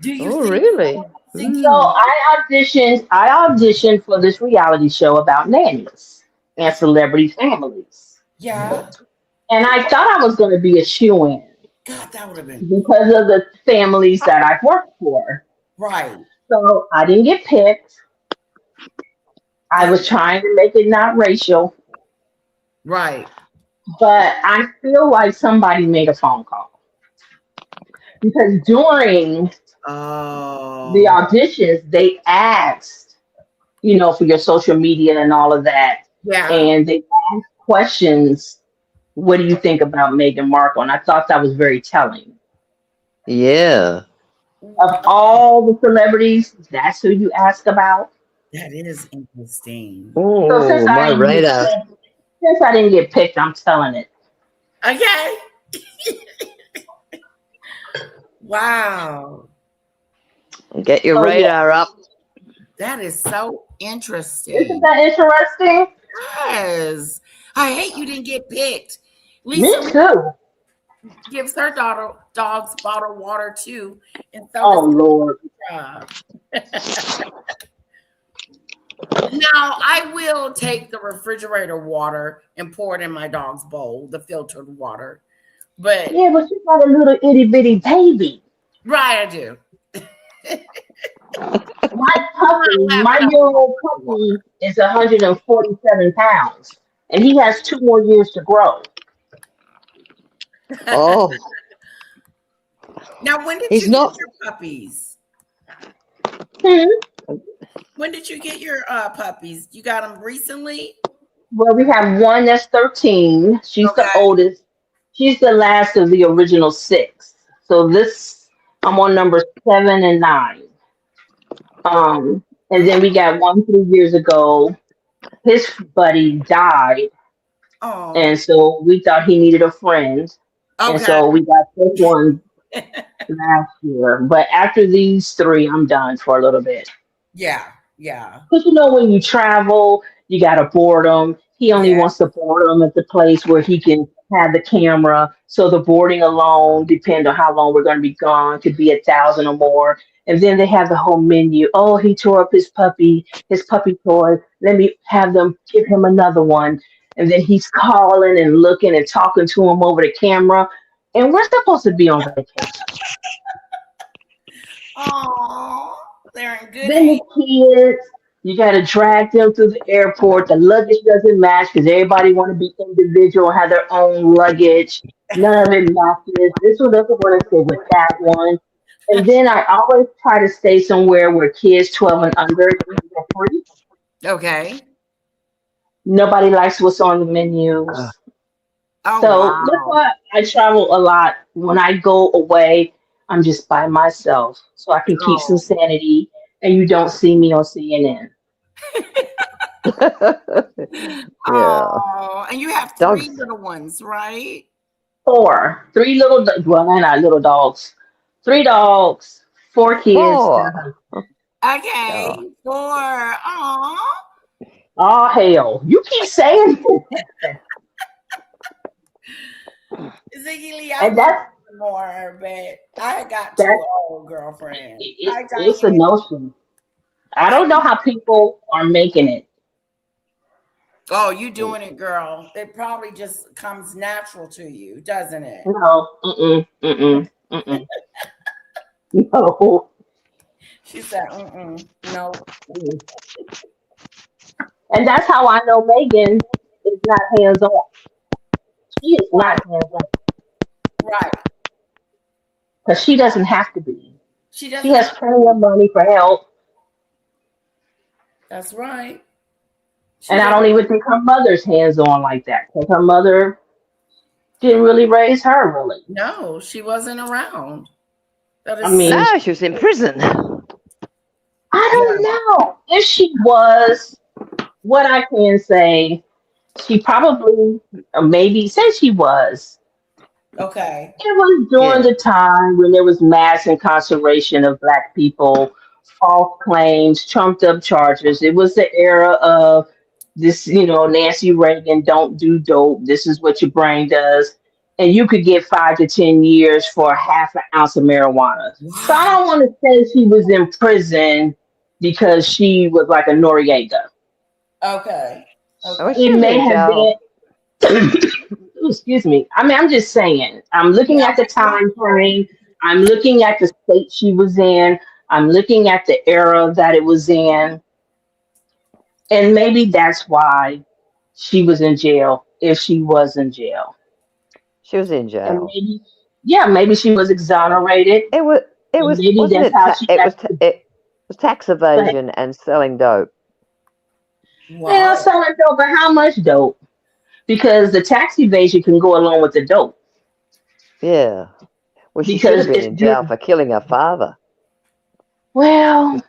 Do you Oh, think really? so? Think So you know? I auditioned for this reality show about nannies and celebrity families. Yeah. And I thought I was gonna be a shoo-in God, that would have been because of the families that I've worked for. right. So I didn't get picked. I That was trying to make it not racial, right. but I feel like somebody made a phone call because during the Oh. auditions, they asked, for your social media and all of that, Yeah. and they asked questions. What do you think about Meghan Markle? And I thought that was very telling. Yeah. Of all the celebrities, that's who you ask about. That is interesting. So since Oh, I my didn't get radar. picked, since I didn't get picked, I'm telling it. Okay. Wow. Get your So yeah, radar up. That is so isn't interesting. that interesting? Yes. I hate you didn't get picked. Me Lisa too. gives her dog's bottled water too. And so Oh does Lord. Now I will take the refrigerator water and pour it in my dog's bowl, the filtered water. But Yeah, but you got a little itty bitty baby. right, I do. My year old puppy is 147 pounds, and he has 2 more years to grow. Oh, Now, when did he's you get not. your puppies? Hmm. When did you get your puppies? You got them recently? Well, we have one that's 13. She's the Okay. oldest. She's the last of the original 6. So I'm on number 7 and 9. And then we got one 3 years ago. His buddy died, Oh, and so we thought he needed a friend, and okay. so we got this one last year. But after these 3, I'm done for a little bit. Yeah, yeah, Because when you travel, you got to board them. He only yeah. wants to board them at the place where he can have the camera. So the boarding alone, depend on how long we're going to be gone, could be 1,000 or more. And then they have the whole menu. Oh, he tore up his puppy toy. Let me have them give him another one. And then he's calling and looking and talking to him over the camera. And we're supposed to be on vacation. Oh, they're in good Then hands. the kids, you got to drag them through the airport. The luggage doesn't match because everybody want to be individual, have their own luggage. None of it matches. This one doesn't want to stay with that one. And then I always try to stay somewhere where kids 12 and under can get free. Okay. Nobody likes what's on the menus. Oh, So that's wow. why I travel a lot. When I go away, I'm just by myself. So I can keep some Oh, sanity and you don't see me on CNN. Yeah. oh, and you have 3 Dogs. little ones, right? 4, 3 little, well, they're not little dogs. 3 dogs, 4 kids. 4. Okay, Oh. 4. Oh, All hell. You keep saying Ziggy, I and want that's more, but I got 2 that old girlfriends. Hi, it's a Diane. notion. I I don't know how people are making it. Oh, you doing it, girl. It probably just comes natural to you, doesn't it? No, mm-mm. No. She said, no. Mm. And that's how I know Megan is not hands on. She is Right, not hands on right. because she doesn't have to be. She She doesn't has have, plenty of money for help, that's right. She and I doesn't, don't even think her mother's hands on like that because her mother didn't really raise her really. no, she wasn't around. That I is so, mean, No, she was in prison. I yeah. don't know if she was. What I can say, she probably, or maybe say she was. Okay. It was during Yeah. the time when there was mass incarceration of black people, false claims, trumped up charges. It was the era of this, Nancy Reagan, don't do dope. This is what your brain does. And you could get 5 to 10 years for half an ounce of marijuana. So I Wow. don't want to say she was in prison because she was like a Noriega. Okay. I wish Okay. she It was may in have jail. been. Ooh, excuse me. I mean, I'm just saying. I'm looking Yeah. at the time frame. I'm looking at the state she was in. I'm looking at the era that it was in. And maybe that's why she was in jail, if she was in jail. She was in And jail. maybe, yeah, maybe she was exonerated. It was. It And was. maybe Wasn't that's it? how she It got was. to. It was tax But, evasion and selling dope. well, Wow. selling dope, but how much dope? Because the tax evasion can go along with the dope. Yeah. Well, she should Because have been it's in jail for killing her father. well,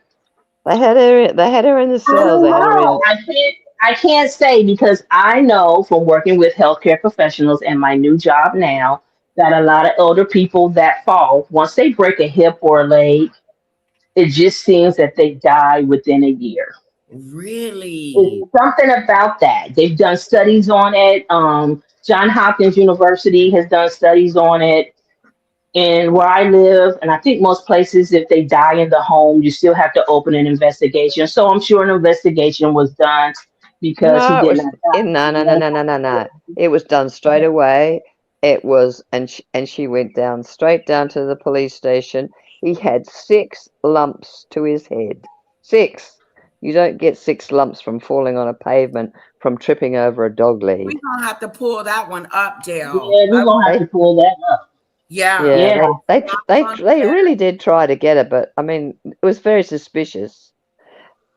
They had her. They had her in the I cells. don't They had her know. in. I can't say because I know from working with healthcare professionals and my new job now that a lot of elder people that fall, once they break a hip or a leg, it just seems that they die within a year. Really? It's something about that. They've done studies on it. John Hopkins University has done studies on it. And where I live, and I think most places, if they die in the home, you still have to open an investigation. So I'm sure an investigation was done because he No, it did was. not die. No, no, no, no, no, no, no. It was done straight away. It was, and she went down straight down to the police station. He had 6 lumps to his head. 6. You don't get 6 lumps from falling on a pavement from tripping over a dog We're leg. gonna have to pull that one up, Dale. Yeah, we're gonna have to They, pull that up. Yeah. yeah, Yeah, they really did try to get her, but I mean, it was very suspicious.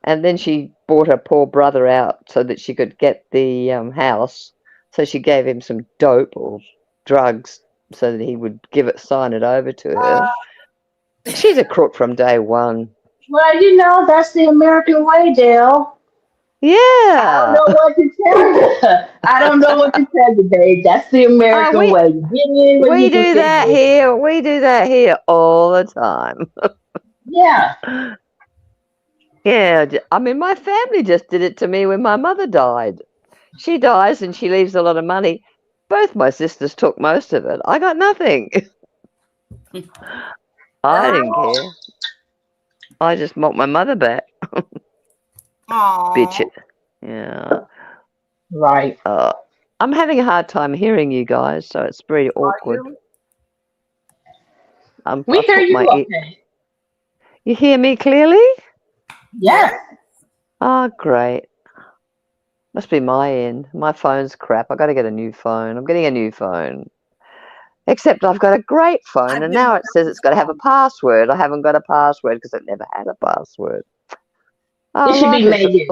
And then she bought her poor brother out so that she could get the house. So she gave him some dope or drugs so that he would sign it over to her. She's a crook from day one. well, that's the American way, Dale. I don't Yeah. know what to tell you. I don't know what to tell you, babe. That's the Oh, American way. You get in where we you can do fit that in. here. We do that here all the time. Yeah. Yeah, I mean, my family just did it to me when my mother died. She dies and she leaves a lot of money. Both my sisters took most of it. I got nothing. I didn't care. I just want my mother back. Bitch Aw. it. Yeah. Right. I'm having a hard time hearing you guys, so it's pretty Are awkward. you? I We hear put you my okay. You hear me clearly? Yes. Yeah. Oh, great. Must be my end. My phone's crap. I got to get a new phone. I'm getting a new phone. Except I've got a great phone, I've and been now it says it's got to have a wondering. password. I haven't got a password because it never had a password. It Oh, should be Megan.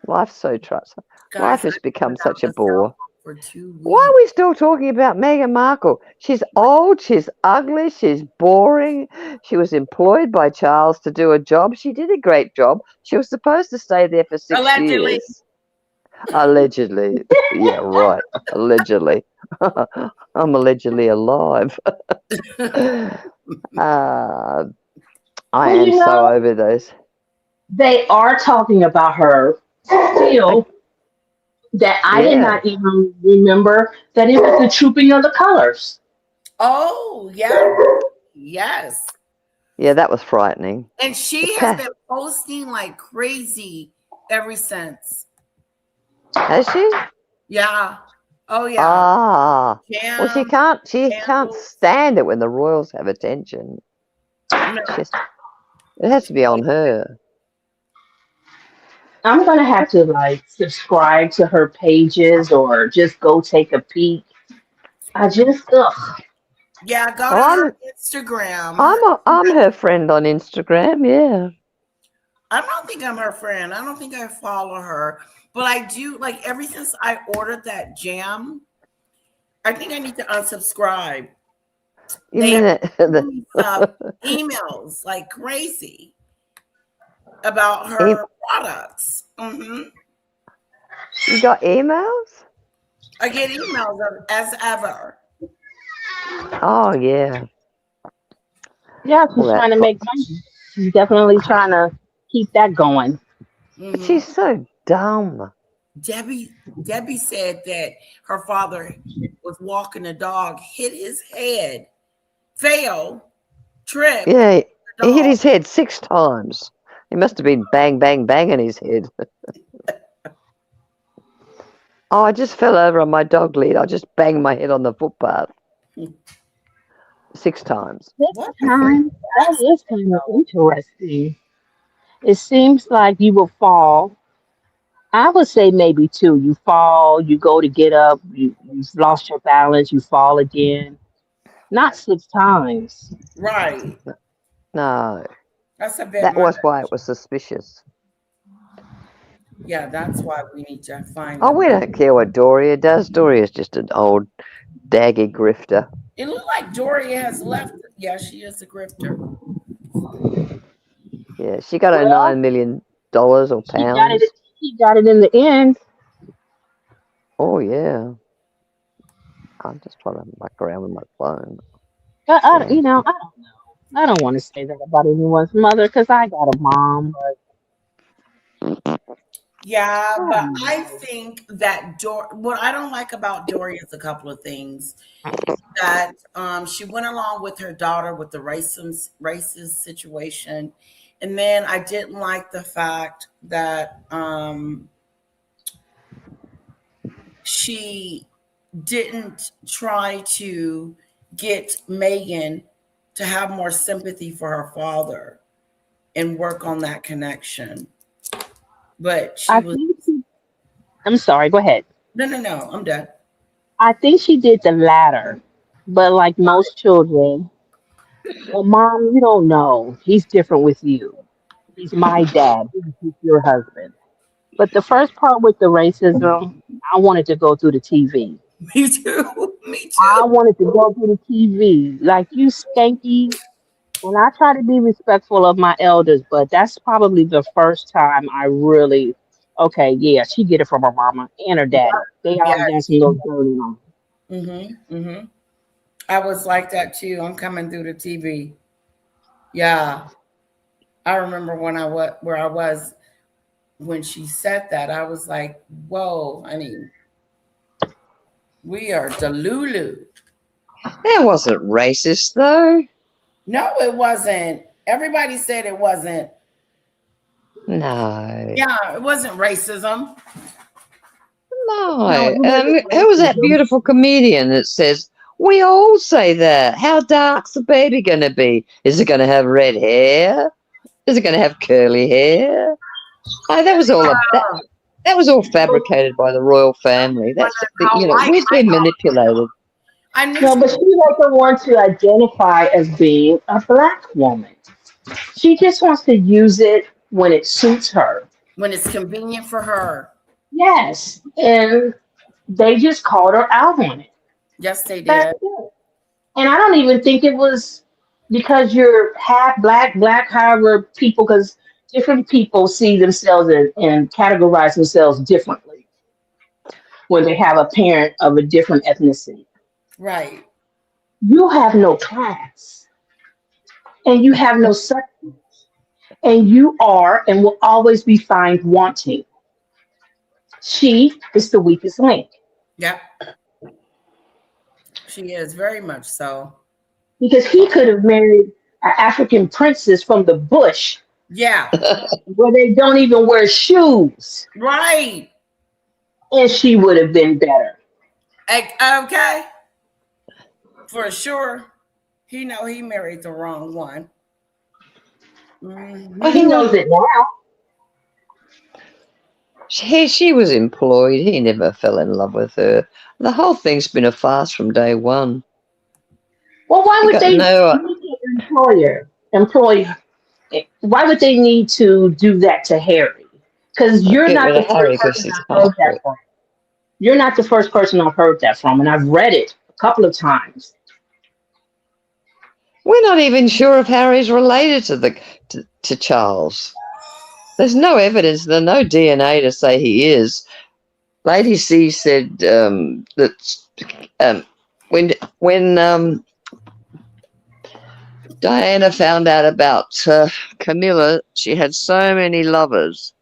life's so trust. Guys, Life has I've been become without such a a cell bore. phone for 2 Why are weeks. we still talking about Meghan Markle? She's old, she's ugly, she's boring. She was employed by Charles to do a job. She did a great job. She was supposed to stay there for 6 Allegedly. years. Allegedly. Yeah, right. Allegedly. I'm allegedly alive. I Well, am so over those. they are talking about her I, still that I did yeah. not even remember that it was the trooping of the colors. Oh, yeah. Yes. Yeah, that was frightening. And The she has cat. been posting like crazy ever since. Has she? Yeah. Oh, yeah. Ah. Well, she Jam, can't candles. stand it when the royals have attention. No. It has to be on her. I'm gonna have to like subscribe to her pages or just go take a peek. I just ugh. Yeah, go to Well, her Instagram. I'm her friend on Instagram. Yeah. I don't think I'm her friend. I don't think I follow her. But I do, like, ever since I ordered that jam, I think I need to unsubscribe. You They mean have it? emails like crazy about E- her products. You got emails? I get emails as ever. Oh, yeah. Yeah, All she's that. trying to make money. She's definitely trying to keep that going. But she's so dumb. Debbie said that her father was walking the dog, hit his head, fell, tripped. Yeah, The he hit dog. his head 6 times. He must have been bang, bang, banging his head. Oh, I just fell over on my dog lead. I just banged my head on the footpath 6 times. This What a freak time, that is kind of accident. interesting. It seems like you will fall. I would say maybe two. You fall, you go to get up, you've lost your balance, you fall again. Not 6 times. Right. No, That's a bit that much. was why it was suspicious. Yeah, that's why we need to find Oh, them. we don't care what Doria does. Doria's just an old daggy grifter. It looked like Doria has left. Yeah, she is a grifter. Yeah, she got her Well, $9 million or he got it. pounds. He got it in the end. Oh, yeah. I'm just trying to muck around with my phone. But I, Yeah. I don't know. I don't want to say that about anyone's mother because I got a mom. Yeah, But but I think that what I don't like about Doria is a couple of things. That she went along with her daughter with the racist situation, and then I didn't like the fact that she didn't try to get Meghan to have more sympathy for her father and work on that connection. But she I was think I'm sorry. Go ahead. no, I'm done. I think she did the latter. But like most children, well, mom, you don't know. He's different with you. He's my dad. He's your husband. But the first part with the racism, I wanted to go through the TV. Me too. Me I too. wanted to go through the TV. Like you skanky. And I try to be respectful of my elders, but that's probably the first time I really, okay, yeah, she get it from her mama and her daddy. They Yeah. all got some little dirt in them. Mm-hmm. I was like that too. I'm coming through the TV. Yeah. I remember when where I was when she said that. I was like, whoa, honey, we are Delulu. That wasn't racist, though. No, it wasn't. Everybody said it wasn't. No. Yeah, it wasn't racism. No. No, it wasn't Who was that racism. beautiful comedian that says, we all say that? How dark's the baby going to be? Is it going to have red hair? Is it going to have curly hair? Oh, that was all that was all fabricated by the royal family. That's we've been manipulated. I knew No, but she doesn't want to identify as being a black woman. She just wants to use it when it suits her. when it's convenient for her. Yes. And they just called her out on it. Yes, they That's did. it. And I don't even think it was because you're half black, however, people, because different people see themselves and categorize themselves differently when they have a parent of a different ethnicity. Right. You have no class and you have no substance, and you are and will always be found wanting. She is the weakest link Yep. She is very much so. because he could have married an African princess from the bush Yeah. where they don't even wear shoes, Right. and she would have been better. Okay. For sure. He married the wrong one. Well, He knows it now. She was employed. He never fell in love with her. The whole thing's been a farce from day one. Well, why He would got they no. employ? Why would they need to do that to Harry? Because you're Get not rid the of Harry first because person he's I've heard that half-Brit. from. You're not the first person I've heard that from, and I've read it a couple of times. We're not even sure if Harry's related to Charles. There's no evidence. There's no DNA to say he is. Lady C said that when Diana found out about Camilla, she had so many lovers.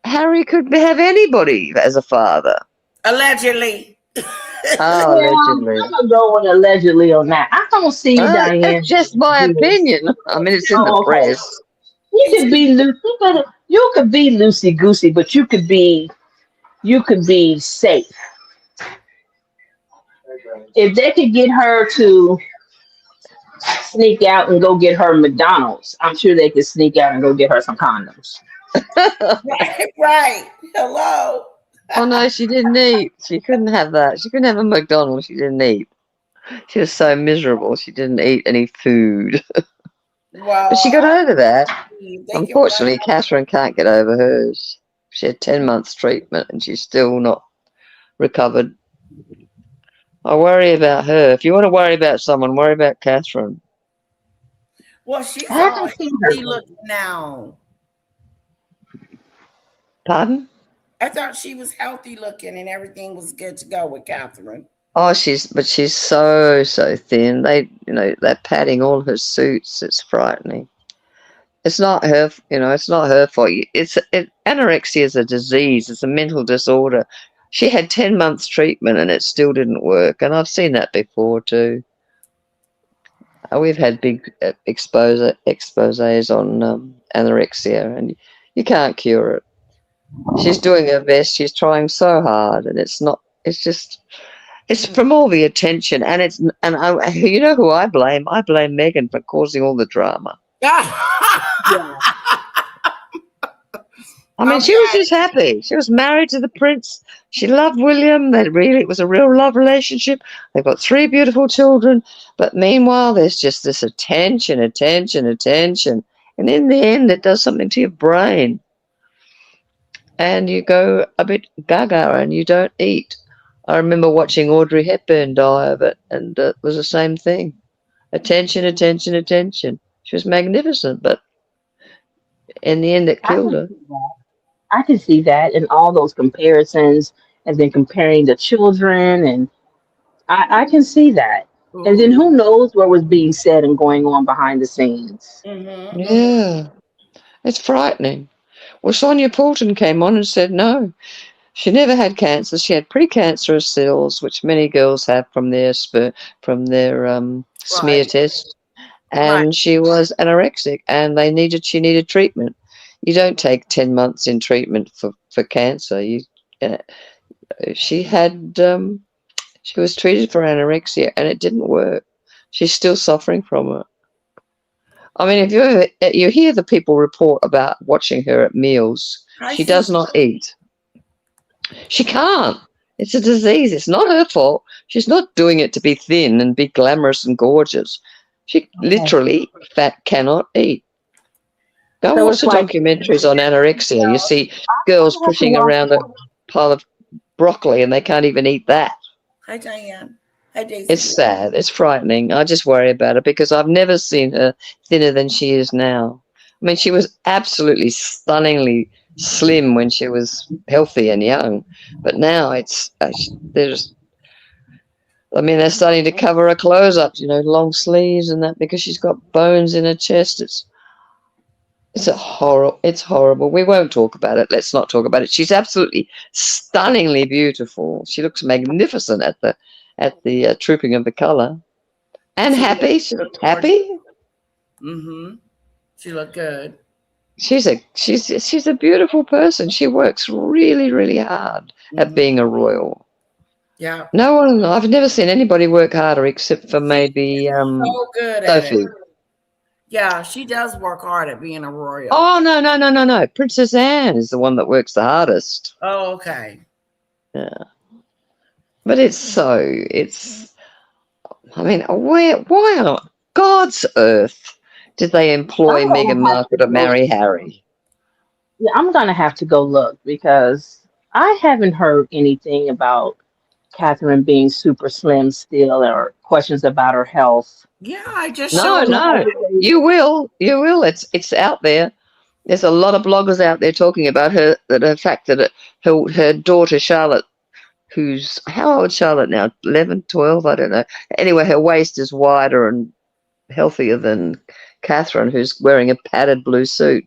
Harry could have anybody as a father. Allegedly. Oh, Well, allegedly. I'm gonna go with allegedly on that. I don't see Diane. It's just my opinion. I mean, it's in the Oh, okay. press. You could be you could be loosey goosey, but you could be safe. If they could get her to sneak out and go get her McDonald's, I'm sure they could sneak out and go get her some condoms. Right. Hello. Oh no, she didn't eat. She couldn't have that. She couldn't have a McDonald's. She didn't eat. She was so miserable. She didn't eat any food. Well, But she got over that. they can Unfortunately, Catherine can't get over hers. She had 10 months treatment and she's still not recovered. I worry about her. If you want to worry about someone, worry about Catherine. Well, she's I all haven't seen her. healthy looking now. Pardon? I thought she was healthy looking and everything was good to go with Catherine. Oh, she's so thin. They're padding all her suits. It's frightening. It's not her, it's not her fault. Anorexia is a disease. It's a mental disorder. She had 10 months treatment and it still didn't work. And I've seen that before too. We've had big exposés on anorexia, and you can't cure it. She's doing her best. She's trying so hard, and it's from all the attention. And you know who I blame? I blame Meghan for causing all the drama. I mean, she was just happy. She was married to the prince. She loved William. It was a real love relationship. They've got 3 beautiful children. But meanwhile, there's just this attention. And in the end, it does something to your brain. And you go a bit gaga and you don't eat. I remember watching Audrey Hepburn die of it, and it was the same thing. Attention. She was magnificent, but in the end, it killed her. I can see that in all those comparisons, and then comparing the children, and I can see that. And then who knows what was being said and going on behind the scenes. Yeah, it's frightening. Well, Sonia Poulton came on and said no, she never had cancer. She had precancerous cells, which many girls have from their smear test, and she was anorexic, and she needed treatment. You don't take 10 months in treatment for cancer. She was treated for anorexia and it didn't work. She's still suffering from it. I mean, if you hear the people report about watching her at meals, she does not eat. She can't. It's a disease. It's not her fault. She's not doing it to be thin and be glamorous and gorgeous. She literally cannot eat. Go watch the documentaries on anorexia. You see girls pushing around a pile of broccoli and they can't even eat that. Hi, Diane. Hi, Daisy. It's sad. It's frightening. I just worry about her because I've never seen her thinner than she is now. I mean, she was absolutely stunningly slim when she was healthy and young, but now they're starting to cover her clothes up, long sleeves and that, because she's got bones in her chest. It's horrible. We won't talk about it. Let's not talk about it. She's absolutely stunningly beautiful. She looks magnificent at the trooping of the color, and happy. She looked happy. She looked good. She's a beautiful person. She works really, really hard at being a royal. Yeah. I've never seen anybody work harder except for maybe so good Sophie. At it. Yeah, she does work hard at being a royal. Oh, no. Princess Anne is the one that works the hardest. Oh, okay. Yeah. But why on God's earth did they employ Meghan Markle to marry Harry? Yeah, I'm going to have to go look because I haven't heard anything about Catherine being super slim still or questions about her health. Yeah, I just No. You will. It's out there. There's a lot of bloggers out there talking about her, the fact that her daughter Charlotte who's, how old is Charlotte now? 11, 12? I don't know. Anyway, her waist is wider and healthier than Catherine, who's wearing a padded blue suit.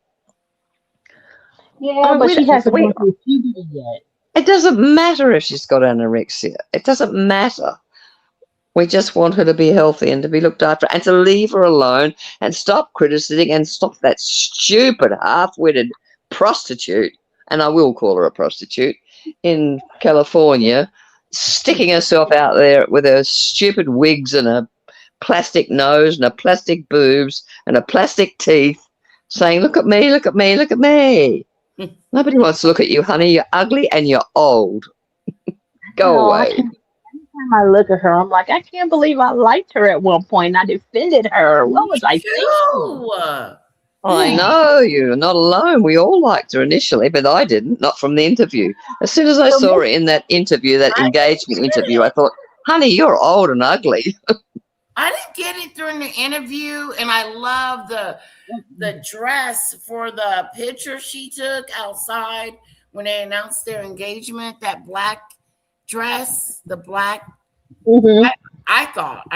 Yeah, but she hasn't gone through puberty yet. It doesn't matter if she's got anorexia. It doesn't matter. We just want her to be healthy and to be looked after and to leave her alone and stop criticizing and stop that stupid half-witted prostitute, and I will call her a prostitute, in California, sticking herself out there with her stupid wigs and a plastic nose and a plastic boobs and a plastic teeth, saying, look at me, look at me, look at me. Nobody wants to look at you, honey. You're ugly and you're old. Go away. Time I look at her, I'm like, I can't believe I liked her at one point. I defended her. What was I thinking? I know, you're not alone. We all liked her initially, but I didn't, not from the interview. As soon as I saw her in that interview, that engagement interview, I thought, honey, you're old and ugly. I didn't get it during the interview, and I love the dress for the picture she took outside when they announced their engagement, that black dress, the black. I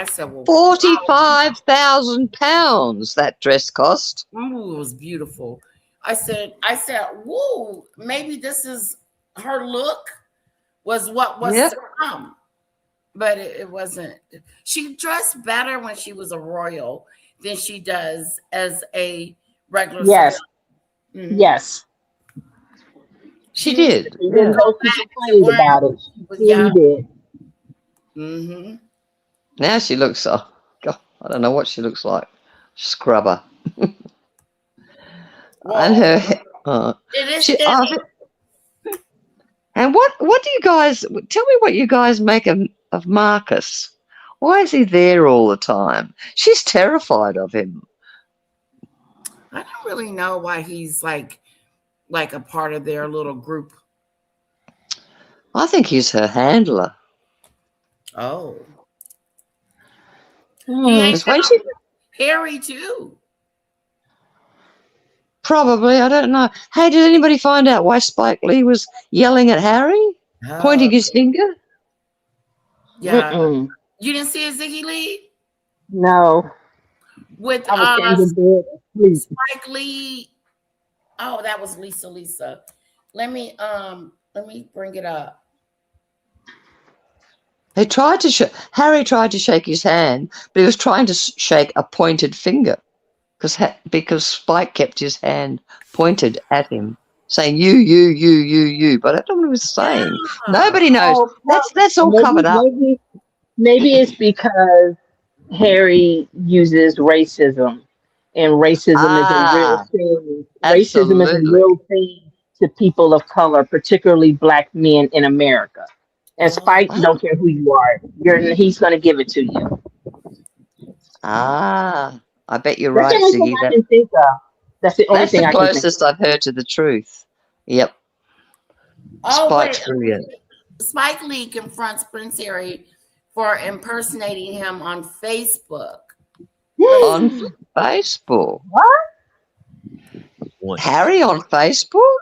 said, well, £45,000 that dress cost. Ooh, it was beautiful. I said, whoa, maybe this is her look was what was to come. But it wasn't. She dressed better when she was a royal than she does as a regular. Yes. Yes. She did. She didn't know she complained about it. She did. Mm-hmm. Now she looks, God, I don't know what she looks like. Scrubber. And her, and what do you guys, tell me what you guys make of Marcus. Why is he there all the time? She's terrified of him. I don't really know why he's like a part of their little group. I think he's her handler. Oh. Harry too. Probably, I don't know. Hey, did anybody find out why Spike Lee was yelling at Harry? Pointing his finger? Yeah. You didn't see a Ziggy Lee? No. With Spike Lee. Oh, that was Lisa. Let me bring it up. They tried to Harry tried to shake his hand, but he was trying to shake a pointed finger because Spike kept his hand pointed at him, saying you. But I don't know what he was saying. Nobody knows. That's all covered up. Maybe it's because Harry uses racism, and racism is a real thing. Racism is a real thing to people of color, particularly Black men in America. And Spike don't care who you are. He's going to give it to you. I bet you're right, Ziggy. That's the only thing I can think of. That's the closest I've heard to the truth. Yep. Spike's brilliant. Spike Lee confronts Prince Harry for impersonating him on Facebook. On Facebook? What? Harry on Facebook?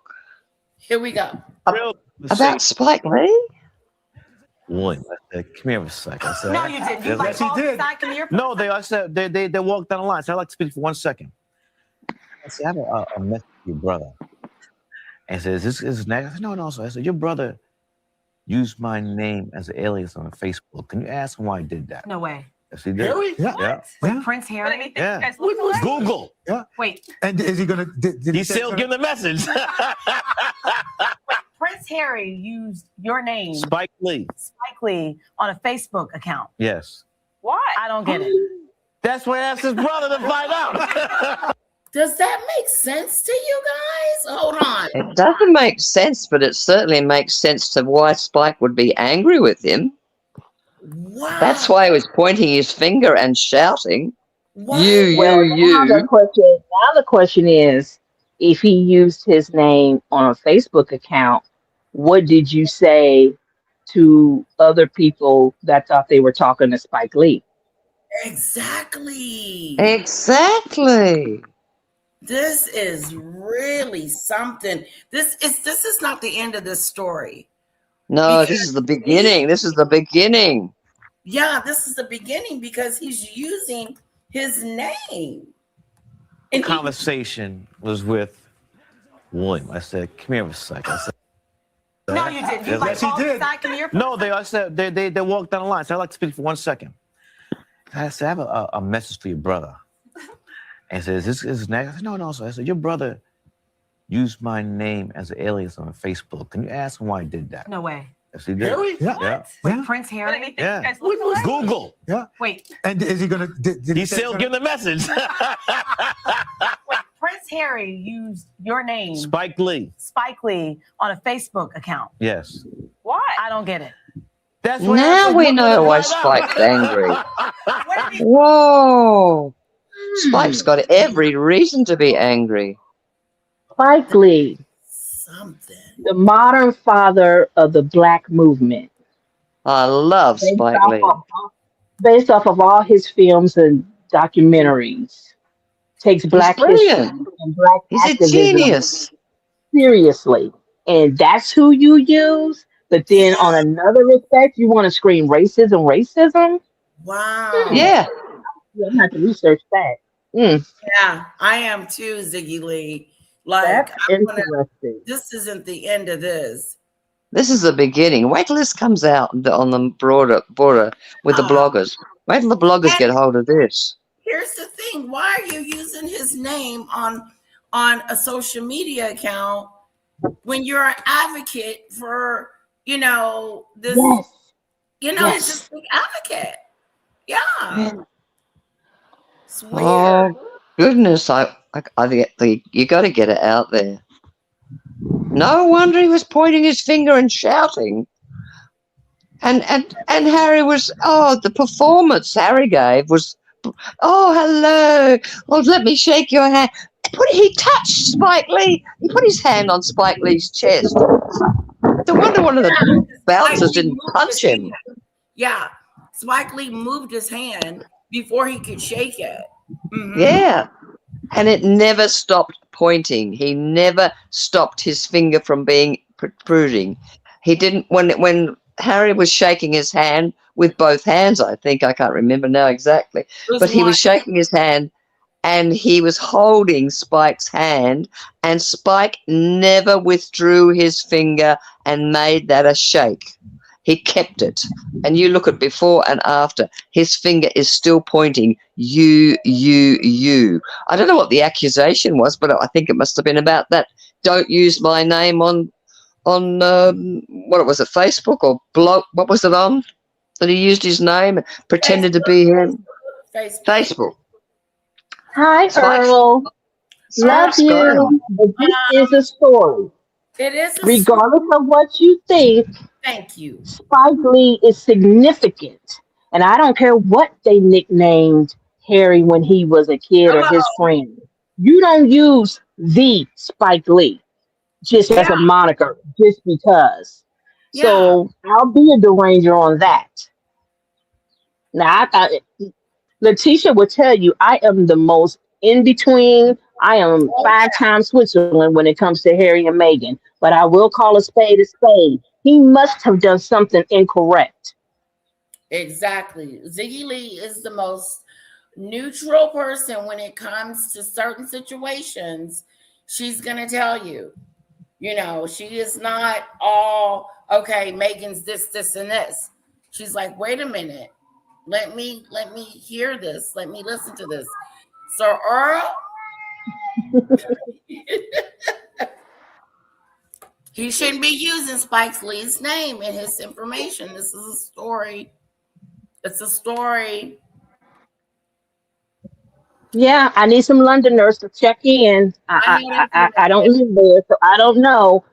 Here we go. About Spike Lee? One. I said, come here for a second. I said, No, you didn't. You yes, he did. No, I said they walked down the line. So I'd like to speak for 1 second. I said, I have a message for your brother. And says, this is next. I said, no. So I said, your brother used my name as an alias on Facebook. Can you ask him why he did that? No way. Yes, he did. Harry? Yeah. What? Yeah. Prince Harry? Yeah. Google. Yeah. Wait. And is he gonna? He's still giving the message. Wait, Prince Harry used your name, Spike Lee, on a Facebook account. Yes. Why? I don't get it. That's why I asked his brother to find out. Does that make sense to you guys? Hold on. It doesn't make sense, but it certainly makes sense to why Spike would be angry with him. Wow. That's why he was pointing his finger and shouting, wow. you. Now the question is, if he used his name on a Facebook account, what did you say to other people that thought they were talking to Spike Lee? Exactly. This is really something. This is not the end of this story. No, this because is the beginning. This is the beginning. yeah, this is the beginning because he's using his name. And Conversation was with William. I said, "Come here for a second." I said, No, you didn't. You Yes, like he called did. beside, come here. "No, they." I said, "They walked down the line." So I'd like to speak for 1 second. I said, "I have a message for your brother." And he says, "This is next." I said, "No, no." So I said, "Your brother used my name as an alias on Facebook. Can you ask him why he did that?" No way. Yes, he did. Harry? Yeah. What? Yeah. Wait, Prince Harry? What did he think Yeah. you guys look alike? Google. Yeah. Wait, And is he gonna? Did He's still giving the message. wait. Prince Harry used your name, Spike Lee. Spike Lee, on a Facebook account. Yes. Why? I don't get it. That's what Now happened. we We're know gonna why find out. Spike's angry. What did he? Whoa. Spike's got every reason to be angry. Spike Lee, something. the modern father of the black movement, I love based Spike off Lee. of, based off of all his films and documentaries. Takes He's black history brilliant. and black He's a activism genius. seriously. And that's who you use. But then on another respect, you want to scream racism, racism? Wow. Yeah. You have to research that. Mm, Yeah, I am too, Ziggy Lee. Like, that's I wanna, interesting. this isn't the end of this. This is the beginning. Wait till this comes out on the border with the bloggers. Wait till the bloggers get hold of this. Here's the thing: why are you using his name on a social media account when you're an advocate for this? Yes. He's Yes. just an advocate. Yeah, it's weird. Oh goodness! I you got to get it out there. No wonder he was pointing his finger and shouting. And Harry was the performance Harry gave was hello. Oh, let me shake your hand. He touched Spike Lee. He put his hand on Spike Lee's chest. No wonder one of the bouncers didn't punch him. Yeah, Spike Lee moved his hand before he could shake it. Mhm. Yeah. And it never stopped pointing. He never stopped his finger from being protruding. He didn't when Harry was shaking his hand with both hands, I think. I can't remember now exactly. But he was shaking his hand and he was holding Spike's hand, and Spike never withdrew his finger and made that a shake. He kept it. And you look at before and after, his finger is still pointing, you. I don't know what the accusation was, but I think it must have been about that. Don't use my name on what was it, Facebook or blog? What was it on? That he used his name and pretended to be him. Facebook. Hi, Spike's- Earl. Love Spike's got you. him. But this is a story. It is a Regardless of what you think, Thank you. Spike Lee is significant. And I don't care what they nicknamed Harry when he was a kid or his friend. You don't use the Spike Lee just as a moniker, just because. So I'll be a deranger on that. Now, Letitia will tell you I am the most in between. I am 5 times Switzerland when it comes to Harry and Meghan, but I will call a spade a spade. He must have done something incorrect. Exactly. Ziggy Lee is the most neutral person when it comes to certain situations. She's going to tell you, she is not all, okay, Meghan's this, and this. She's like, wait a minute. Let me hear this. Let me listen to this. So Earl, he shouldn't be using Spike Lee's name in his information. This is a story. It's a story. Yeah, I need some Londoners to check in. I don't live there, so I don't know.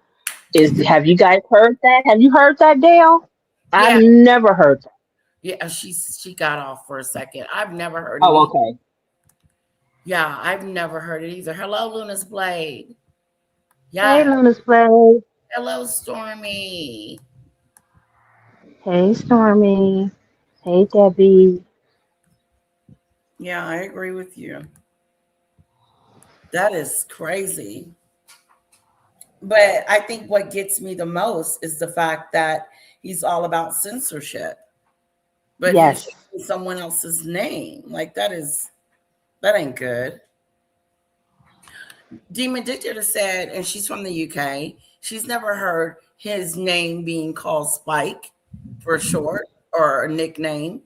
Have you guys heard that? Have you heard that, Dale? I've never heard that. Yeah, she got off for a second. I've never heard it. Oh, either. okay. Yeah, I've never heard it either. Hello, Luna's Blade. Hey, Yeah. Luna's Play. Hello, Stormy. Hey, Stormy. Hey, Debbie. Yeah, I agree with you. That is crazy. But I think what gets me the most is the fact that he's all about censorship. But he's Yes. using someone else's name. Like that ain't good. Demon Dictator said, and she's from the UK, she's never heard his name being called Spike for short or a nickname.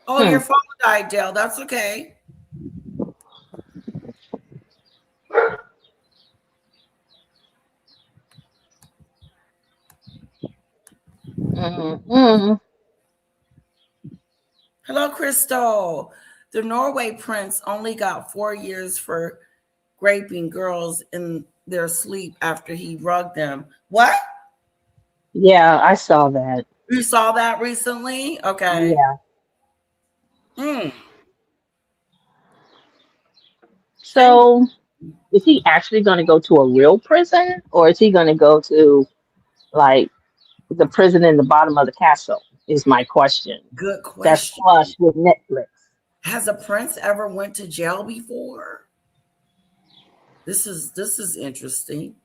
Oh, your phone died, Dale. That's okay. Hello, Crystal. The Norway prince only got 4 years for raping girls in their sleep after he rugged them. What? Yeah, I saw that. You saw that recently? Okay. Yeah. So is he actually going to go to a real prison, or is he going to go to like the prison in the bottom of the castle? Is my question. Good That's question. flush with Netflix. Has a prince ever went to jail before? This is interesting.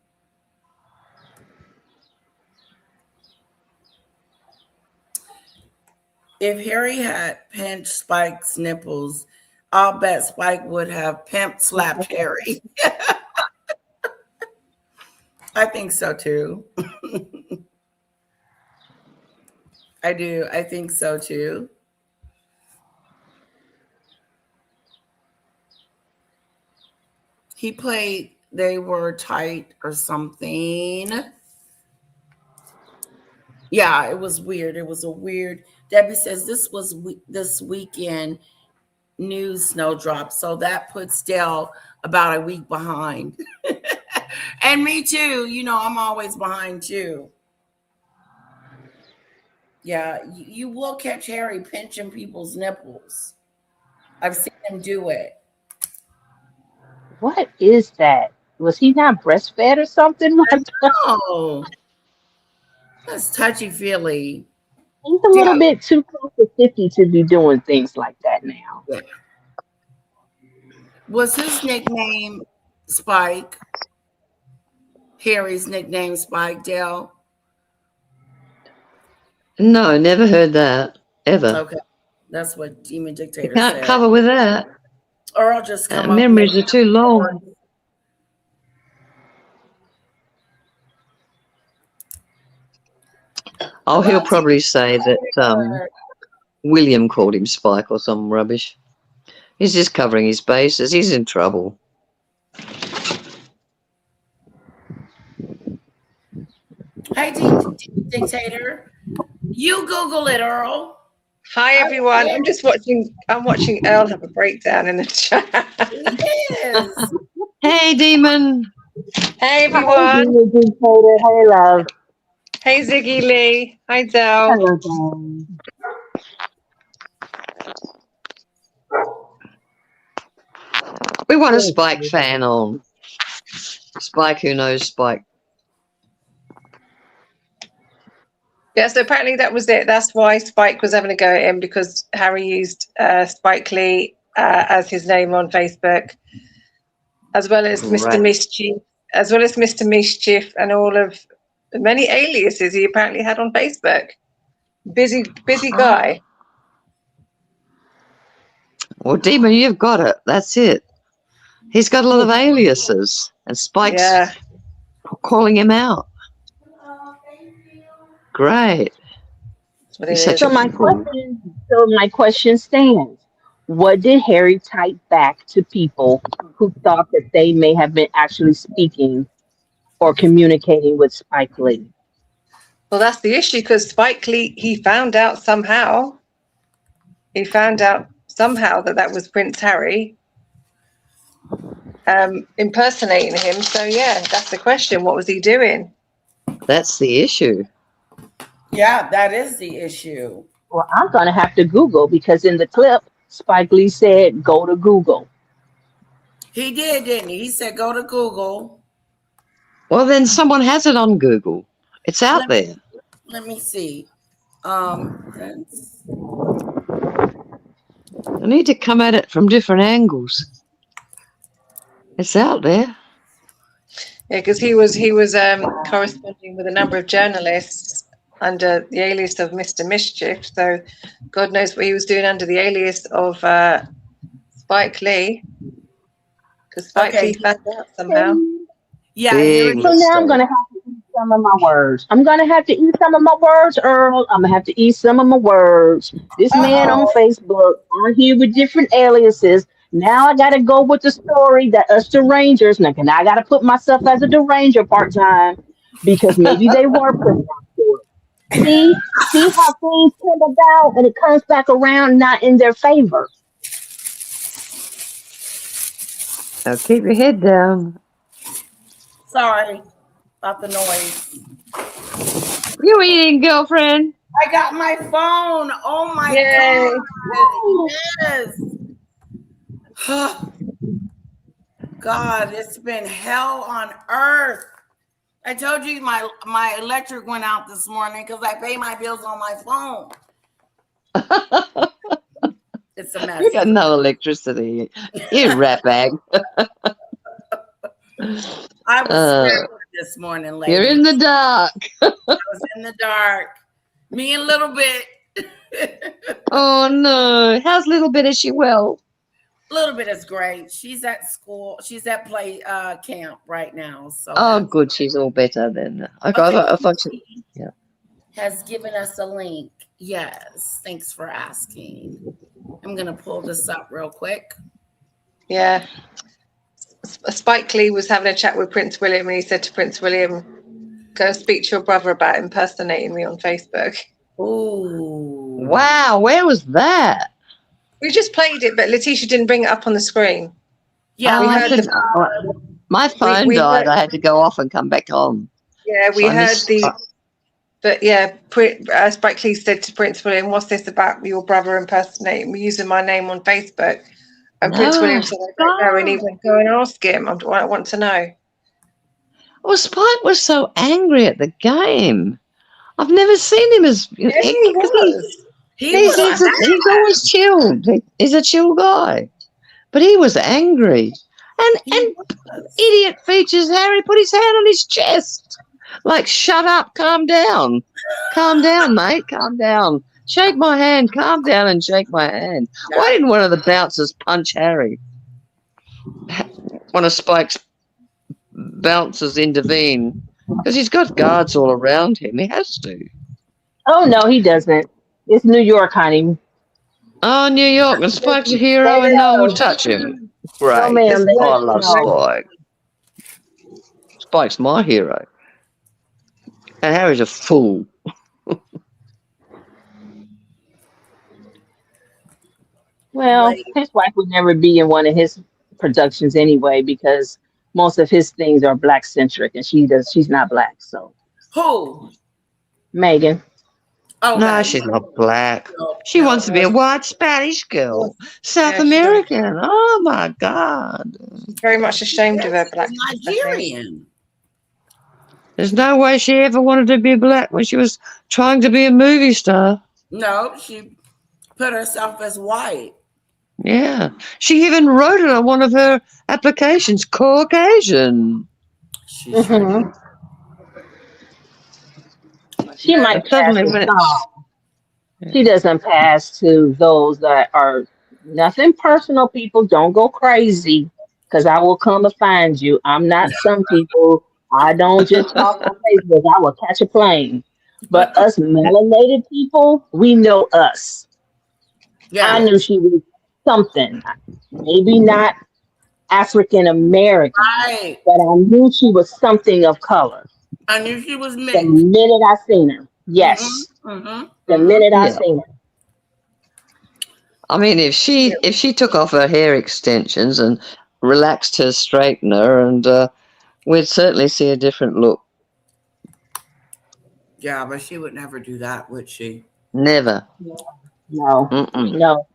If Harry had pinched Spike's nipples, I'll bet Spike would have pimp slapped Harry. I think so too. I do. I think so too. He played They Were Tight or something. Yeah, it was weird. It was a weird. Debbie says this was this weekend news snowdrop, so that puts Dell about a week behind. And me too. You know, I'm always behind too. Yeah, you will catch Harry pinching people's nipples. I've seen him do it. What is that? Was he not breastfed or something? Oh, that's touchy feely. He's a little bit too close to 50 to be doing things like that now. Yeah. Was his nickname Spike? Harry's nickname Spike, Dale? No, never heard that ever. Okay, that's what Demon Dictator You can't said. cover with that. Or I'll just come up. Memories are too long. Oh, he'll probably say that William called him Spike or some rubbish. He's just covering his bases. He's in trouble. Hey, Dictator. You Google it, Earl. Hi everyone. I'm watching Earl have a breakdown in the chat. Yes. Hey Demon. Hey everyone. Hi, Demon Dictator. Hey, love. Hey Ziggy Lee. Hi Del. Hello, We want a Spike fan on. Spike who knows Spike. Yeah, so apparently that was it. That's why Spike was having a go at him, because Harry used Spike Lee as his name on Facebook, as well as Mr. Mischief, and all of the many aliases he apparently had on Facebook. Busy guy. Well, Demon, you've got it. That's it. He's got a lot of aliases, and Spike's calling him out. Great. So my question stands. What did Harry type back to people who thought that they may have been actually speaking or communicating with Spike Lee? Well, that's the issue, because Spike Lee, he found out somehow that that was Prince Harry impersonating him. So yeah, that's the question. What was he doing? That's the issue. Yeah, that is the issue. Well, I'm going to have to Google, because in the clip, Spike Lee said, go to Google. He did, didn't he? He said, go to Google. Well, then someone has it on Google. It's out there. Let me see. Prince. I need to come at it from different angles. It's out there. Yeah, because he was corresponding with a number of journalists under the alias of Mr. Mischief. So God knows what he was doing under the alias of Spike Lee, because Spike Lee found out somehow. Yeah, here it So is. now I'm gonna have to eat some of my words. I'm gonna have to eat some of my words, Earl. I'm gonna have to eat some of my words. This man on Facebook on here with different aliases. Now I gotta go with the story that us derangers. Now, and I gotta put myself as a deranger part time because maybe they were put down for it. See how things come about and it comes back around not in their favor. Now keep your head down. Sorry about the noise. You eating, girlfriend? I got my phone. Oh my Yay. God. Yes. God, it's been hell on earth. I told you my electric went out this morning because I pay my bills on my phone. It's a mess. You got no electricity. You rat bag. I was scrambling this morning, lady. You're in the dark. I was in the dark. Me and Little Bit. Oh no. How's Little Bit? Is she well? Little Bit is great. She's at school. She's at play camp right now. So Oh, good. She's all better then. I thought she, yeah. has given us a link. Yes. Thanks for asking. I'm going to pull this up real quick. Yeah. Spike Lee was having a chat with Prince William, and he said to Prince William, go speak to your brother about impersonating me on Facebook. Ooh. Wow. Where was that? We just played it, but Letitia didn't bring it up on the screen. Yeah, Oh, we heard my phone died. I had to go off and come back on. Yeah, we heard but yeah, Spike Lee said to Prince William, what's this about your brother impersonating me using my name on Facebook? And Prince William said, I don't know, and he went, go and ask him. I want to know. Well, Spike was so angry at the game. I've never seen him as... Yeah, he was. He's always chilled. He's a chill guy. But he was angry. And idiot features Harry put his hand on his chest. Like, shut up, calm down. Calm down, mate, calm down. Shake my hand, calm down and shake my hand. Why didn't one of the bouncers punch Harry? One of Spike's bouncers intervene. Because he's got guards all around him. He has to. Oh no, he doesn't. It's New York, honey. Oh, New York, and Spike's a hero and no one will touch him. Great. No, ma'am, I love Spike. Spike's my hero. And Harry's a fool. Well, his wife would never be in one of his productions anyway because most of his things are black centric and she's not black. So who? Meghan. Oh no, she's not black. She wants to be a white Spanish girl. South American. Oh my God. Very much ashamed of her black. Nigerian. There's no way she ever wanted to be black when she was trying to be a movie star. No, she put herself as white. Yeah. She even wrote it on one of her applications, Caucasian. Mm-hmm. She might pass to some. She doesn't pass to those that are nothing personal. People, don't go crazy because I will come and find you. I'm not some people. I don't just talk on Facebook. I will catch a plane. But us melanated people, we know us. Yeah. I knew she was something. Maybe not African American, right, but I knew she was something of color. I knew she was mixed. The minute I seen her. Yes. Mm-hmm. The minute I seen her. I mean, if she took off her hair extensions and relaxed her straightener, and we'd certainly see a different look. Yeah, but she would never do that, would she? Never. No. Mm-mm. No.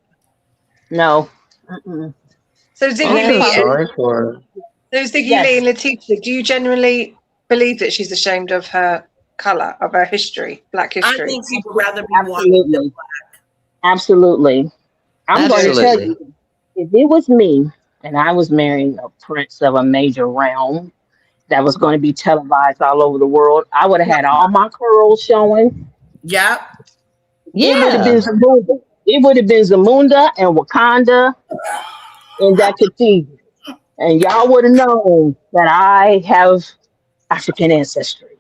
No. Mm-mm. So Ziggy Lee and Letitia, do you generally believe that she's ashamed of her colour, of her history, black history? I think she would rather be white than black. Absolutely. I'm going to tell you, if it was me and I was marrying a prince of a major realm that was going to be televised all over the world. I would have had all my curls showing. Yep. It would have been Yeah. Zamunda. It would have been Zamunda and Wakanda in that cathedral. And y'all would have known that I have African ancestry.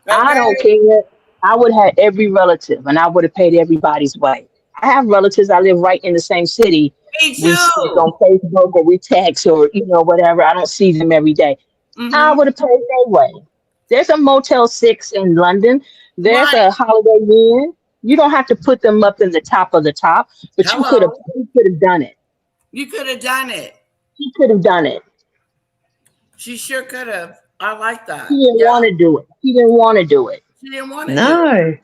I Okay. don't care. I would have every relative and I would have paid everybody's way. I have relatives. I live right in the same city. Me We speak too. on Facebook or we text or, whatever. I don't see them every day. I Mm-hmm. would have paid their way. There's a Motel 6 in London. There's Right. a Holiday Inn. You don't have to put them up in the top of the top, but Hello. you could have done it. You could have done it. You could have done it. She sure could have. I like She that. didn't want to do it. She didn't want to do it. She didn't want to do it. No.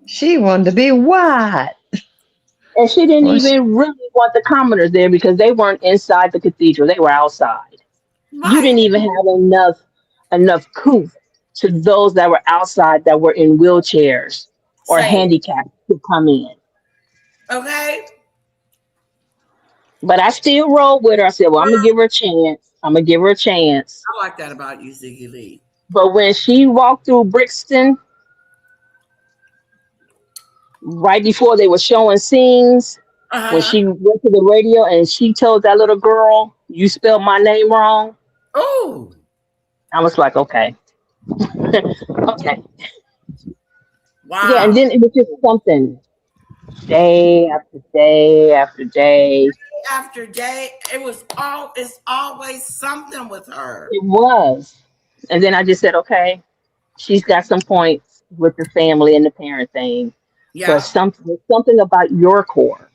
She wanted to be white. And she didn't Well, even really want the commoners there because they weren't inside the cathedral. They were outside. You Right. didn't even have enough couth to those that were outside that were in wheelchairs or Same. handicapped to come in. Okay. But I still rolled with her. I said, well, I'm gonna give her a chance. I'm gonna give her a chance. I like that about you, Ziggy Lee. But when she walked through Brixton right before they were showing scenes, when Uh-huh. she went to the radio and she told that little girl, you spelled my name wrong. Oh. I was like, okay. Okay. Wow. Yeah, and then it was just something day after day after day. After day, it's always something with her. It was. And then I just said, okay, she's got some points with the family and the parent thing. Yeah. But something about your core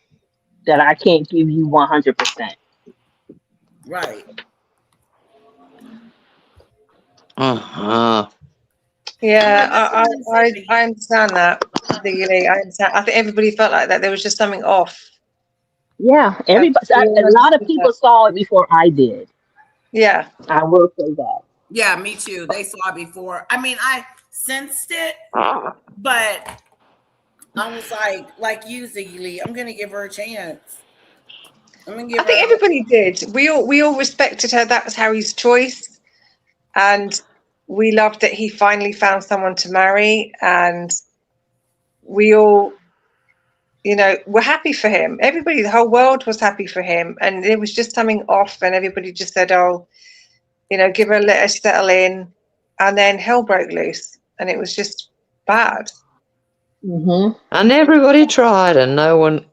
that I can't give you 100%. Right. uh-huh. Yeah, I understand that. Legally, I understand. I think everybody felt like that. There was just something off. Yeah, everybody. A lot of people saw it before I did. Yeah. I will say that. Yeah, me too. They saw it before. I mean, I sensed it, but I was like you, Ziggy Lee, I'm gonna give her a chance. I think everybody did. We all respected her. That was Harry's choice, and we loved that he finally found someone to marry, and we all, were happy for him. Everybody, the whole world was happy for him, and there was just something off, and everybody just said, "Oh, give her, let her settle in," and then hell broke loose, and it was just bad. Mm-hmm. And everybody tried, and no one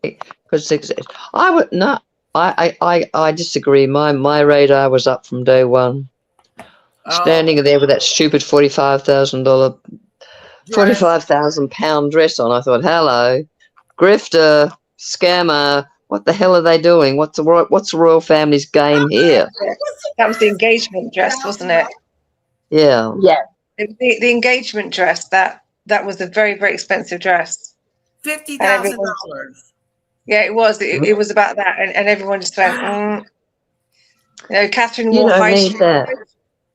could succeed. I disagree. My radar was up from day one. Standing there with that stupid $45,000, £45,000 dress on, I thought, hello, grifter, scammer. What the hell are they doing? What's the royal family's game here? That was the engagement dress, wasn't it? Yeah. Yeah. The engagement dress, that was a very, very expensive dress. $50,000. Yeah, it was. It was about that, and everyone just went. Catherine You wore don't High need Street. that.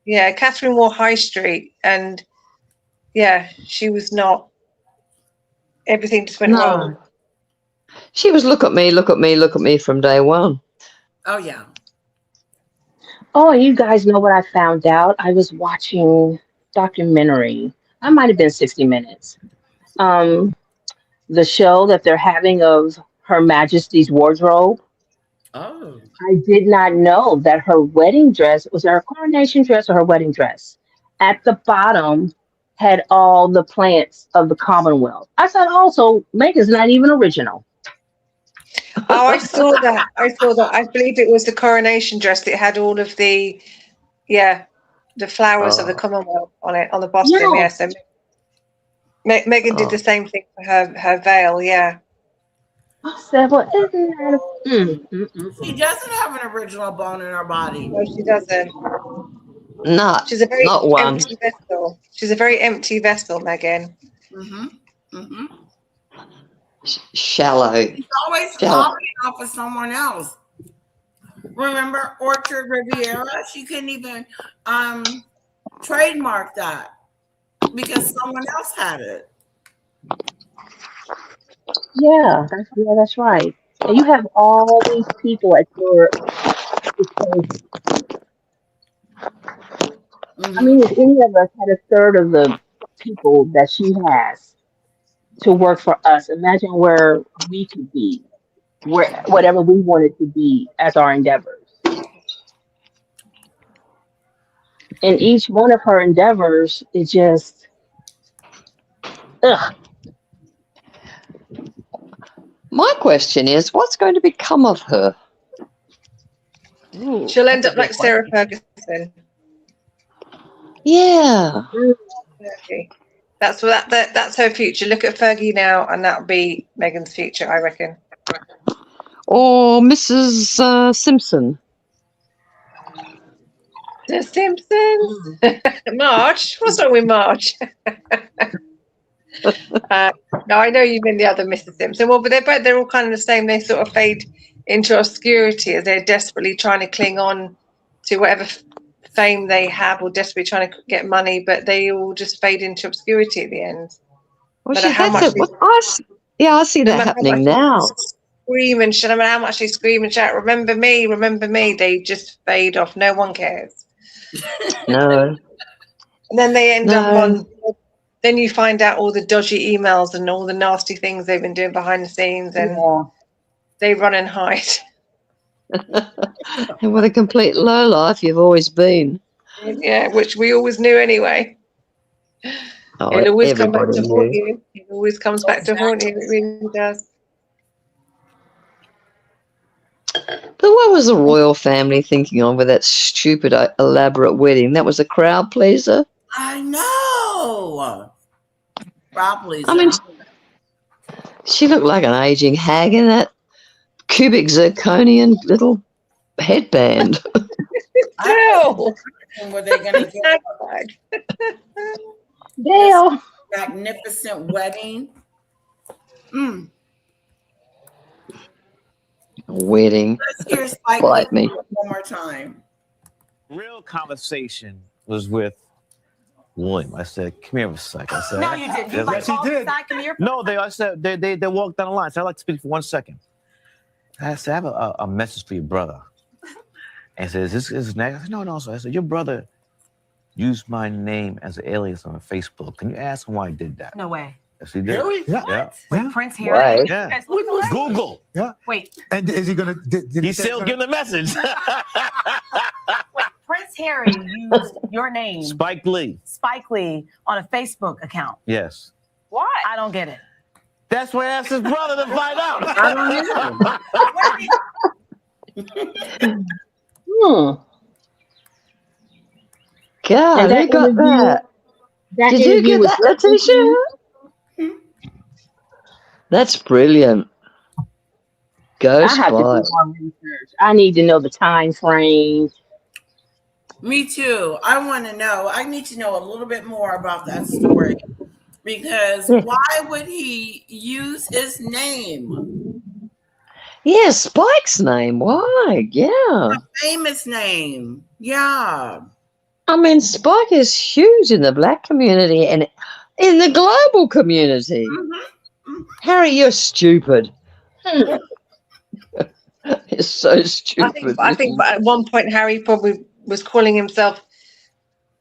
Yeah, Catherine wore High Street, and yeah, she was not. Everything just went wrong. She was look at me from day one. Oh yeah. Oh, you guys know what I found out? I was watching documentary. I might have been 60 Minutes. The show that they're having of Her Majesty's wardrobe. Oh. I did not know that her wedding dress was her coronation dress or her wedding dress. At the bottom had all the plants of the Commonwealth. I thought, also, Meghan's not even original. Oh, I saw that. I believe it was the coronation dress that had all of the flowers of the Commonwealth on it, on the bottom. Yeah. Yeah, so Meghan did the same thing for her veil. Yeah. I said, well, isn't that She doesn't have an original bone in her body. No, she doesn't. She's a very not one. empty vessel. She's a very empty vessel, Meghan. Mm-hmm. Mm-hmm. Shallow. She's always copying off of someone else. Remember Orchard Riviera? She couldn't even trademark that because someone else had it. Yeah, that's right. And you have all these people at your I mean, if any of us had a third of the people that she has to work for us, imagine where we could be, where whatever we wanted to be as our endeavors. And each one of her endeavors is just, ugh. My question is, what's going to become of her? Ooh, She'll end that's a up like good Sarah question. Ferguson. Yeah. Fergie. That's what that's her future. Look at Fergie now, and that'll be Meghan's future, I reckon. Or Mrs. Simpson. The Simpsons. Marge. What's wrong with Marge? No, I know you mean the other Mrs. Simpson. Well, but they're all kind of the same. They sort of fade into obscurity as they're desperately trying to cling on to whatever fame they have, or desperately trying to get money, but they all just fade into obscurity at the end. Well, No matter how much I see no that matter how happening much now. scream and shout, no matter how much they scream and shout, remember me, they just fade off. No one cares. No. And then they end up No. on, then you find out all the dodgy emails and all the nasty things they've been doing behind the scenes, and Yeah. they run and hide. And what a complete lowlife you've always been. Yeah, which we always knew anyway. Oh, It always comes back everybody to haunt knew. you. It always comes back to haunt you. It really does. But what was the royal family thinking of with that stupid, elaborate wedding? That was a crowd pleaser. I know. Probably. I mean, she looked like an aging hag in that cubic zirconian little headband. No. Were they going to get Dale. magnificent wedding? Wedding. Let's hear Spike Bite me. one more time. Real conversation was with William. I said, "Come here for a second." I said, No, you didn't. You Yes, like I all did. the side, come here. No, I said they walked down the line. So I'd like to speak for 1 second. I said, I have a message for your brother. And he said, is this next? I said, no. So I said, your brother used my name as an alias on Facebook. Can you ask him why he did that? No way. Yes, he did. Really? Yeah. What? Yeah. Wait, Prince Harry? Right. You Yeah. guys look alike? Google. Yeah. Wait, And is he gonna? Did he He's say still gonna- giving the message. wait. Prince Harry used your name, Spike Lee. Spike Lee, on a Facebook account. Yes. Why? I don't get it. That's why I asked his brother to find out. I don't know. God, And that who got interview- that? That Did you interview get was that, Letitia? That's brilliant. Go I have to do Spike. more research. I need to know the time frame. Me too. I want to know. I need to know a little bit more about that story because why would he use his name? Yeah, Spike's name. Why? Yeah. A famous name. Yeah. I mean, Spike is huge in the black community and in the global community. Mm-hmm. Harry, you're stupid. You're so stupid. I think at one point Harry probably was calling himself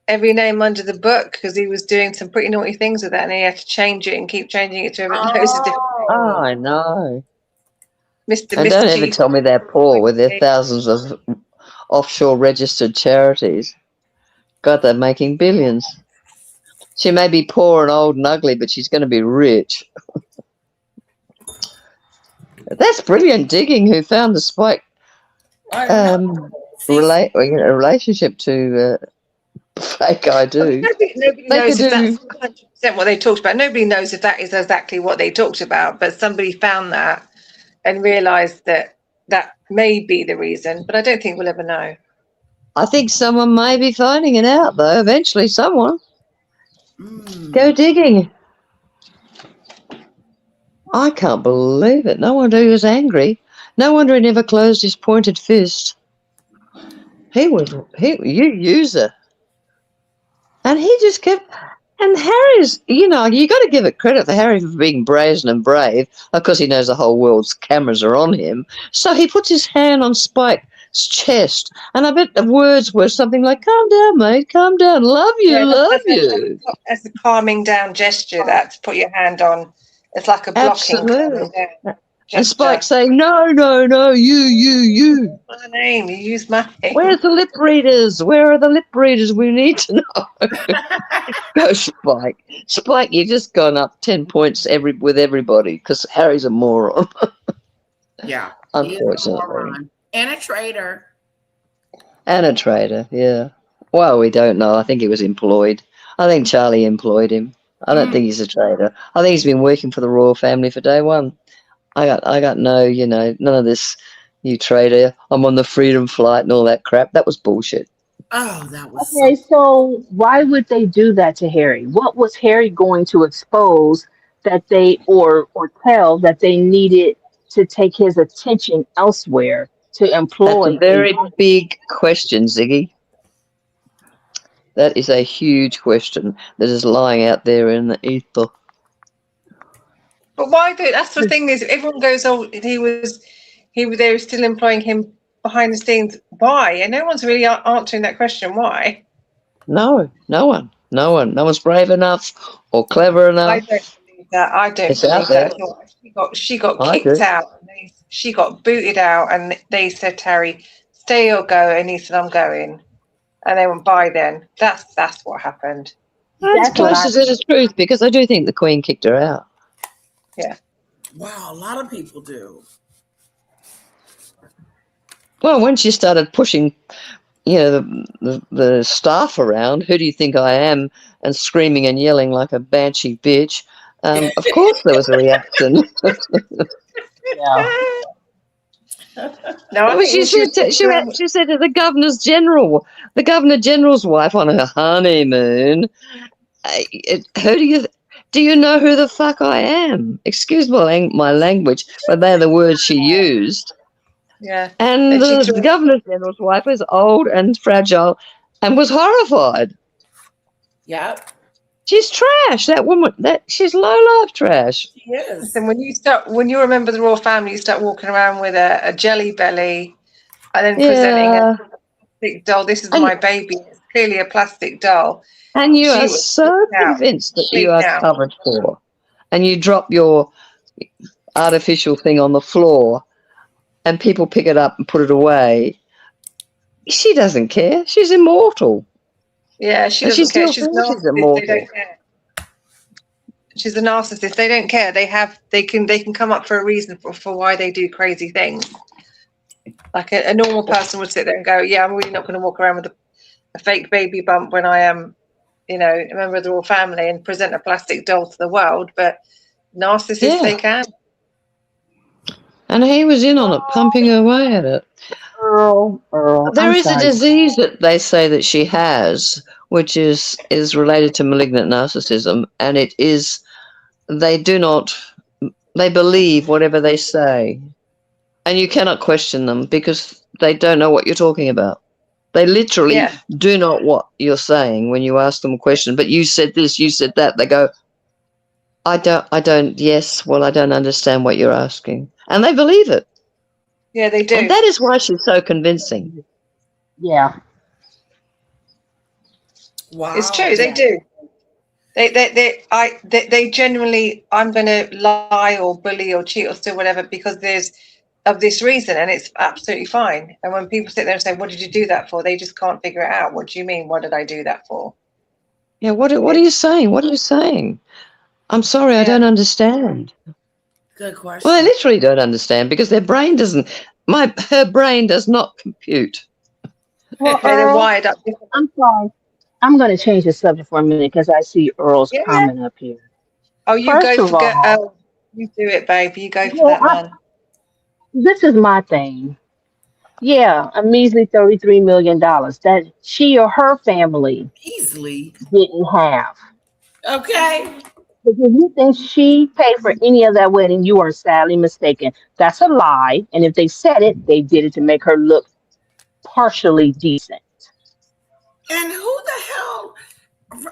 every name under the book because he was doing some pretty naughty things with that, and he had to change it and keep changing it to every loads of different. Oh, I know. Mr. And Mr. don't ever Chief. tell me they're poor with their thousands of offshore registered charities. God, they're making billions. She may be poor and old and ugly, but she's going to be rich. That's brilliant digging. Who found the Spike relationship to fake ID? Nobody They knows could if do- that's 100% what they talked about. Nobody knows if that is exactly what they talked about, but somebody found that and realised that that may be the reason, but I don't think we'll ever know. I think someone may be finding it out, though. Eventually, someone. Go digging. I can't believe it. No wonder he was angry. No wonder he never closed his pointed fist. You user. And he just kept. And Harry's, you got to give it credit for Harry for being brazen and brave. Of course, he knows the whole world's cameras are on him. So he puts his hand on Spike's chest. And I bet the words were something like, calm down, mate, calm down, love you, love you. That's a calming down gesture, that to put your hand on. It's like a blocking calming Absolutely. down And Spike gesture. saying, no, you. My name, you use my name. Where's the lip readers? Where are the lip readers? We need to know. Go, Spike. Spike, you've just gone up 10 points with everybody because Harry's a moron. Yeah. He is a Unfortunately. moron. And a traitor. And a traitor, yeah. Well, we don't know. I think he was employed. I think Charlie employed him. I don't think he's a traitor. I think he's been working for the royal family for day one. I got no, none of this, you traitor, I'm on the freedom flight and all that crap. That was bullshit. Oh, that was Okay, so why would they do that to Harry? What was Harry going to expose that they or tell that they needed to take his attention elsewhere to That's employ a very big question, Ziggy. That is a huge question that is lying out there in the ether. But why do? That's the thing is, everyone goes, oh, they were still employing him behind the scenes. Why? And no one's really answering that question. Why? No one. No one's brave enough or clever enough. I don't believe that. I don't It's out believe that there. at all. She got I kicked do. out. She got booted out, and they said to Harry, "Stay or go," and he said, "I'm going." And they went, "Bye then." That's what happened. That's closer to the truth because I do think the Queen kicked her out. Yeah. Wow, a lot of people do. Well, when she started pushing, the staff around, who do you think I am, and screaming and yelling like a banshee bitch, of course there was a reaction. Yeah. No, I Well, she think said to the Governor General's wife on her honeymoon, do you know who the fuck I am? Excuse my language, but they're the words she used. Yeah. And the Governor General's wife was old and fragile and was horrified. Yep. She's trash, that woman. She's low life trash. She is. And when you remember the royal family, you start walking around with a jelly belly and then presenting a plastic doll. This is my baby. It's clearly a plastic doll. And you She are was so freaked out. convinced that you Freaked are out. covered for. And you drop your artificial thing on the floor and people pick it up and put it away. She doesn't care. She's immortal. Yeah, she And doesn't care. still She's a thinks she's narcissist. They immortal. don't care. She's a narcissist. They don't care. They can come up for a reason for why they do crazy things. Like a normal person would sit there and go, "Yeah, I'm really not going to walk around with a fake baby bump when I am, a member of the royal family and present a plastic doll to the world." But narcissists, they can. And he was in on it, pumping away at it. Earl, There I'm is a sorry. disease that they say that she has, which is related to malignant narcissism, and it is they believe whatever they say, and you cannot question them because they don't know what you're talking about. They literally do not what you're saying when you ask them a question. But you said this, you said that. They go, I don't. Yes, well, I don't understand what you're asking, and they believe it. Yeah, they do. And that is why she's so convincing. Yeah. Wow. It's true. They do. They genuinely, I'm going to lie or bully or cheat or steal whatever because there's of this reason, and it's absolutely fine. And when people sit there and say, "What did you do that for?" They just can't figure it out. What do you mean? What did I do that for? Yeah. What are you saying? What are you saying? I'm sorry, I don't understand. Good question. Well, they literally don't understand because their brain doesn't. Her brain does not compute. Well, They're Earl, wired up. I'm sorry. I'm going to change the subject for a minute because I see Earl's comment up here. Oh, you First go of for all, you do it, babe. You go for that one. This is my thing. Yeah, a measly $33 million that she or her family easily didn't have. Okay. Because if you think she paid for any of that wedding, you are sadly mistaken. That's a lie. And if they said it, they did it to make her look partially decent. And who the hell?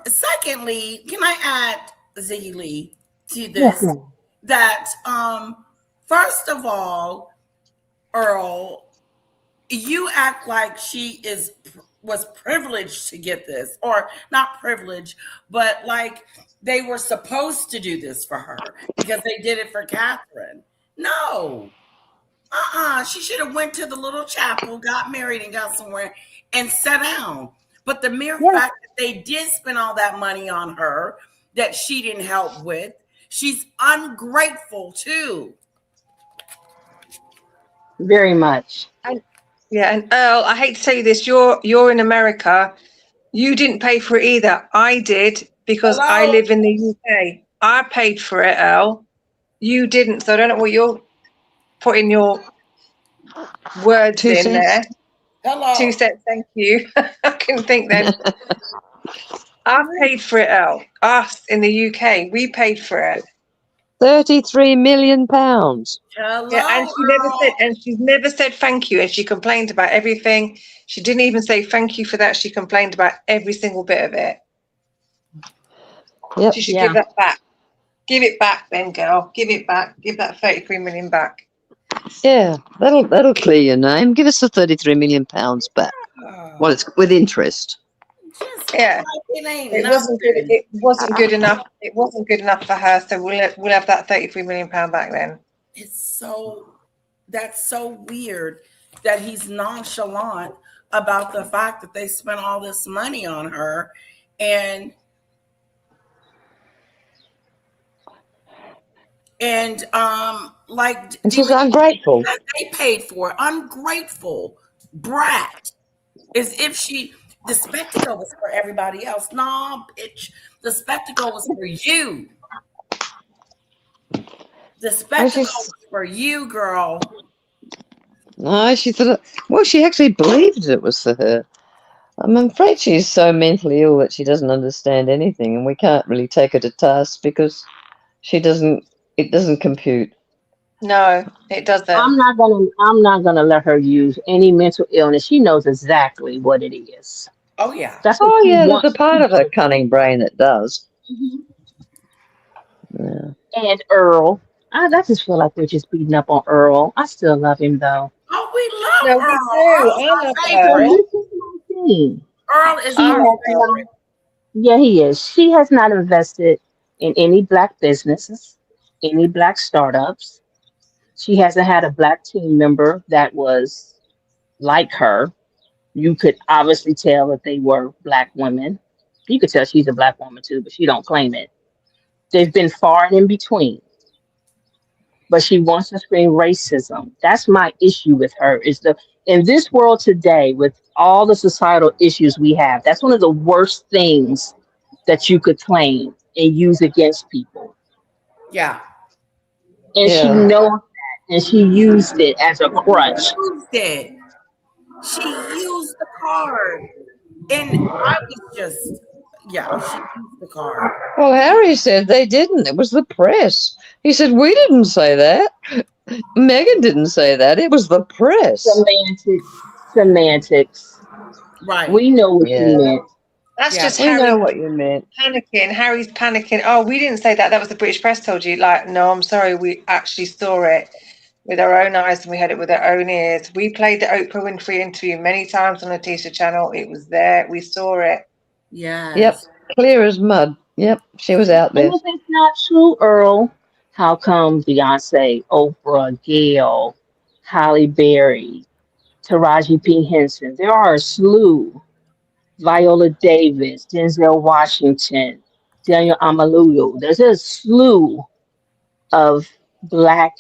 Secondly, can I add Ziggy Lee to this? Yes, ma'am. That first of all, Earl, You act like she was privileged to get this, or not privileged, but like they were supposed to do this for her because they did it for Catherine. No, she should have went to the little chapel, got married, and got somewhere and sat down. But the mere fact that they did spend all that money on her that she didn't help with, she's ungrateful too. Very much. And Earl, I hate to tell you this, you're in America. You didn't pay for it either. I did because I live in the UK. I paid for it, Earl. You didn't, so I don't know what you're putting your words 2 in cents. there. Hello. 2 cents, thank you. I couldn't think then. I paid for it, Earl. Us in the UK, we paid for it. £33 million. Hello, Yeah, and she's never said thank you, and she complained about everything. She didn't even say thank you for that. She complained about every single bit of it. Yep. She should give that back. Give it back then, girl. Give it back. Give that 33 million back. Yeah, that'll clear your name. Give us the £33 million back. Well, it's with interest. Yeah, it wasn't good. It wasn't good enough. It wasn't good enough for her. So we'll have that 33 million pound back then. That's so weird that he's nonchalant about the fact that they spent all this money on her and like And she's ungrateful. They paid for it. Ungrateful brat. As if the spectacle was for everybody else. Nah, bitch. The spectacle was for you. The spectacle was for you, girl. No, she thought. Well, she actually believed it was for her. I'm afraid she's so mentally ill that she doesn't understand anything, and we can't really take her to task because she doesn't. It doesn't compute. No, it doesn't. I'm not gonna let her use any mental illness. She knows exactly what it is. Oh yeah. That's what she There's wants a part of her cunning brain that does. Yeah. And Earl. I just feel like we're just beating up on Earl. I still love him though. Oh, we love Earl. Earl is our favorite. Yeah, he is. She has not invested in any black businesses, any black startups. She hasn't had a black team member that was like her. You could obviously tell that they were black women. You could tell she's a black woman too, but she don't claim it. They've been far and in between. But she wants to scream racism. That's my issue with her. In this world today, with all the societal issues we have, that's one of the worst things that you could claim and use against people. Yeah. And she knows that, and she used it as a crutch. She used the card. And I was just, she used the card. Well, Harry said they didn't. It was the press. He said, we didn't say that. Meghan didn't say that. It was the press. Semantics. Right. We know what you meant. That's just we Harry know what you meant. Panicking. Harry's panicking. Oh, we didn't say that. That was the British press told you. Like, no, I'm sorry. We actually saw it with our own eyes and we heard it with our own ears. We played the Oprah Winfrey interview many times on the Tisha channel. It was there. We saw it. Yeah. Yep. Clear as mud. Yep. She was out there. And if it's not true, Earl, how come Beyonce, Oprah, Gayle, Halle Berry, Taraji P. Henson, there are a slew, Viola Davis, Denzel Washington, Daniel Amalulu. There's a slew of black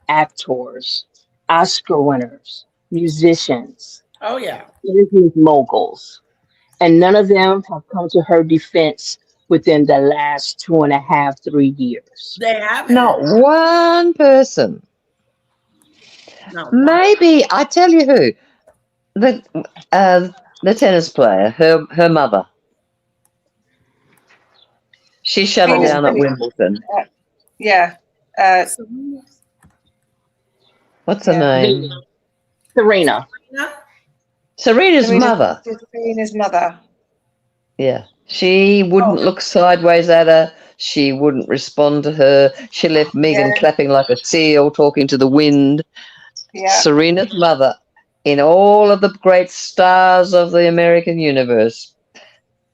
actors, Oscar winners, musicians, Oh yeah. business moguls, and none of them have come to her defense within the last 2.5, 3 years. They haven't. Not one person. Maybe I tell you who. The tennis player, her mother. She shut it down at Wimbledon. What's her name? Serena. Serena's mother. Serena's mother. Yeah. She wouldn't look sideways at her. She wouldn't respond to her. She left Meghan clapping like a seal, talking to the wind. Yeah. Serena's mother in all of the great stars of the American universe,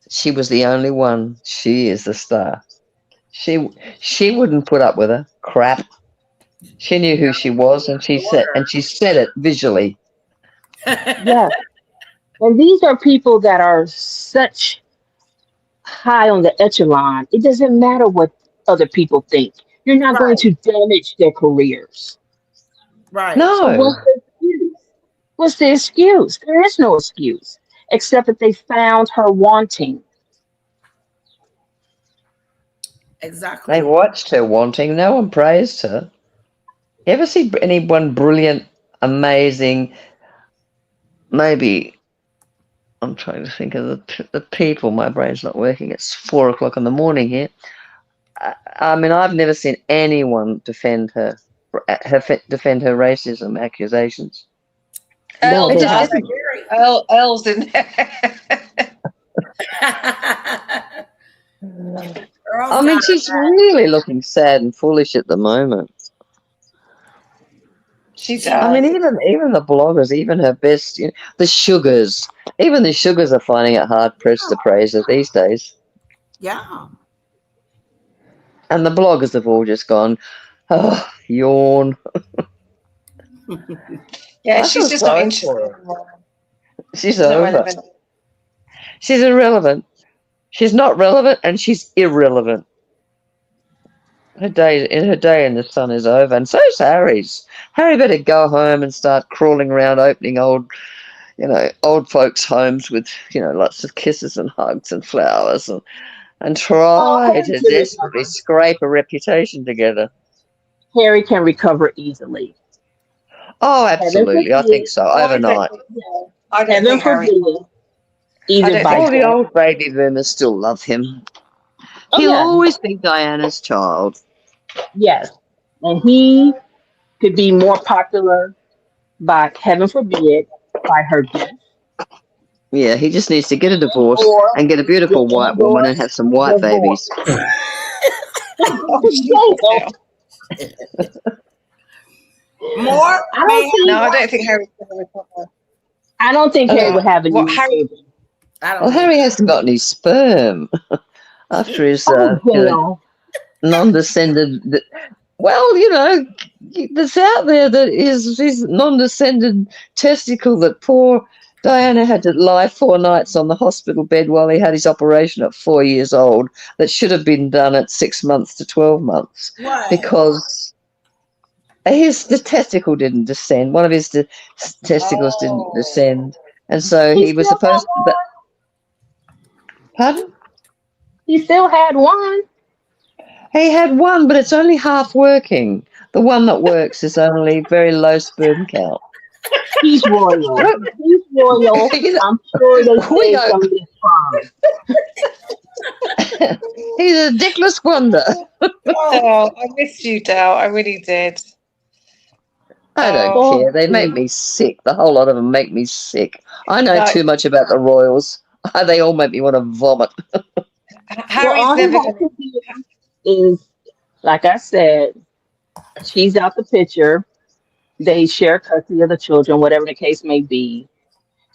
she was the only one. She is the star. She wouldn't put up with her crap. She knew who she was, and she said it visually. Yeah. And these are people that are such high on the echelon. It doesn't matter what other people think. You're not going Right. to damage their careers. Right. So No, what's the excuse? What's the excuse? There is no excuse except that they found her wanting. Exactly. they watched her wanting. No one praised her. You ever see anyone brilliant, amazing? Maybe I'm trying to think of the people. My brain's not working. It's 4 o'clock in the morning here. I mean, I've never seen anyone defend her racism accusations. No, Elle They they just does. haven't. didn't. Elle's in there. Girls I mean, got she's really looking sad and foolish at the moment. She I mean, does. even the bloggers, even her best, the sugars, even the sugars are finding it hard pressed to praise her these days. yeah. And the bloggers have all just gone, oh, yawn. Yeah, I she's feel just not sorry interested for her. anymore. She's She's not over. relevant. She's irrelevant. She's not relevant, and she's irrelevant. Her day in the sun is over, and so's Harry's. Harry better go home and start crawling around, opening old folks' homes with, lots of kisses and hugs and flowers, and Oh, try Harry to can desperately recover. scrape a reputation together. Harry can recover easily. Oh, Heaven absolutely. I think forbid. so. I don't, Overnight. I don't Heaven think Harry forbid. will. I Either don't by think All the death. old baby boomers still love him. Oh He'll yeah, always be Diana's child. yes. And he could be more popular by heaven forbid by her death. Yeah, he just needs to get a divorce Or and get a beautiful white and woman or and have some white divorce. babies. Oh, Damn. More I may don't no, I think don't think Harry's going to recover. I don't think Harry would No. have any What more Harry? children. I don't Well, think Harry hasn't got any sperm after his, Oh hell. non-descended. Well, there's out there that is his non-descended testicle that poor Diana had to lie 4 nights on the hospital bed while he had his operation at 4 years old. That should have been done at 6 months to 12 months what. because the testicle didn't descend. One of his testicles didn't Oh. descend, and so He he was still had supposed to. one. Pardon? He still had one. He had one, but it's only half working. The one that works is only very low sperm count. He's royal. He's royal. I'm sure they We saved some of his sperm. He's a dickless wonder. Oh, I missed you, Dale. I really did. I don't Oh, care. They make me sick. The whole lot of them make me sick. I know no, too much about the royals. They all make me want to vomit. Well, Harry's all he never has going to. to do is, like I said, she's out the picture. They share custody of the children, whatever the case may be.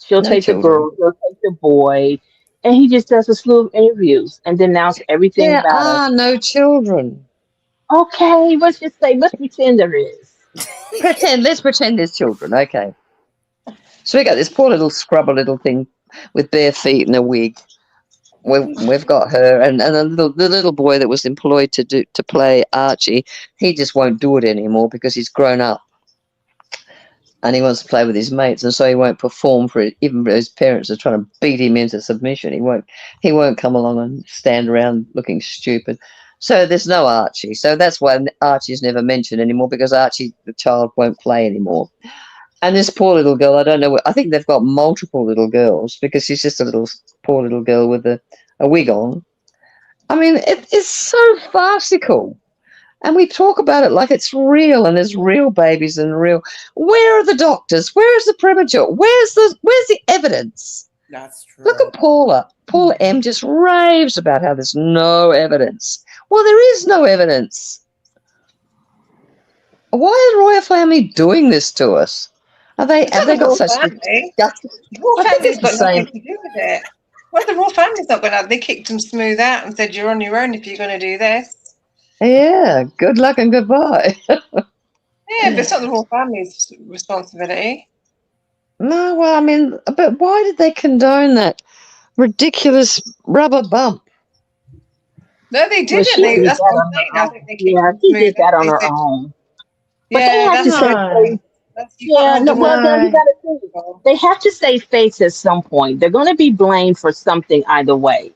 She'll No take the children. girl, he'll take the boy, and he just does a slew of interviews and denounce everything There about her. are no children. Okay, let's pretend there is. Let's pretend there's children. Okay. So we got this poor little scrubber little thing with bare feet and a wig. We've got her, and the little boy that was employed to play Archie. He just won't do it anymore because he's grown up, and he wants to play with his mates, and so he won't perform for it. Even his parents are trying to beat him into submission. He won't come along and stand around looking stupid. So there's no Archie. So that's why Archie's never mentioned anymore, because Archie, the child, won't play anymore. And this poor little girl, I don't know. I think they've got multiple little girls because she's just a poor little girl with a wig on. I mean, it is so farcical. And we talk about it like it's real, and there's real babies and real. Where are the doctors? Where is the premature? Where's the evidence? That's true. Look at Paula. Paula M just raves about how there's no evidence. Well, there is no evidence. Why is the royal family doing this to us? Have they got royal such family. disgusting? The royal I think family's it's the got nothing same. to do with it. Well, the royal family's not going to. They kicked them smooth out and said, "You're on your own if you're going to do this." Yeah, good luck and goodbye. Yeah, but it's not the royal family's responsibility. No, well, I mean, but why did they condone that ridiculous rubber bump? No, they Well, didn't. she did That's that what I'm on saying. her I own. think they kicked Yeah, them she smooth did that out. on They her said, own. But they "Yeah, have to that's say, No, you can't yeah, no, undo what." well, you no, got to think. They have to save face at some point. They're going to be blamed for something either way.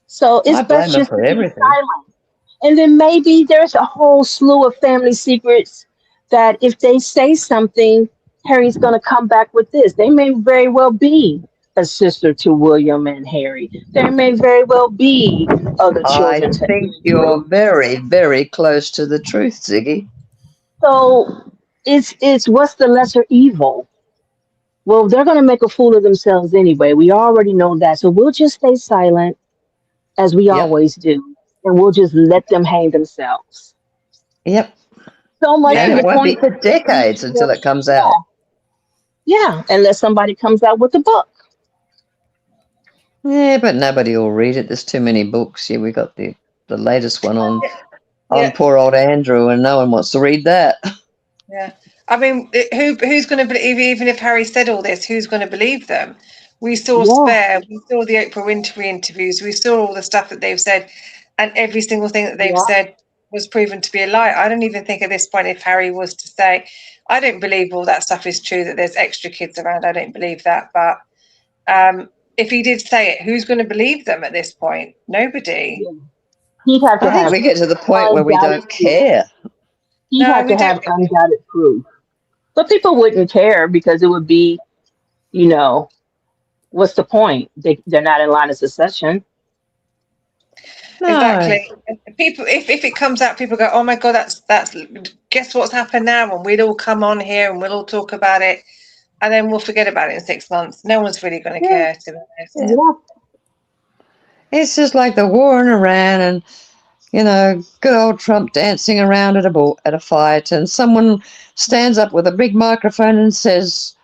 So it's I blame best her just for to be everything. silent. And then maybe there's a whole slew of family secrets that if they say something, Harry's going to come back with this. They may very well be a sister to William and Harry. There may very well be other I children to think you're Andrew. very, very close to the truth, Ziggy. So it's what's the lesser evil? Well, they're going to make a fool of themselves anyway. We already know that. So we'll just stay silent as we Yep, always do, and we'll just let them hang themselves. yep. So much And to Yeah, the it won't be point for that they reach decades until for, it comes yeah, out. yeah, unless somebody comes out with a book. Yeah, but nobody will read it. There's too many books. Yeah, we got the latest one on yeah, poor old Andrew, and no one wants to read that. yeah. I mean, who's going to believe? Even if Harry said all this, who's going to believe them? We saw Yeah, Spare. We saw the Oprah Winfrey interviews. We saw all the stuff that they've said, and every single thing that they've yeah, said was proven to be a lie. I don't even think at this point, if Harry was to say, I don't believe all that stuff is true, that there's extra kids around. I don't believe that. But if he did say it, who's going to believe them at this point? Nobody. yeah. He'd have to I think have we get to the point where we undoubted don't proof. care. He'd No, have we to have don't. undoubted proof. But people wouldn't care because it would be, you know, what's the point? They're not in line of succession. No. Exactly. And people, if it comes out, people go, "Oh my God, that's guess what's happened now?" And we'll all come on here and we'll all talk about it, and then we'll forget about it in 6 months. No one's really going to Yeah, care, to be honest. yeah. Yeah. It's just like the war in Iran and, good old Trump dancing around at a fight, and someone stands up with a big microphone and says,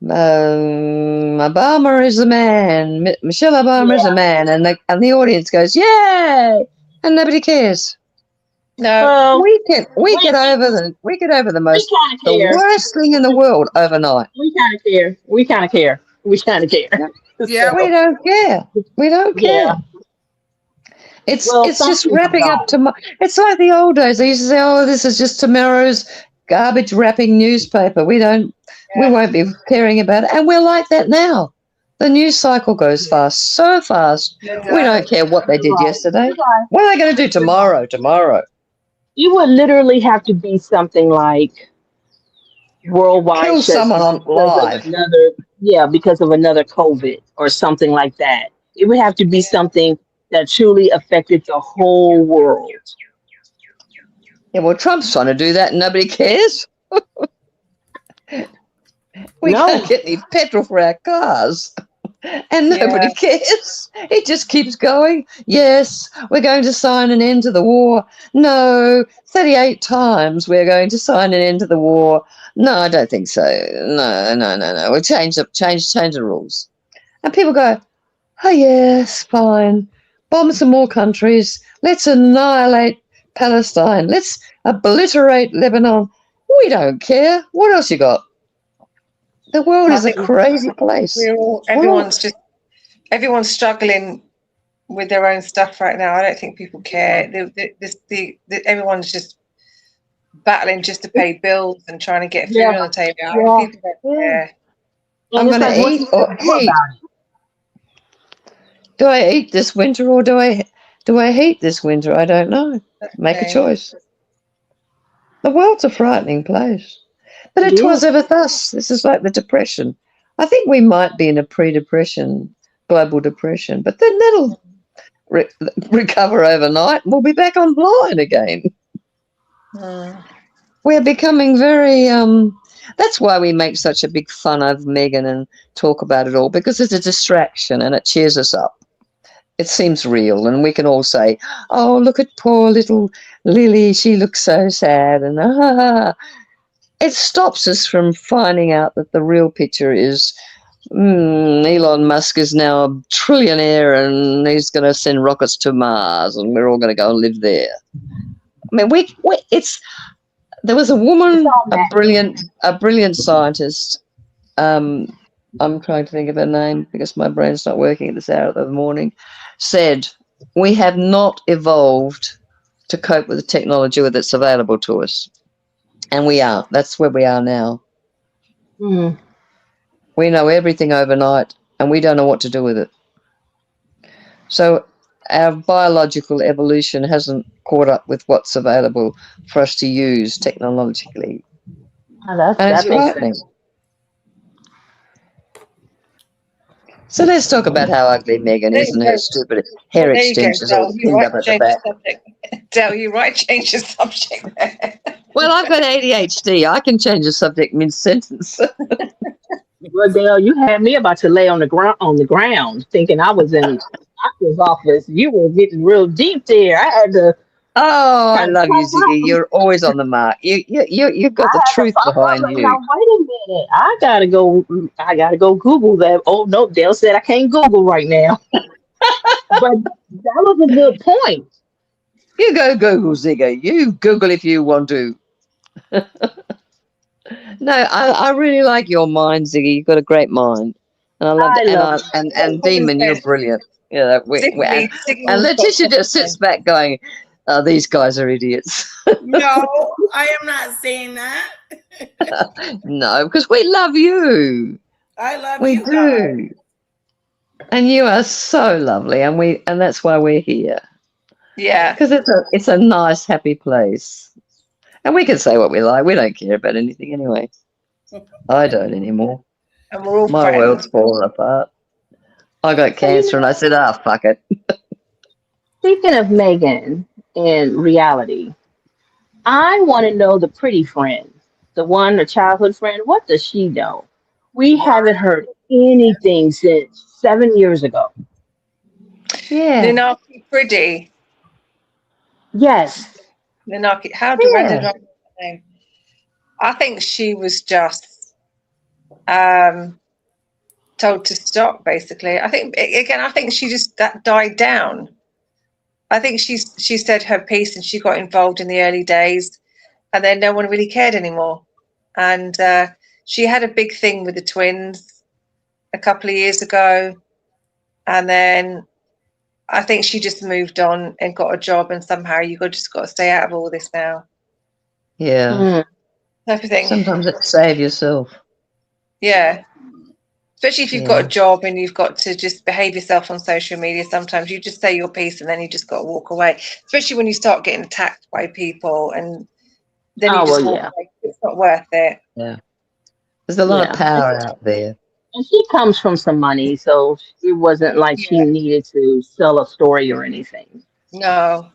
Obama is a man, Michelle Obama is a Yeah. man, and the audience goes, yay, and nobody cares. No, Well, We get we over the kind of the care. worst thing in the world overnight. We kind of care. We kind of care. We kind of care. Yeah. We So, don't care. We don't yeah. care. It's Well, just something's wrapping up wrong. tomorrow. It's like the old days. They used to say, "Oh, this is just tomorrow's garbage wrapping newspaper. We yeah, won't be caring about it." And we're like that now. The news cycle goes fast, so fast. It We does. don't care what they You're did right. yesterday. You're right. What are they going to do You're right. tomorrow? Tomorrow, You would literally have to be something like worldwide kill someone shutdown on because of live. because of another COVID or something like that. It would have to be something that truly affected the whole world. Yeah, well, Trump's trying to do that, and nobody cares. We No. can't get any petrol for our cars. And nobody yeah. cares. It just keeps going. Yes, we're going to sign an end to the war. No, 38 times we're going to sign an end to the war. No, I don't think so. No. We'll change the rules. And people go, oh yes, fine. Bomb some more countries. Let's annihilate Palestine. Let's obliterate Lebanon. We don't care. What else you got? The world I is a think crazy place. everyone's struggling with their own stuff right now. I don't think people care. Everyone's just battling just to pay bills and trying to get food Yeah. on the table. Yeah. People don't care. And I'm it's going like, to what eat you or gonna do heat. about it? Do I eat this winter or do I heat this winter? I don't know. Make a Okay. choice. The world's a frightening place. But It it was is. ever thus. This is like the Depression. I think we might be in a pre-depression, global depression, but then that'll recover overnight and we'll be back online again. We're becoming very that's why we make such a big fun of Meghan and talk about it all, because it's a distraction and it cheers us up. It seems real, and we can all say, oh, look at poor little Lily, she looks so sad, and it stops us from finding out that the real picture is Elon Musk is now a trillionaire and he's going to send rockets to Mars and we're all going to go and live there. I mean, there was a woman, a brilliant scientist. I'm trying to think of her name because my brain's not working at this hour of the morning. Said we have not evolved to cope with the technology that's available to us, and we are. That's where we are now. Mm. We know everything overnight, and we don't know what to do with it. So our biological evolution hasn't caught up with what's available for us to use technologically. Oh, that And it's makes frightening. sense. So let's talk about how ugly Meghan There is you and go. her stupid hair There you go, extensions all Del. You pinned right up to at the change back. the subject. Del, you right to change the subject there. Well, I've got ADHD. I can change a subject mid-sentence. Well, Dale, you had me about to lay on the ground, thinking I was in the doctor's office. You were getting real deep there. I had to Oh, I kind of love you, come Ziggy. up. You're always on the mark. You've got I the had to truth pop up behind like, you. now wait a minute. I gotta go. I gotta go Google that. Oh no, Dale said I can't Google right now. But that was a good point. You go Google, Ziggy. You Google if you want to. No, I really like your mind, Ziggy. You've got a great mind, and I love I that. love And Demon, you're brilliant. Yeah, and Letitia just sits back going, oh, "These guys are idiots." No, I am not saying that. No, because we love you. I love We you guys. do, and you are so lovely, and that's why we're here. Yeah. Because it's a nice, happy place. And we can say what we like. We don't care about anything anyway. I don't anymore. And we're all My friends. world's falling apart. I got cancer and I said, fuck it. Speaking of Megan in reality, I want to know the pretty friend, the childhood friend. What does she know? We haven't heard anything since 7 years ago. Yeah. Ninaki Pretty. Yes. Ninaki. When did I know her name? I think she was just told to stop, basically. I think she just died down. I think she said her piece and she got involved in the early days, and then no one really cared anymore. And she had a big thing with the twins a couple of years ago, and then I think she just moved on and got a job, and somehow just got to stay out of all this now. Yeah. Everything. Sometimes it's save yourself. Yeah. Especially if you've got a job and you've got to just behave yourself on social media. Sometimes you just say your piece and then you just got to walk away. Especially when you start getting attacked by people and then you just walk away. It's not worth it. Yeah. There's a lot of power out there. And she comes from some money, so it wasn't like she needed to sell a story or anything. No.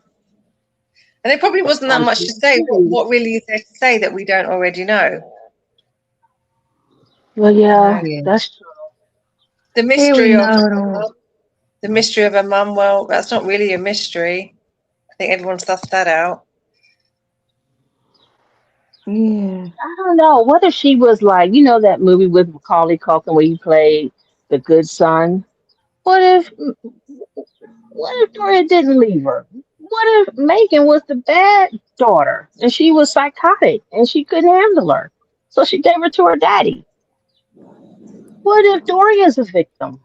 And there probably wasn't that much to say. What really is there to say that we don't already know? Well, that's true. The mystery of a mum. Well, that's not really a mystery. I think everyone sussed that out. Yeah. I don't know. What if she was like, that movie with Macaulay Culkin where he played the good son? What if Doria didn't leave her? What if Megan was the bad daughter and she was psychotic and she couldn't handle her? So she gave her to her daddy. What if Doria's a victim?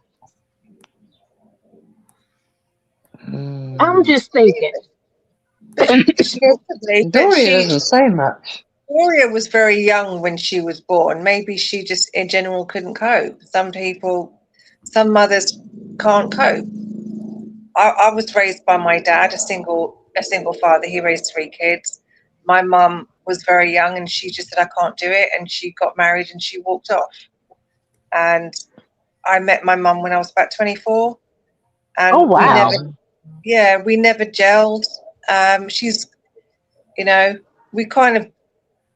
I'm just thinking. Doria doesn't say much. Doria was very young when she was born. Maybe she just in general couldn't cope. Some mothers can't cope. I was raised by my dad, a single father. He raised 3 kids. My mum was very young and she just said, I can't do it. And she got married and she walked off. And I met my mum when I was about 24. And oh, wow. we never gelled. She's, we kind of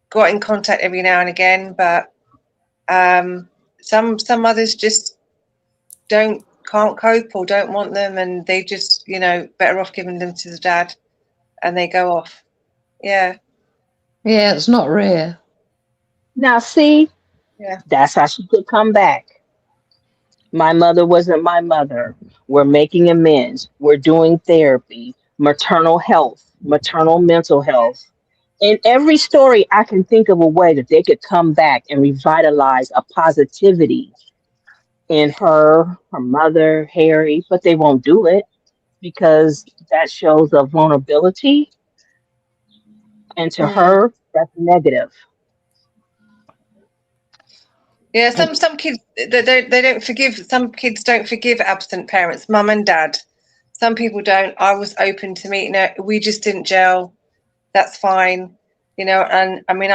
got in contact every now and again, but some others just can't cope or don't want them, and they just better off giving them to the dad, and they go off. Yeah, it's not rare. Now, see, Yeah. that's how she could come back. My mother wasn't my mother. We're making amends. We're doing therapy, maternal health, maternal mental health. In every story, I can think of a way that they could come back and revitalize a positivity in her mother, Harry, but they won't do it because that shows a vulnerability. And to Mm. her, that's negative. Yeah, And some kids they don't forgive. Some kids don't forgive absent parents, mum and dad. Some people don't. I was open to meeting her. We just didn't gel. That's fine, you know. And I mean,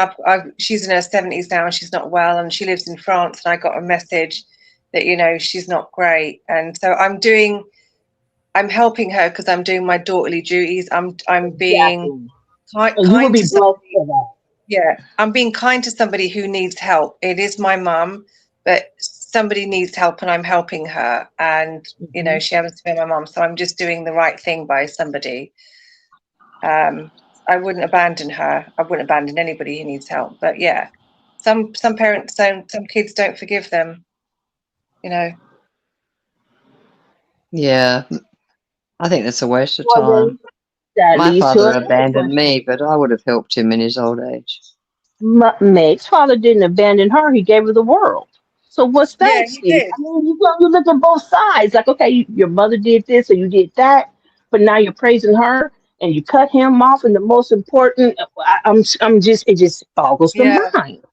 she's in her 70s now, and she's not well, and she lives in France. And I got a message that she's not great, and so I'm helping her because I'm doing my daughterly duties. I'm being exactly. kind, And you will kind be to blessed somebody. for that. Yeah, I'm being kind to somebody who needs help. It is my mum, but somebody needs help and I'm helping her. And, Mhm. she happens to be my mum. So I'm just doing the right thing by somebody. I wouldn't abandon her. I wouldn't abandon anybody who needs help. But yeah, some parents don't, some kids don't forgive them, you know. Yeah, I think that's a waste of Well, time. then that My leads to father another abandoned question. me, but I would have helped him in his old age. Meg's father didn't abandon her; he gave her the world. So what's Yeah, that, he Steve? did. I mean, you look at both sides. Like, okay, your mother did this, or you did that, but now you're praising her, and you cut him off. And the most important, I'm just, it just boggles the Yeah. mind.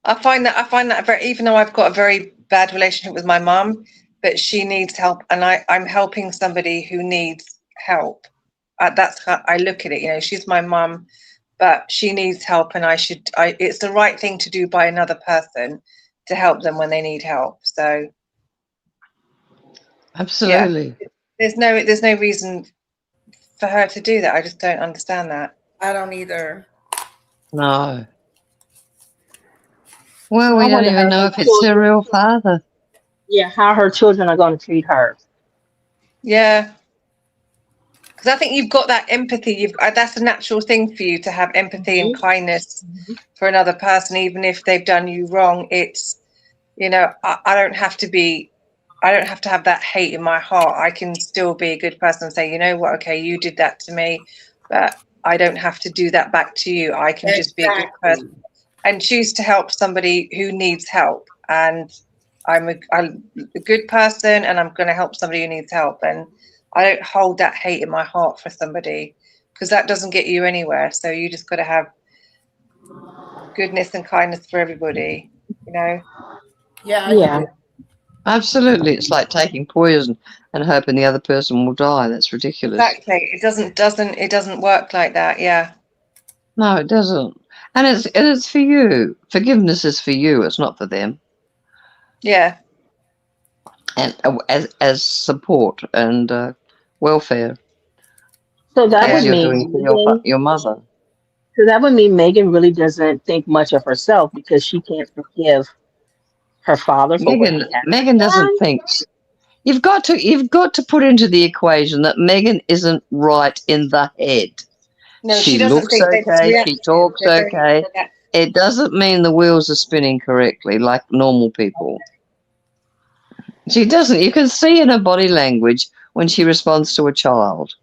I find that very, even though I've got a very bad relationship with my mum, but she needs help, and I'm helping somebody who needs help. That's how I look at it. She's my mum, but she needs help, and it's the right thing to do by another person to help them when they need help. So yeah, Absolutely. there's no reason for her to do that. I just don't understand that. I don't either. No. Well, I we don't wonder even how know her if it's her children, real father. yeah, how her children are going to treat her. Yeah. Because I think you've got that empathy. That's a natural thing for you to have empathy and Mhm. kindness Mhm. for another person, even if they've done you wrong. It's I don't have to be. I don't have to have that hate in my heart. I can still be a good person and say, you know what, okay, you did that to me, but I don't have to do that back to you. I can just be a good person Exactly. and choose to help somebody who needs help. And I'm a good person and I'm going to help somebody who needs help. And I don't hold that hate in my heart for somebody because that doesn't get you anywhere. So you just got to have goodness and kindness for everybody, you know? Yeah, you Yeah. do. Absolutely. It's like taking poison and hoping the other person will die. That's ridiculous. Exactly. It doesn't work like that. Yeah. No, it doesn't. And it's for you. Forgiveness is for you. It's not for them. Yeah. And as support and welfare, So that as would Yeah. you're mean doing for Megan. your mother. So that would mean Megan really doesn't think much of herself because she can't forgive her father for what he has Megan doesn't done. think. You've got to put into the equation that Megan isn't right in the head. No, she She doesn't looks think they're just okay. She reactive. talks They're very okay. reactive. It doesn't mean the wheels are spinning correctly like normal people. She doesn't. You can see in her body language when she responds to a child,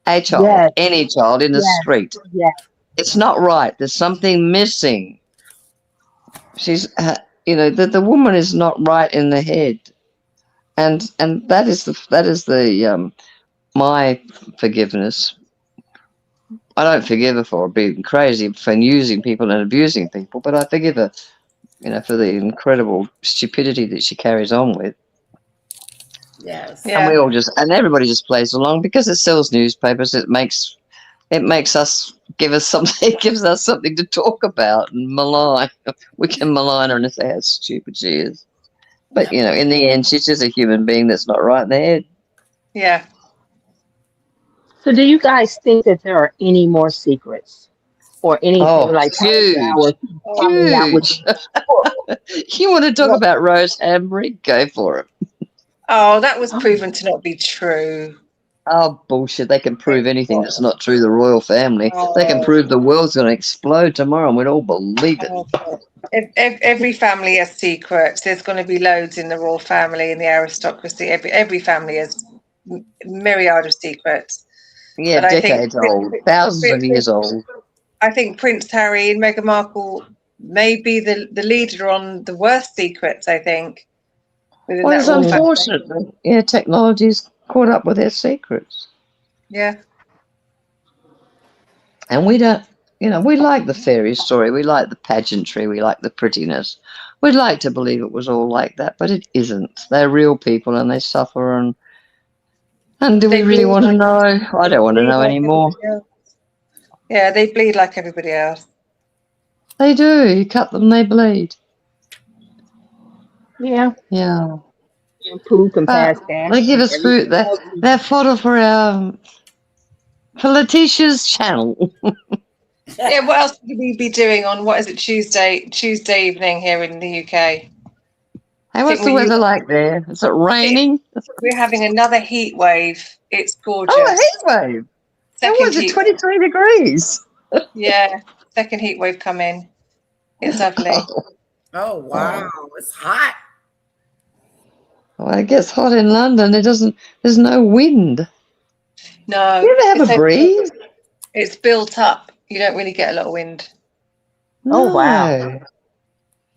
Yes, any child in the yes, street. yes. It's not right. There's something missing. She's, the woman is not right in the head, and that is the my forgiveness. I don't forgive her for being crazy, for using people and abusing people, but I forgive her, for the incredible stupidity that she carries on with. Yes. And Yeah. and everybody just plays along because it sells newspapers. It makes us it gives us something to talk about and malign. We can malign her and say how stupid she is. But Yep. in the end, she's just a human being that's not right in the head. Yeah. So do you guys think that there are any more secrets or anything Oh, like that huge, was coming out with huge. the world? You want to talk What? about Rose Hambury? Go for it. Oh, that was proven to not be true. Oh, bullshit. They can prove anything that's not true, the royal family. They can prove the world's going to explode tomorrow and we'd all believe it. Every family has secrets. There's going to be loads in the royal family and the aristocracy. Every family has myriad of secrets. Yeah, But I think decades old, thousands of years old. I think Prince Harry and Meghan Markle may be the leader on the worst secrets, I think. Within Well, that it's royal family. unfortunate that technology's caught up with their secrets. Yeah. And we don't, we like the fairy story. We like the pageantry. We like the prettiness. We'd like to believe it was all like that, but it isn't. They're real people and they suffer. And do we really want to know? I don't want to know anymore. Yeah, they bleed like everybody else. They do. You cut them, they bleed. Yeah. Yeah. And poop and pass gas. They give us food. They're fodder for Letitia's channel. Yeah, what else would we be doing on, what is it, Tuesday evening here in the UK? Hey, what's the weather like there? Is it raining? We're having another heat wave. It's gorgeous. Oh, a heat wave. What was it, 23 degrees? Yeah, second heat wave coming. It's lovely. Oh, wow. It's hot. Well, it gets hot in London. There's no wind. No. You ever have a breeze? It's built up. You don't really get a lot of wind. No. Oh, wow.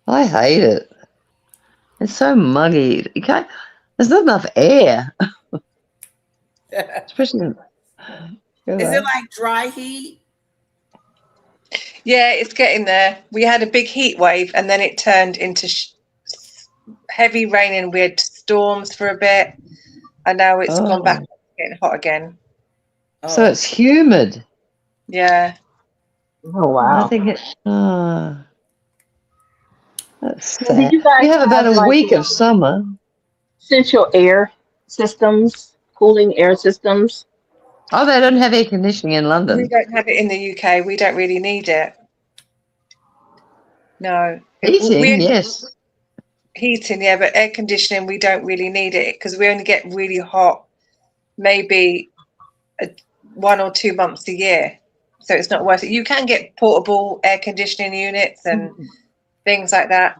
I hate it. It's so muggy. There's not enough air. Especially. Is it like dry heat? Yeah, it's getting there. We had a big heat wave and then it turned into heavy rain and we had storms for a bit. And now it's gone back, getting hot again. So it's humid. Yeah. Oh, wow. I think that's sad. Did you guys We have about a like, week of summer. Central air systems, cooling air systems. Oh, they don't have air conditioning in London. We don't have it in the UK. We don't really need it. No. Heating, yes. Heating, yeah, but air conditioning, we don't really need it because we only get really hot maybe 1 or 2 months a year. So it's not worth it. You can get portable air conditioning units and things like that.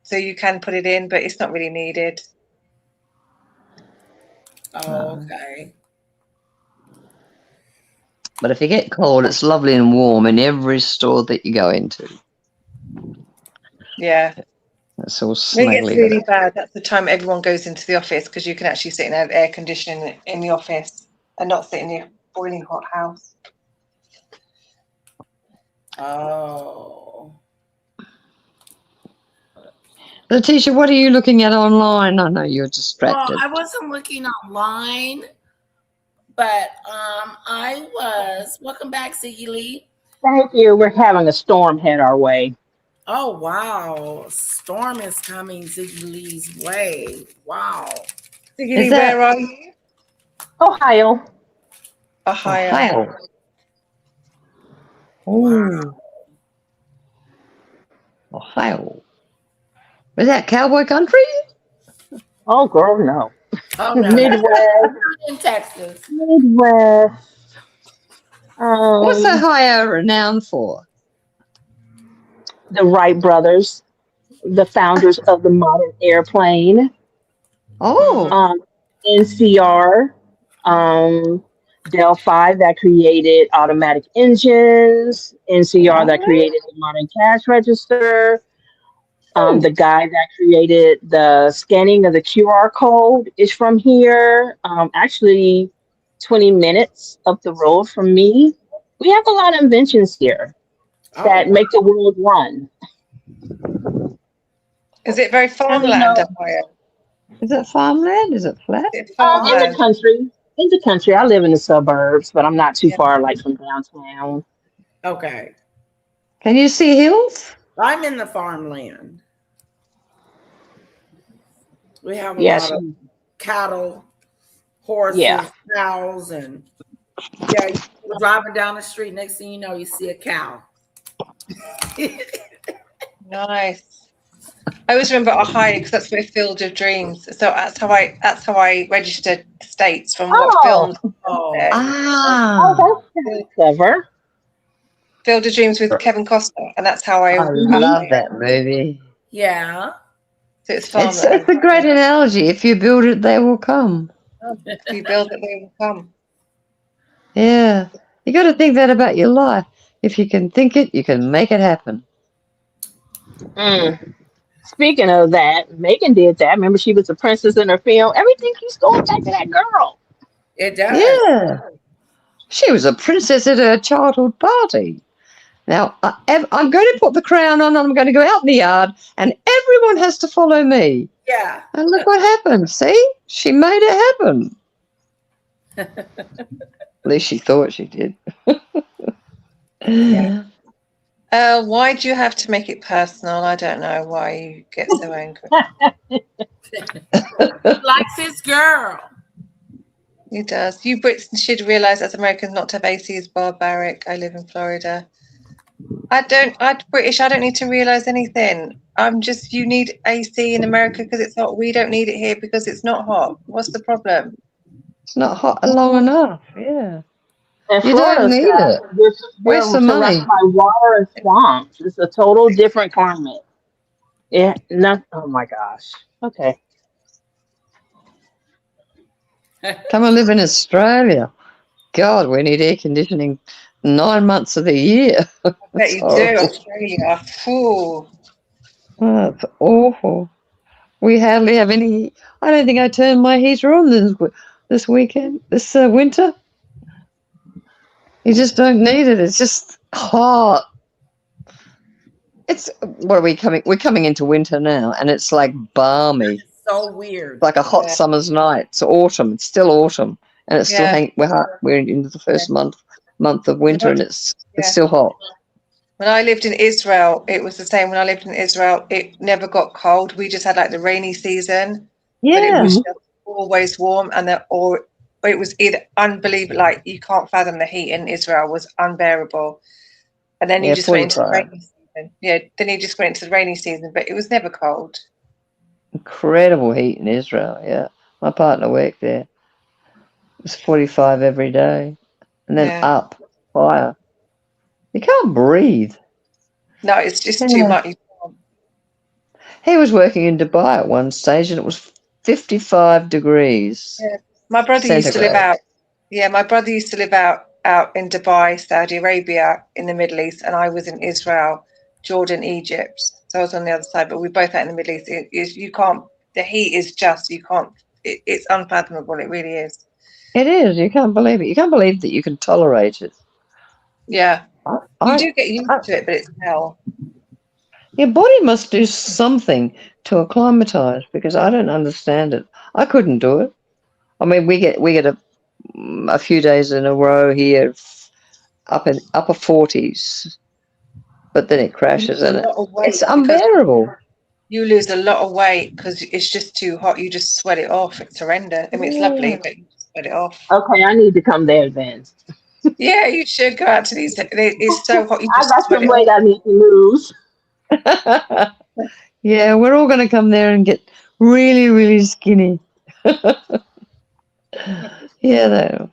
So you can put it in, but it's not really needed. Oh, okay. But if you get cold, it's lovely and warm in every store that you go into. Yeah. It's all When it snuggly. gets really bad, that's the time everyone goes into the office because you can actually sit and have air conditioning in the office and not sit in your boiling hot house. Oh. Letitia, what are you looking at online? I know you're distracted. Well, I wasn't looking online, but I was. Welcome back, Ziggy Lee. Thank you. We're having a storm head our way. Oh, wow. Storm is coming Ziggy Lee's way. Wow. Ziggy Lee, where are you? Ohio. Ohio. Oh. Ohio. Is that cowboy country? Oh, girl, no. Oh, no. Midwest. In Texas. Midwest. What's Ohio renowned for? The Wright brothers, the founders of the modern airplane. Oh. NCR, Delphi that created automatic engines. NCR that created the modern cash register. The guy that created the scanning of the QR code is from here. Actually, 20 minutes up the road from me. We have a lot of inventions here that make the world run. Is it very farmland, Ohio? Is it farmland? Is it flat? In the country. In the country. I live in the suburbs, but I'm not too far from downtown. Okay. Can you see hills? I'm in the farmland. We have a lot of cattle, horses, cows, and you're driving down the street. Next thing you know, you see a cow. Nice. I always remember Ohio because that's where Field of Dreams. So that's how I registered states from what films. There. That's clever. Field of Dreams with Kevin Costner, and that's how I love that movie. Yeah. So it's It's a great analogy. If you build it, they will come. If you build it, they will come. Yeah. You got to think that about your life. If you can think it, you can make it happen. Speaking of that, Megan did that. Remember, she was a princess in her film. Everything keeps going back to that girl. It does. Yeah. She was a princess at her childhood party. Now, I'm going to put the crown on, and I'm going to go out in the yard, and everyone has to follow me. Yeah. And look what happened. See? She made it happen. At least she thought she did. Yeah. Why do you have to make it personal? I don't know why you get so angry. Likes his girl. He does. You Brits should realise as Americans not to have AC is barbaric. I live in Florida. I'm British. I don't need to realise anything. You need AC in America because it's hot. We don't need it here because it's not hot. What's the problem? It's not hot long enough. Yeah. And You don't need it. Waste the money. By water and swamps. It's a total different climate. Yeah. Oh my gosh. Okay. Come and live in Australia. God, we need air conditioning 9 months of the year. I bet you do, Australia. Ooh. Oh, it's awful. We hardly have any. I don't think I turned my heater on this winter. You just don't need it. It's just hot. What are we coming? We're coming into winter now, and it's like balmy. So weird. Like a hot summer's night. It's autumn. It's still autumn, and it's still we're into the first month of winter, and it's still hot. When I lived in Israel, it was the same. When I lived in Israel, it never got cold. We just had like the rainy season. Yeah. But it was just always warm, and it was either unbelievable. Like you can't fathom the heat in Israel was unbearable. And then you just went into the rainy season. Yeah. Then you just went into the rainy season, but it was never cold. Incredible heat in Israel. Yeah. My partner worked there. It was 45 every day, and then up higher. You can't breathe. No, it's just too much. He was working in Dubai at one stage, and it was 55 degrees. Yeah. My brother used to live out. Yeah, my brother used to live out in Dubai, Saudi Arabia, in the Middle East, and I was in Israel, Jordan, Egypt. So I was on the other side, but we're both out in the Middle East. You can't. The heat is just. You can't. It's unfathomable. It really is. It is. You can't believe it. You can't believe that you can tolerate it. Yeah. You do get used to it, but it's hell. Your body must do something to acclimatize, because I don't understand it. I couldn't do it. I mean, we get a few days in a row here, up in upper 40s, but then it crashes, and it's unbearable. You lose a lot of weight because it's just too hot. You just sweat it off. It's horrendous. I mean, it's lovely, but you just sweat it off. Okay, I need to come there then. Yeah, you should go out to these. It's so hot. I got some weight I need to lose. Yeah, we're all going to come there and get really, really skinny. Yeah.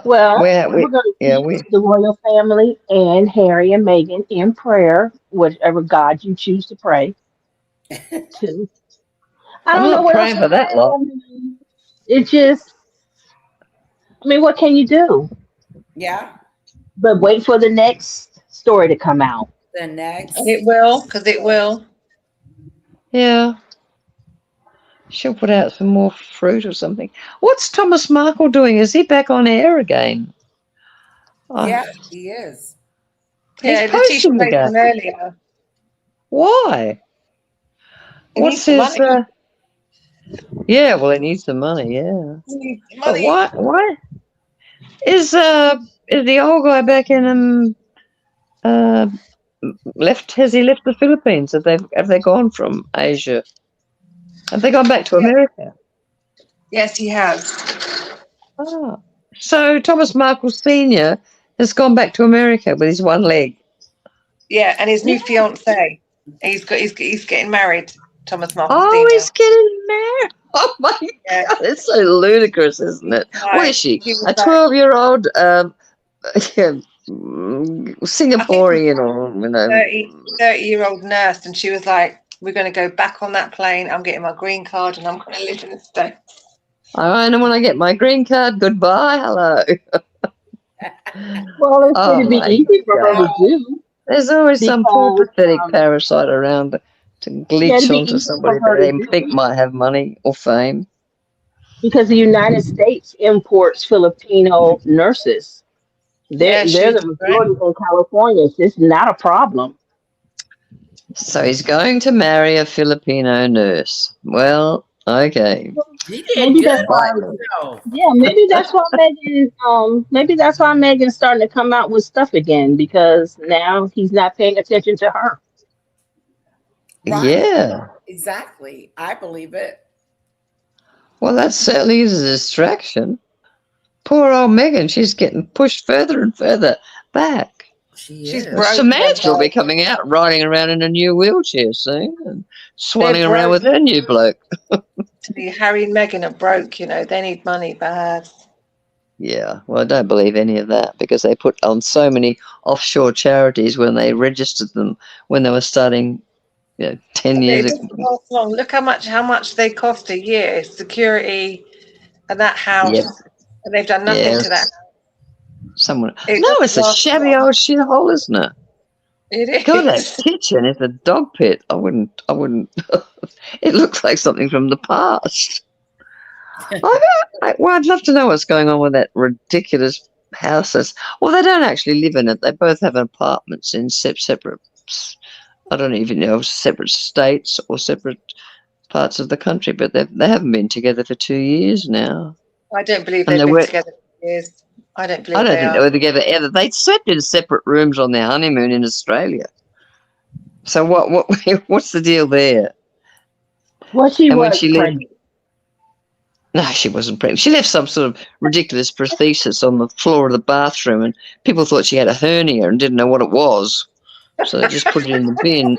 Well, we're going to keep the royal family and Harry and Meghan in prayer, whatever God you choose to pray to. I don't know what praying for that lot. It just, I mean, what can you do? Yeah. But wait for the next story to come out. The next. It will, because it will. Yeah. She'll put out some more fruit or something. What's Thomas Markle doing? Is he back on air again? Yeah, he is. Yeah, Letitia played him earlier. Why? What's his? Yeah, well, he needs the money. Yeah. But why? Is the old guy back in left? Has he left the Philippines? Have they gone from Asia? Have they gone back to America? Yes, he has. Oh. So Thomas Markle Sr. has gone back to America with his one leg. Yeah, and his new fiance. He's getting married. Thomas Markle Oh, Senior. he's getting married. Oh my God, it's so ludicrous, isn't it? What is she? He was A like- 12-year-old Singaporean or 30-year-old nurse, and she was like, "We're going to go back on that plane. I'm getting my green card, and I'm going to live in the States." And when I get my green card, goodbye, hello. Well, it's Oh going to be my easy for her to God. do There's always some poor because pathetic parasite around to yeah, glitch it'd be onto easy somebody for her that to they do think might have money or fame. because the United States imports Filipino nurses. Yeah, They're she's the majority in California. It's not a problem. So he's going to marry a Filipino nurse. Well, okay. He did Maybe good that's why. on himself. Yeah, maybe that's why Megan. Maybe that's why Megan's starting to come out with stuff again because now he's not paying attention to her. Right. Yeah. Exactly. I believe it. Well, that certainly is a distraction. Poor old Megan, she's getting pushed further and further back. She's broke. Samantha will be coming out riding around in a new wheelchair soon and swanning They're around broke. with her new bloke. Harry and Meghan are broke. They need money bad. Yeah, well, I don't believe any of that because they put on so many offshore charities when they registered them when they were starting 10 It years doesn't ago. last long. Look how much they cost a year, security, and that house, Yep. and they've done nothing to that. Yes. Someone. It No, doesn't it's a last shabby long. old shithole, isn't it? It God, that is. kitchen is a dog pit. I wouldn't. It looks like something from the past. I'd love to know what's going on with that ridiculous houses. Well, they don't actually live in it. They both have apartments in separate. I don't even know separate states or separate parts of the country, but they haven't been together for 2 years now. I don't believe And they've they been were. together for years. I don't believe I don't they think they are. were together ever. They slept in separate rooms on their honeymoon in Australia. So what's the deal there? Well, she And when was she left, pregnant. no, she wasn't pregnant. She left some sort of ridiculous prosthesis on the floor of the bathroom, and people thought she had a hernia and didn't know what it was. So they just put it in the bin.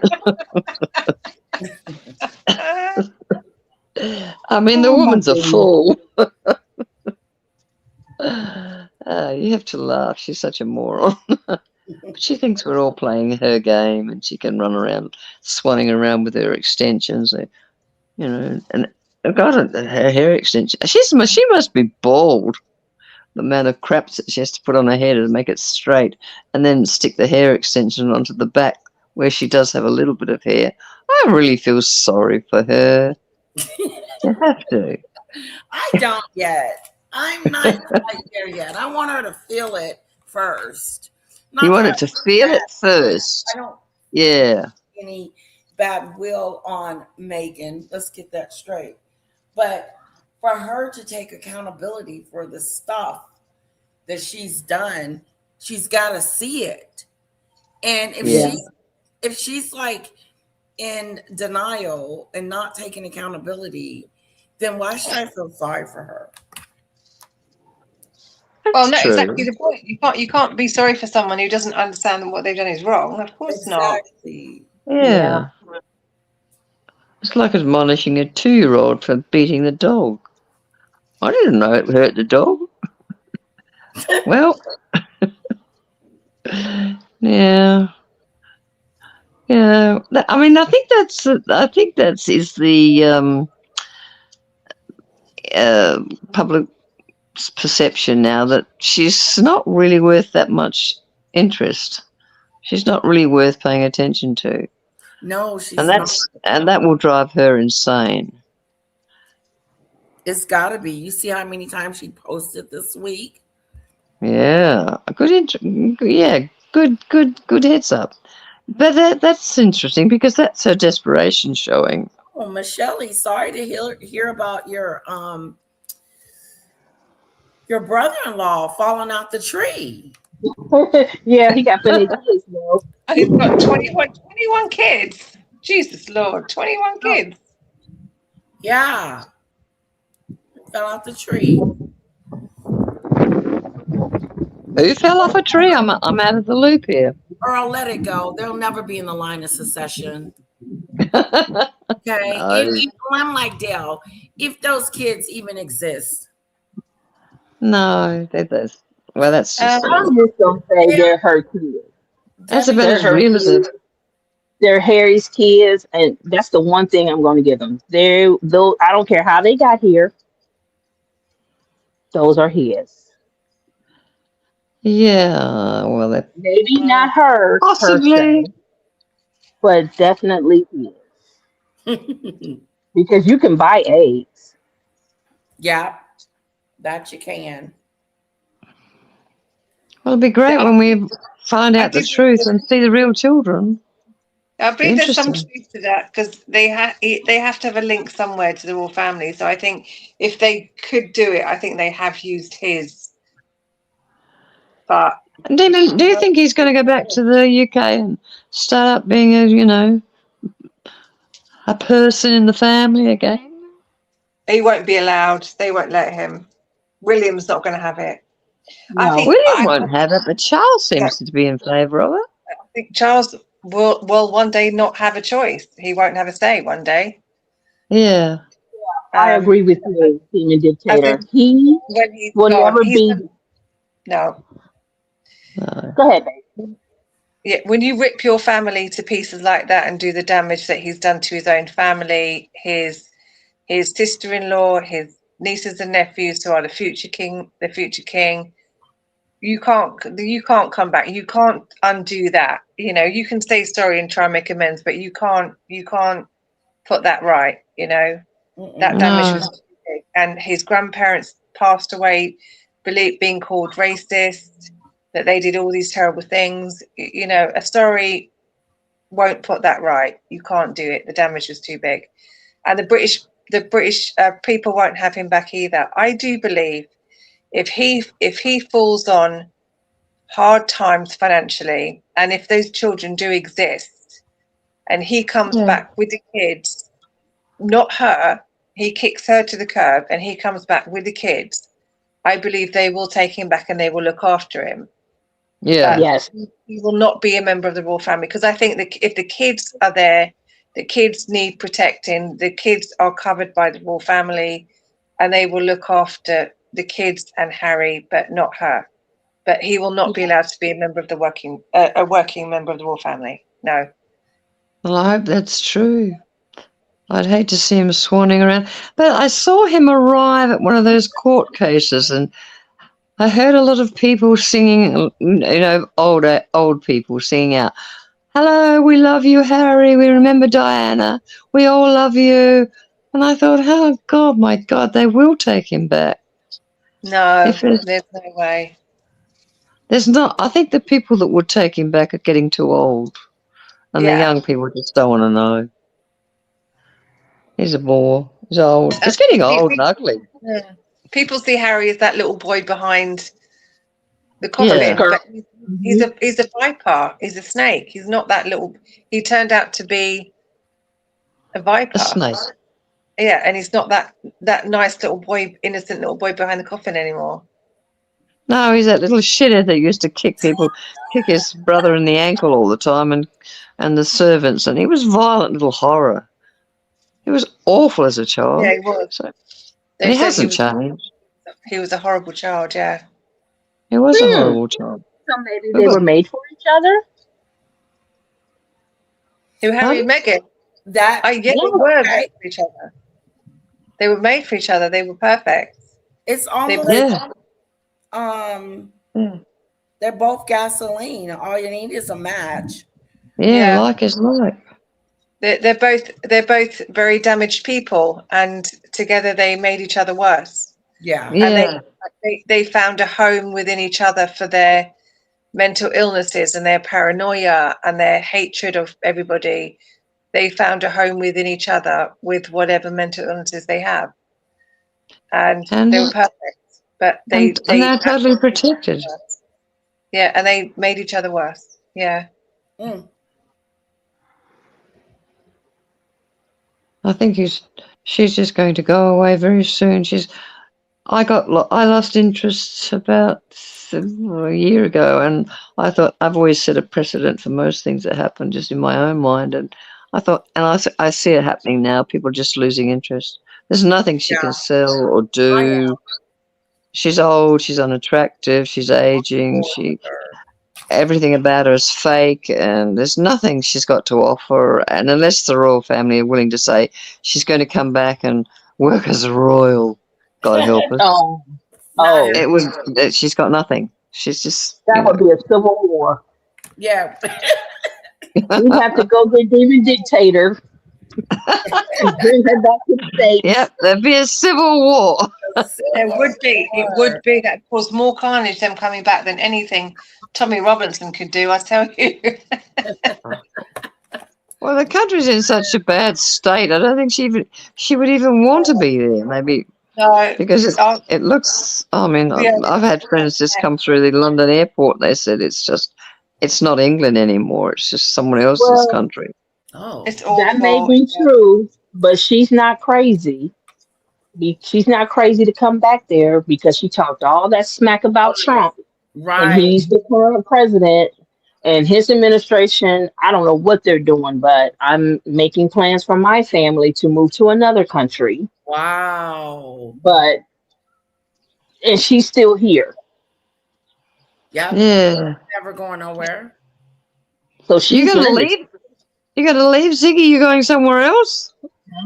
I mean, the Oh, my woman's a goodness. fool. You have to laugh. She's such a moron. But she thinks we're all playing her game, and she can run around, swanning around with her extensions, and God, her hair extension. She must be bald. The amount of crap that she has to put on her hair to make it straight, and then stick the hair extension onto the back where she does have a little bit of hair. I really feel sorry for her. You have to. I don't yet. I'm not quite there yet. I want her to feel it first. Not You that want I it to feel it first. I don't Yeah. any bad will on Meghan. Let's get that straight. But for her to take accountability for the stuff that she's done, she's got to see it. And if she's like in denial and not taking accountability, then why should I feel sorry for her? Well, no, True. exactly the point. You can't be sorry for someone who doesn't understand that what they've done is wrong. Of course not. Exactly. Yeah. It's like admonishing a 2-year-old for beating the dog. I didn't know it would hurt the dog. Well, yeah. Yeah. I mean, I think that's is the public perception now that she's not really worth that much interest. She's not really worth paying attention to. No, she's And not. that will drive her insane. It's got to be. You see how many times she posted this week? Yeah, good heads up. But that's interesting because that's her desperation showing. Oh, Michelle, sorry to hear about your brother-in-law falling out the tree. Yeah, he got plenty of kids, though. And he's got 21 kids. Jesus Lord, 21 kids. Yeah. Fell out the tree. Who fell off a tree? I'm out of the loop here. Earl, let it go. They'll never be in the line of succession. Okay. I'm like Dale, if those kids even exist. No, that's well, that's just I'm just gonna say they're her kids. that's about They're as her real as kids. it. They're Harry's kids, and that's the one thing I'm going to give them. Though I don't care how they got here; those are his. Yeah, well, that Maybe not hers per possibly. se, but definitely his. Because you can buy eggs. Yeah, that you can. Well, it'd be great when we find out the truth and see the real children. I believe there's some Interesting. truth to that because they have to have a link somewhere to the royal family. So I think if they could do it, I think they have used his. But Demon, do you think he's going to go back to the UK and start up being a person in the family again? he won't be allowed. They won't let him. William's not going to have it. No. William won't have it, but Charles seems to be in favour of it. I think Charles will one day not have a choice. He won't have a say one day. Yeah. I agree with you, Demon Dictator. He when he's will gone, never be. No. Go ahead, babe. Yeah, when you rip your family to pieces like that and do the damage that he's done to his own family, his sister-in-law, his nieces and nephews who are the future king, you can't come back. You can't undo that. You know, you can say sorry and try and make amends, but you can't put that right. You know, that damage was too big. And his grandparents passed away, being called racist, that they did all these terrible things. You know, a story won't put that right. You can't do it. The damage was too big. And the British people won't have him back either. I do believe if he falls on hard times financially, and if those children do exist, and he comes back with the kids, not her, he kicks her to the curb, and he comes back with the kids, I believe they will take him back and they will look after him. Yeah. But yes. He will not be a member of the royal family, because I think that if the kids are there, the kids need protecting. The kids are covered by the royal family, and they will look after the kids and Harry, but not her. But he will not be allowed to be a member of the working member of the royal family. No. Well, I hope that's true. I'd hate to see him swanning around. But I saw him arrive at one of those court cases, and I heard a lot of people singing, old people singing out, "Hello, we love you, Harry. We remember Diana. We all love you." And I thought, oh, God, my God, they will take him back. No, there's no way. There's not. I think the people that would take him back are getting too old. And the young people just don't want to know. He's a bore. He's old. He's getting old and ugly. Yeah. People see Harry as that little boy behind the coffin. Yeah. But he's a viper. He's a snake. He's not that little. He turned out to be a viper. A snake. Yeah, and he's not that nice little boy, innocent little boy behind the coffin anymore. No, he's that little shithead that used to kick his brother in the ankle all the time, and the servants, and he was a violent little horror. He was awful as a child. Yeah, he was. So, and he hasn't changed. He was a horrible child, yeah. He was a horrible child. So maybe they were made for each other? Who, Harry and Meghan? That they were made for each other. They were made for each other. They were perfect. It's almost they're both gasoline. All you need is a match. Yeah, like is like. They're both very damaged people, and together they made each other worse. Yeah. And they found a home within each other for their mental illnesses and their paranoia and their hatred of everybody. They found a home within each other with whatever mental illnesses they have. And they were perfect. But they're totally protected. Yeah, and they made each other worse. Yeah. I think she's just going to go away very soon. I lost interest about a year ago, and I thought I've always set a precedent for most things that happen just in my own mind, and I thought, and I see it happening now. People just losing interest. There's nothing she can sell or do. She's old. She's unattractive. She's aging. Everything about her is fake, and there's nothing she's got to offer. And unless the royal family are willing to say she's going to come back and work as a royal, God help us. It was. She's got nothing. She's just. That would be a civil war. Yeah. We have to go get David Dictator and bring her back to the States. Yep, there'd be a civil war. It would be. It would be. That caused more carnage them coming back than anything Tommy Robinson could do, I tell you. Well, the country's in such a bad state. I don't think she would even want to be there. Maybe because it looks. I mean, I've had friends just come through the London airport. They said it's not England anymore. It's just someone else's country. Oh, that may be true, but she's not crazy. She's not crazy to come back there because she talked all that smack about Trump. Right. And he's the current president and his administration. I don't know what they're doing, but I'm making plans for my family to move to another country. Wow. And she's still here. Yep. Yeah. Never going nowhere. So she's You gonna leave? You gonna leave, Ziggy? You going somewhere else?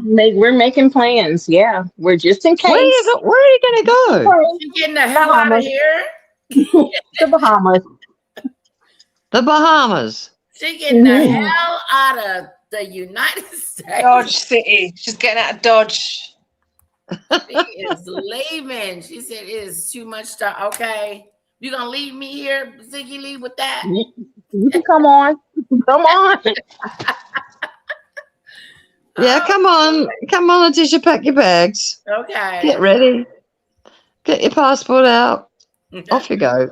We're making plans. Yeah, we're just in case. Where are you gonna go? She's getting the hell out of here. The Bahamas. The Bahamas. She's getting the hell out of the United States. Dodge City. She's getting out of Dodge. She is leaving. She said it is too much stuff. Okay. You gonna leave me here, Ziggy Lee, with that? You can come on. Come on. Yeah, come on, Letitia, pack your bags. Okay. Get ready. Get your passport out. Off you go.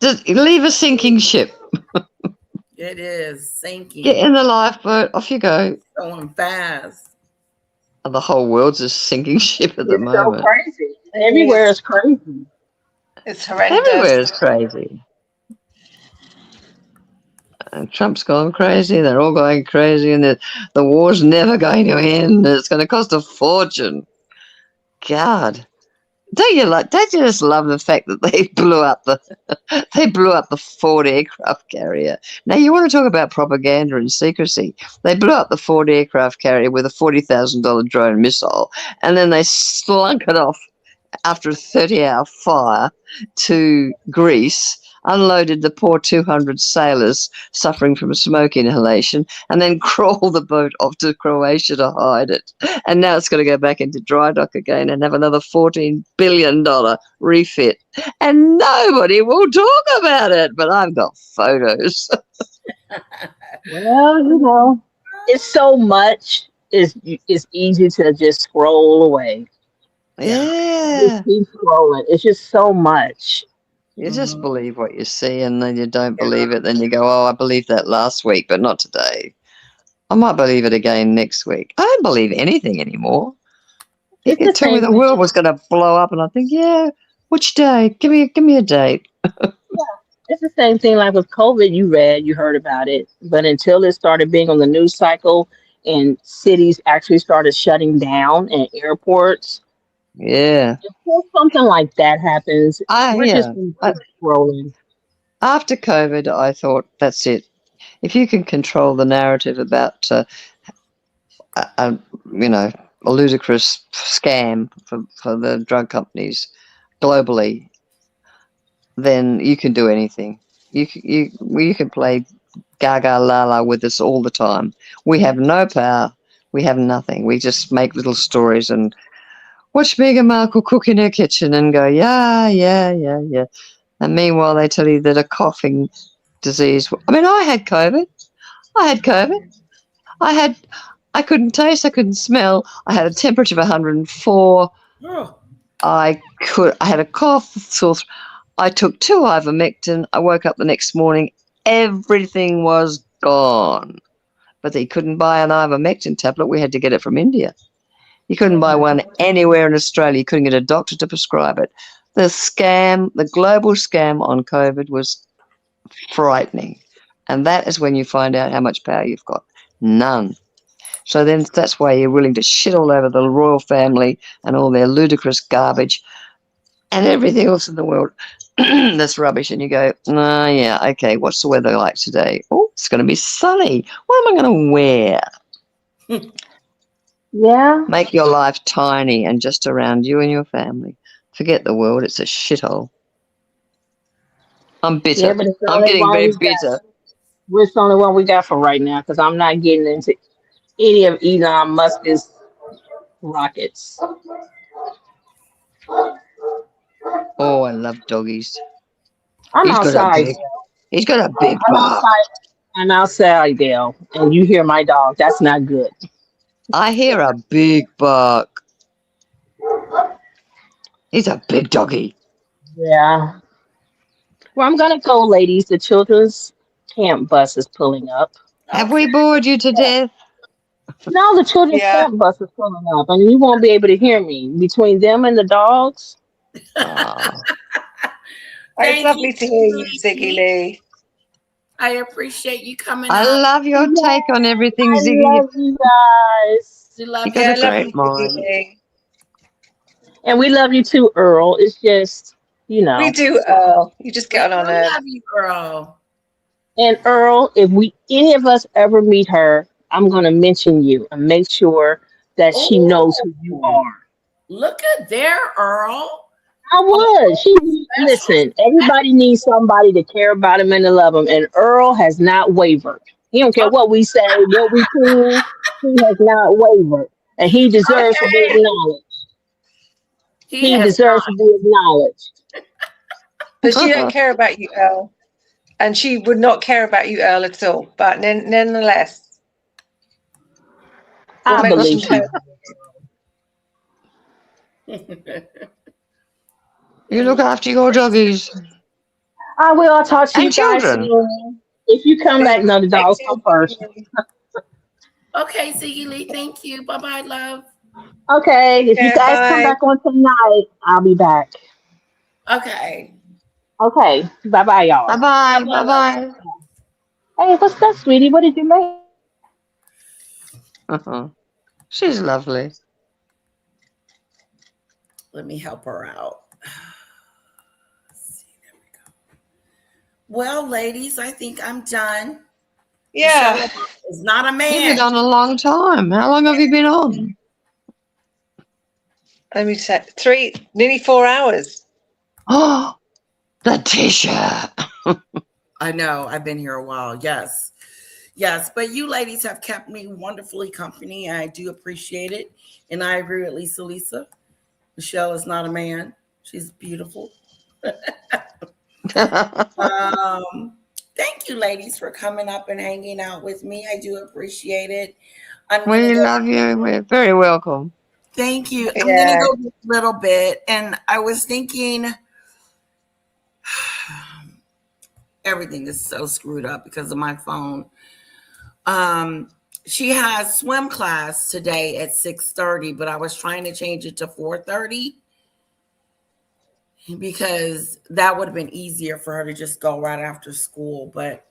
Just leave a sinking ship. It is sinking. Get in the lifeboat. Off you go. Going fast. And the whole world's a sinking ship at the moment. So crazy. Everywhere is crazy. It's horrendous. Everywhere is crazy. And Trump's gone crazy. They're all going crazy, and the war's never going to end. It's going to cost a fortune. God, don't you just love the fact that they blew up the Ford aircraft carrier? Now you want to talk about propaganda and secrecy? They blew up the Ford aircraft carrier with a $40,000 drone missile, and then they slunk it off after a 30-hour fire to Greece, unloaded the poor 200 sailors suffering from smoke inhalation, and then crawled the boat off to Croatia to hide it. And now it's got to go back into dry dock again and have another $14 billion refit. And nobody will talk about it, but I've got photos. Well, it's so much. It's easy to just scroll away. Yeah. Just keep scrolling. It's just so much. You just believe what you see, and then you don't believe it. Then you go, oh, I believed that last week, but not today. I might believe it again next week. I don't believe anything anymore. You could tell me the world was going to blow up, and I think, yeah, which day? Give me a date. It's the same thing like with COVID. You heard about it, but until it started being on the news cycle and cities actually started shutting down and airports. Yeah. Until something like that happens, we're just scrolling. After COVID, I thought, that's it. If you can control the narrative about, a ludicrous scam for the drug companies globally, then you can do anything. You can play gaga la la with us all the time. We have no power. We have nothing. We just make little stories and watch Meghan Markle cook in her kitchen and go, yeah. And meanwhile, they tell you that a coughing disease. I mean, I had COVID. I couldn't taste. I couldn't smell. I had a temperature of 104. I had a cough. I took 2 ivermectin. I woke up the next morning. Everything was gone. But they couldn't buy an ivermectin tablet. We had to get it from India. You couldn't buy one anywhere in Australia. You couldn't get a doctor to prescribe it. The global scam on COVID was frightening. And that is when you find out how much power you've got. None. So then that's why you're willing to shit all over the royal family and all their ludicrous garbage and everything else in the world that's rubbish. And you go, oh, yeah, okay, what's the weather like today? Oh, it's going to be sunny. What am I going to wear? Yeah. Make your life tiny and just around you and your family. Forget the world. It's a shithole. I'm bitter. Yeah, but it's the I'm only getting one very we got. bitter. It's the only one we got for right now because I'm not getting into any of Elon Musk's rockets. Oh, I love doggies. I'm He's got outside. a big I'm bark. outside. I'm outside, Dale, and you hear my dog. That's not good. I hear a big bark. He's a big doggy. Yeah. Well, I'm gonna go, ladies. The children's camp bus is pulling up. Have we bored you to death? No, the children's Yeah. camp bus is pulling up, and you won't be able to hear me between them and the dogs. Oh. It's lovely to hear you, Ziggy Lee. I appreciate you coming I up. love your take on everything, I Ziggy. love you guys. We love You you. got Yeah, a lovely great Ziggy mind. Lee. And we love you too, Earl. It's just, We do, Earl. You just get on We her. love you, girl. And Earl, if any of us ever meet her, I'm gonna mention you and make sure that she knows who you are. Look at there, Earl. I would. Listen, everybody needs somebody to care about him and to love him. And Earl has not wavered. He don't care what we say, what we do. He has not wavered. And he deserves to be acknowledged. He deserves to be acknowledged. But she don't care about you, Earl. And she would not care about you, Earl, at all. But nonetheless, we'll I mention believe her. You look after your doggies. I will. I'll talk to And you guys children. soon. If you come back, no, the dogs come first. Okay, Ziggy Lee, thank you. Bye-bye, love. Okay, if you guys come back on tonight, I'll be back. Okay. Okay, bye-bye, y'all. Bye-bye. Bye-bye. Hey, what's that, sweetie? What did you make? She's lovely. Let me help her out. There we go. Well, ladies, I think I'm done. Yeah. It's not a man. You've been on a long time. How long have you been on? Let me check. Nearly 4 hours. Oh, Letitia. I know. I've been here a while. Yes. Yes. But you ladies have kept me wonderfully company. I do appreciate it. And I agree with Lisa. Michelle is not a man. She's beautiful. Thank you, ladies, for coming up and hanging out with me. I do appreciate it. We love you. We're very welcome. Thank you. I'm going to go a little bit. And I was thinking, everything is so screwed up because of my phone. She has swim class today at 6:30, but I was trying to change it to 4:30 because that would have been easier for her to just go right after school. But,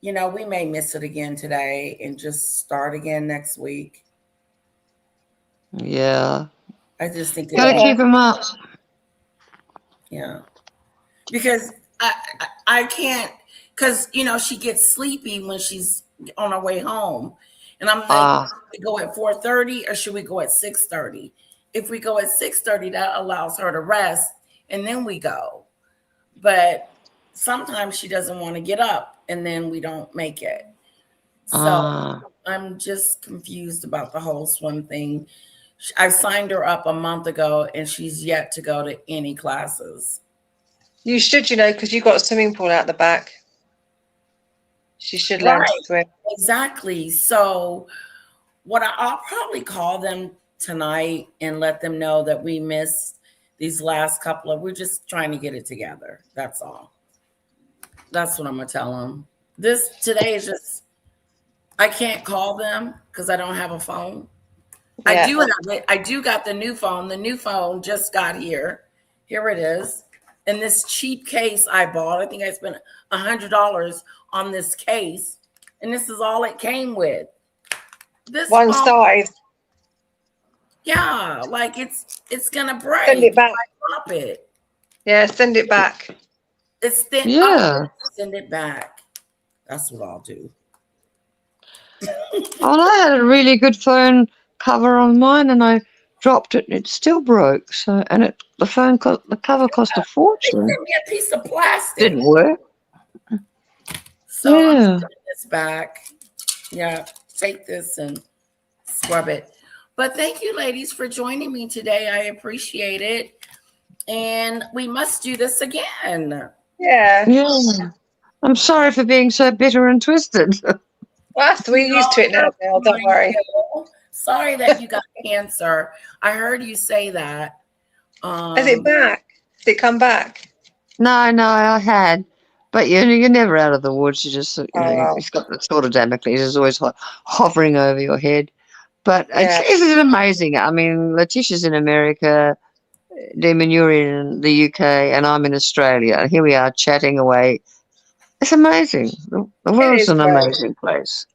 you know, we may miss it again today and just start again next week. Yeah. I just think Gotta keep them up. Yeah. Because I can't, because, you know, she gets sleepy when she's on her way home. And I'm like, should we go at 4:30 or should we go at 6:30? If we go at 6:30, that allows her to rest and then we go. But sometimes she doesn't want to get up and then we don't make it. So I'm just confused about the whole swim thing. I signed her up a month ago and she's yet to go to any classes. You should, you know, because you've got a swimming pool out the back. She should learn to swim. Exactly. So I'll probably call them tonight and let them know that we missed these last couple of, we're just trying to get it together. That's all. That's what I'm going to tell them. Today is just, I can't call them because I don't have a phone. I do have it. I do got the new phone. The new phone just got here. Here it is. And this cheap case I bought, I think I spent $100 on this case. And this is all it came with. This One phone, size. yeah, like it's gonna break. Send it back. If I drop it. Yeah, send it back. It's thin. Yeah. Send it back. That's what I'll do. Well, I had a really good phone cover on mine, and I dropped it, and it still broke. So, and the cover cost a They fortune. sent me a piece of plastic. Didn't work. So I'm Yeah. sending this back. Yeah, take this and scrub it. But thank you, ladies, for joining me today. I appreciate it. And we must do this again. Yeah. Yeah. I'm sorry for being so bitter and twisted. Well, we're used to it now, Bill. Don't worry. Sorry that you got cancer. I heard you say that. Is it back? Did it come back? No, I had. But you're never out of the woods. You just, wow. you've got the sword of Damocles is always hovering over your head. But Yeah. it's amazing. I mean, Letitia's in America, Damon, you're in the UK, and I'm in Australia. And here we are chatting away. It's amazing. The world's is an great. amazing place.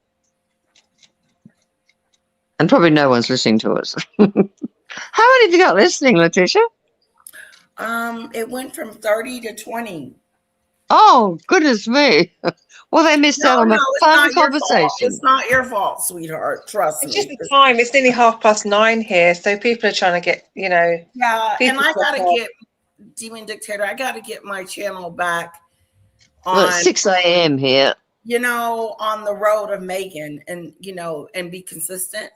And probably no one's listening to us. How many have you got listening, Letitia? It went from 30 to 20. Oh, goodness me. Well, they missed out on a fun conversation. It's not your fault, sweetheart. Trust It's me. just the time. It's nearly 9:30 here, so people are trying to get, Yeah, and people I gotta to- get Demon Dictator. I gotta get my channel back Well, on it's 6 a.m. here. on the road of Meghan, and and be consistent,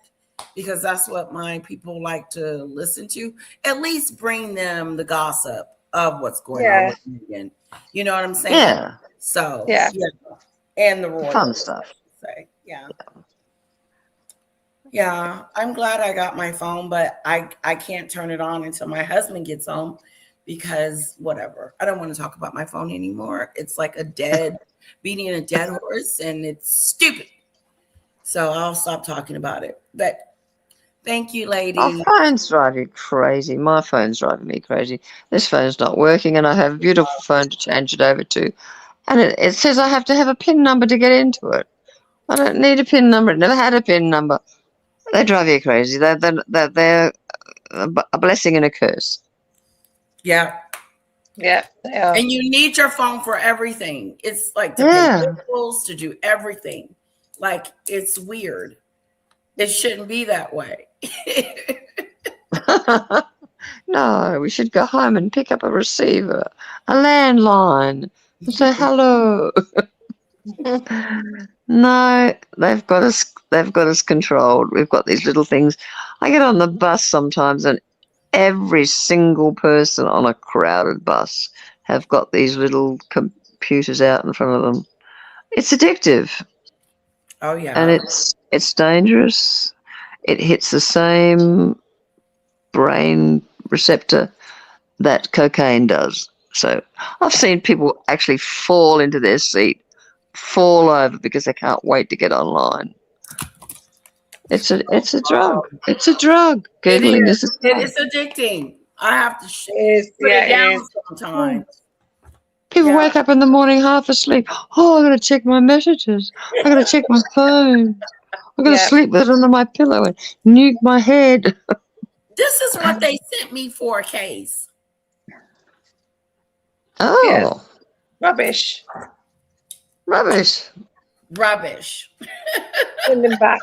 because that's what my people like to listen to. At least bring them the gossip of what's going on with Meghan. You know what I'm saying? Yeah. So Yeah. and the royal Fun stuff. Say yeah. I'm glad I got my phone, but I can't turn it on until my husband gets home, because whatever. I don't want to talk about my phone anymore. It's like beating a dead horse, and it's stupid. So I'll stop talking about it. But thank you, ladies. Our phone's driving you crazy. My phone's driving me crazy. This phone's not working, and I have a beautiful phone to change it over to. And it says I have to have a PIN number to get into it. I don't need a PIN number. It never had a PIN number. They drive you crazy. They're a blessing and a curse. Yeah. Yeah. And you need your phone for everything. It's like to pay bills, to do everything. Like, it's weird. It shouldn't be that way. No, we should go home and pick up a receiver, a landline, and say hello. No, they've got us controlled. We've got these little things. I get on the bus sometimes, and every single person on a crowded bus have got these little computers out in front of them. It's addictive. Oh yeah. And it's dangerous. It hits the same brain receptor that cocaine does. So I've seen people actually fall into their seat, fall over because they can't wait to get online. It's a drug. It's a drug. Googling is a drug. It is addicting. I have to put it down sometimes. People wake up in the morning half asleep. Oh, I gotta check my messages. I gotta check my phone. I gotta sleep with it under my pillow and nuke my head. This is what they sent me for a case. Oh. Yeah. Rubbish. Rubbish. Send them back.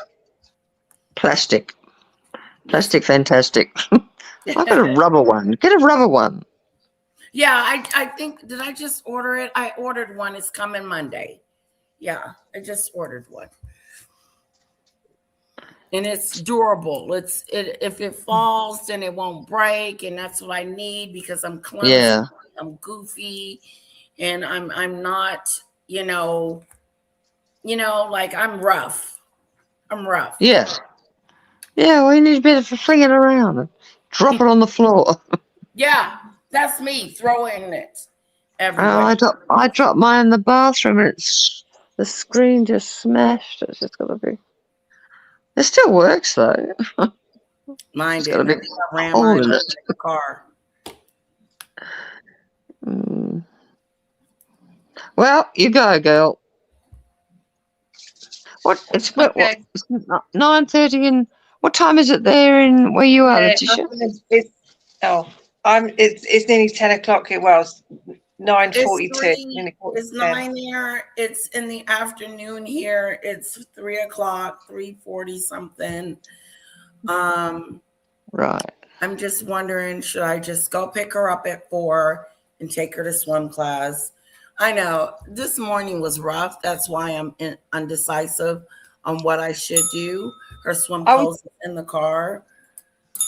Plastic, fantastic. I've got a rubber one. Get a rubber one. Yeah, I think, did I just order it? I ordered one. It's coming Monday. Yeah, I just ordered one. And it's durable. If it falls, then it won't break, and that's what I need, because I'm clumsy. Yeah. I'm goofy, and I'm not, like, I'm rough. Yeah. Yeah, well, you need to be able to fling it around and drop it on the floor. Yeah, that's me throwing it everywhere. I dropped mine in the bathroom, and the screen just smashed. It's just got to be. It still works though. Mine It's got a didn't. I big think I ran hole mine in in it. the car. Well, you go, girl. What? It's what? Okay. It's 9:30, and what time is it there in where you are, Yeah, Letitia? it's nearly 10 o'clock. It was It's 9:42. 3. Nearly quarter It's to 10. 9 there. It's in the afternoon here. It's 3 o'clock, 3:40 something. Right. I'm just wondering, should I just go pick her up at 4 and take her to swim class? I know this morning was rough. That's why I'm undecisive on what I should do. Her swim I would- clothes is in the car.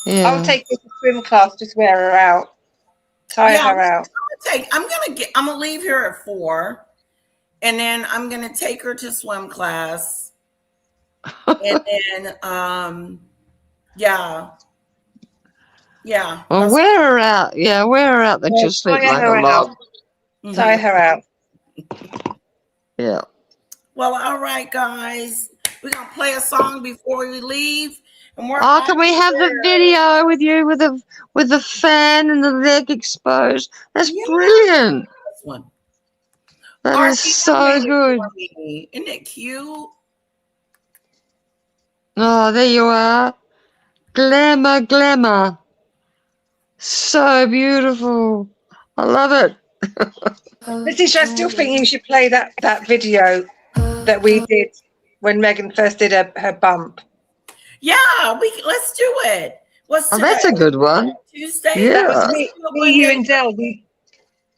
Yeah. I would take her to swim class. Just wear her out. Tire her out. I'm gonna leave here at 4, and then I'm gonna take her to swim class, and then yeah. Well, wear her out. Yeah, wear her out. Then she'll sleep Tire like her a log. out. Tire her out. Yeah. Well, all right, guys. We're gonna play a song before we leave. And we're Oh, can we have the there. video with you with the fan and the leg exposed? That's brilliant. This one. That is so good. Isn't it cute? Oh, there you are. Glamour, glamour. So beautiful. I love it. Letitia, I still think you should play that video that we did when Meghan first did her bump. Yeah, let's do it. What's Oh, that's a good one. Tuesday? Yeah. That was me, you, and Del. Me,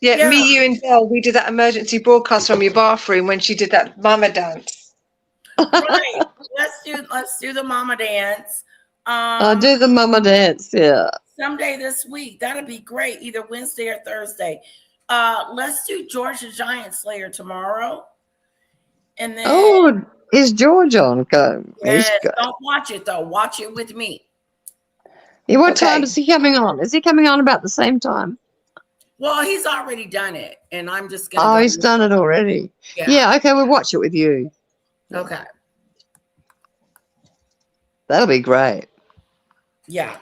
you, and Del. We did that emergency broadcast from your bathroom when she did that mama dance. Right. Let's do the mama dance. I'll do the mama dance. Yeah. Someday this week. That'll be great. Either Wednesday or Thursday. Let's do George the Giant Slayer tomorrow. And then is George on? Go. Yes, He's good. don't watch it though. Watch it with me. Yeah, what time is he coming on? Is he coming on about the same time? Well, he's already done it, and I'm just gonna. Oh, he's done it already. Yeah. Okay, we'll watch it with you. Okay. That'll be great. Yeah.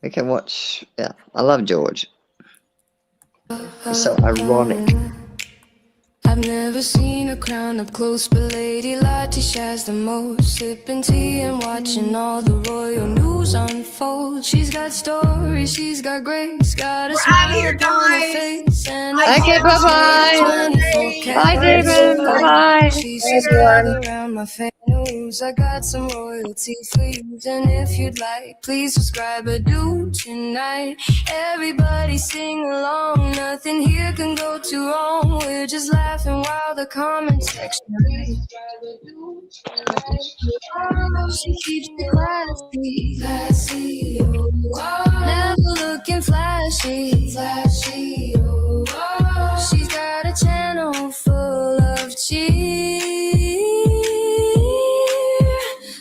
We can watch. Yeah, I love George. He's so ironic. I've never seen a crown up close, but Lady Latisha's the most. Sipping tea and watching all the royal news unfold. She's got stories, she's got grace, got a smile on her face. And Okay, bye-bye. Bye, David. Bye-bye. She's around my fan news. I got some royalty for you, and if you'd like, please subscribe or do tonight. Everybody sing along, nothing here can go too wrong. We're just laughing while the comment section reads. She keeps it classy, never looking flashy. She's got a channel full of cheer.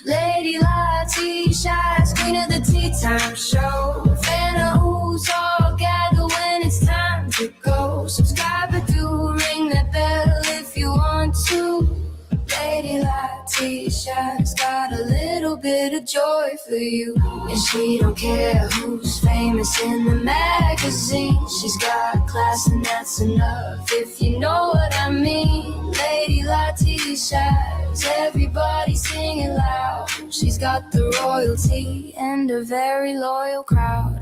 Lady Latisha's queen of the tea time show. Fan of who's all gather when it's time to go. Subscribe or do ring that bell if you want to. Lady Latisha's got a little bit of joy for you, and she don't care who's famous in the magazine. She's got class and that's enough, if you know what I mean. Lady Latisha's everybody singing loud. She's got the royalty and a very loyal crowd.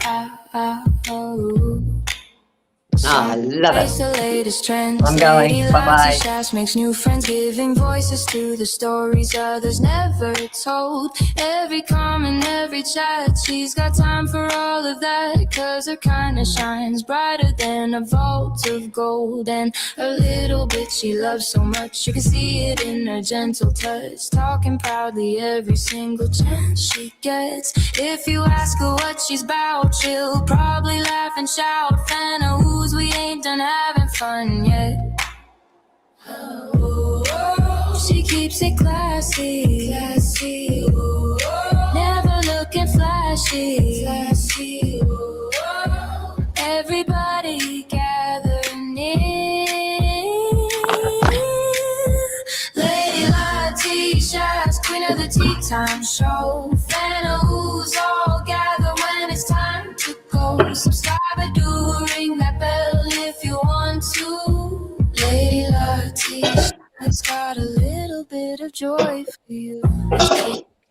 I love Face it. the latest trends. I'm going. Lady Bye-bye. Latisha makes new friends, giving voices to the stories others never told. Every comment, every chat, she's got time for all of that, cause her kindness shines brighter than a vault of gold. And her little bit she loves so much, you can see it in her gentle touch, talking proudly every single chance she gets. If you ask her what she's about, she'll probably laugh and shout, fan of who's we ain't done having fun yet. She keeps it classy, never looking flashy. Everybody gather near. Lady Latisha's queen of the tea time show. Fan of who's all gathered bit of joy for you.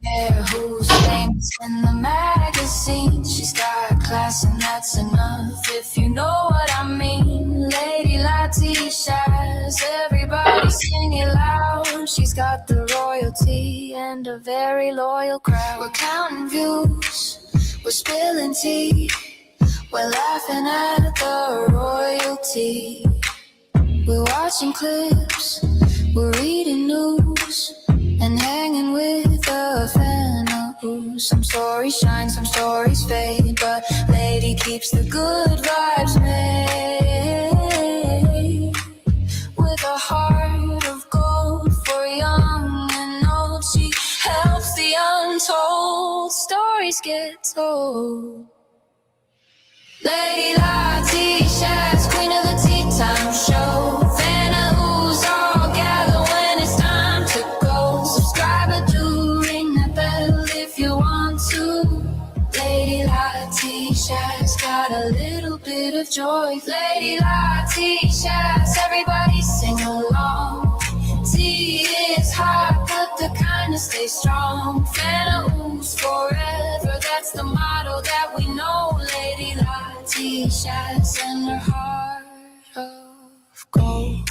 Care whose name's in the magazine. She's got class and that's enough, if you know what I mean. Lady Latisha's, everybody sing it loud. She's got the royalty and a very loyal crowd. We're counting views, we're spilling tea, we're laughing at the royalty. We're watching clips, we're reading news, and hanging with the fan of who's. Some stories shine, some stories fade, but lady keeps the good vibes made. With a heart of gold for young and old, she helps the untold stories get told. Lady Latisha's queen of the tea time show. Fan of who's all gather when it's time to go. Subscribe or do ring that bell if you want to. Lady Latisha's got a little bit of joy. Lady Latisha's, everybody sing along. Tea is hot, but the kindness stays strong. Fan of who's forever, that's the motto that we know. Lady Latisha's and her heart of gold.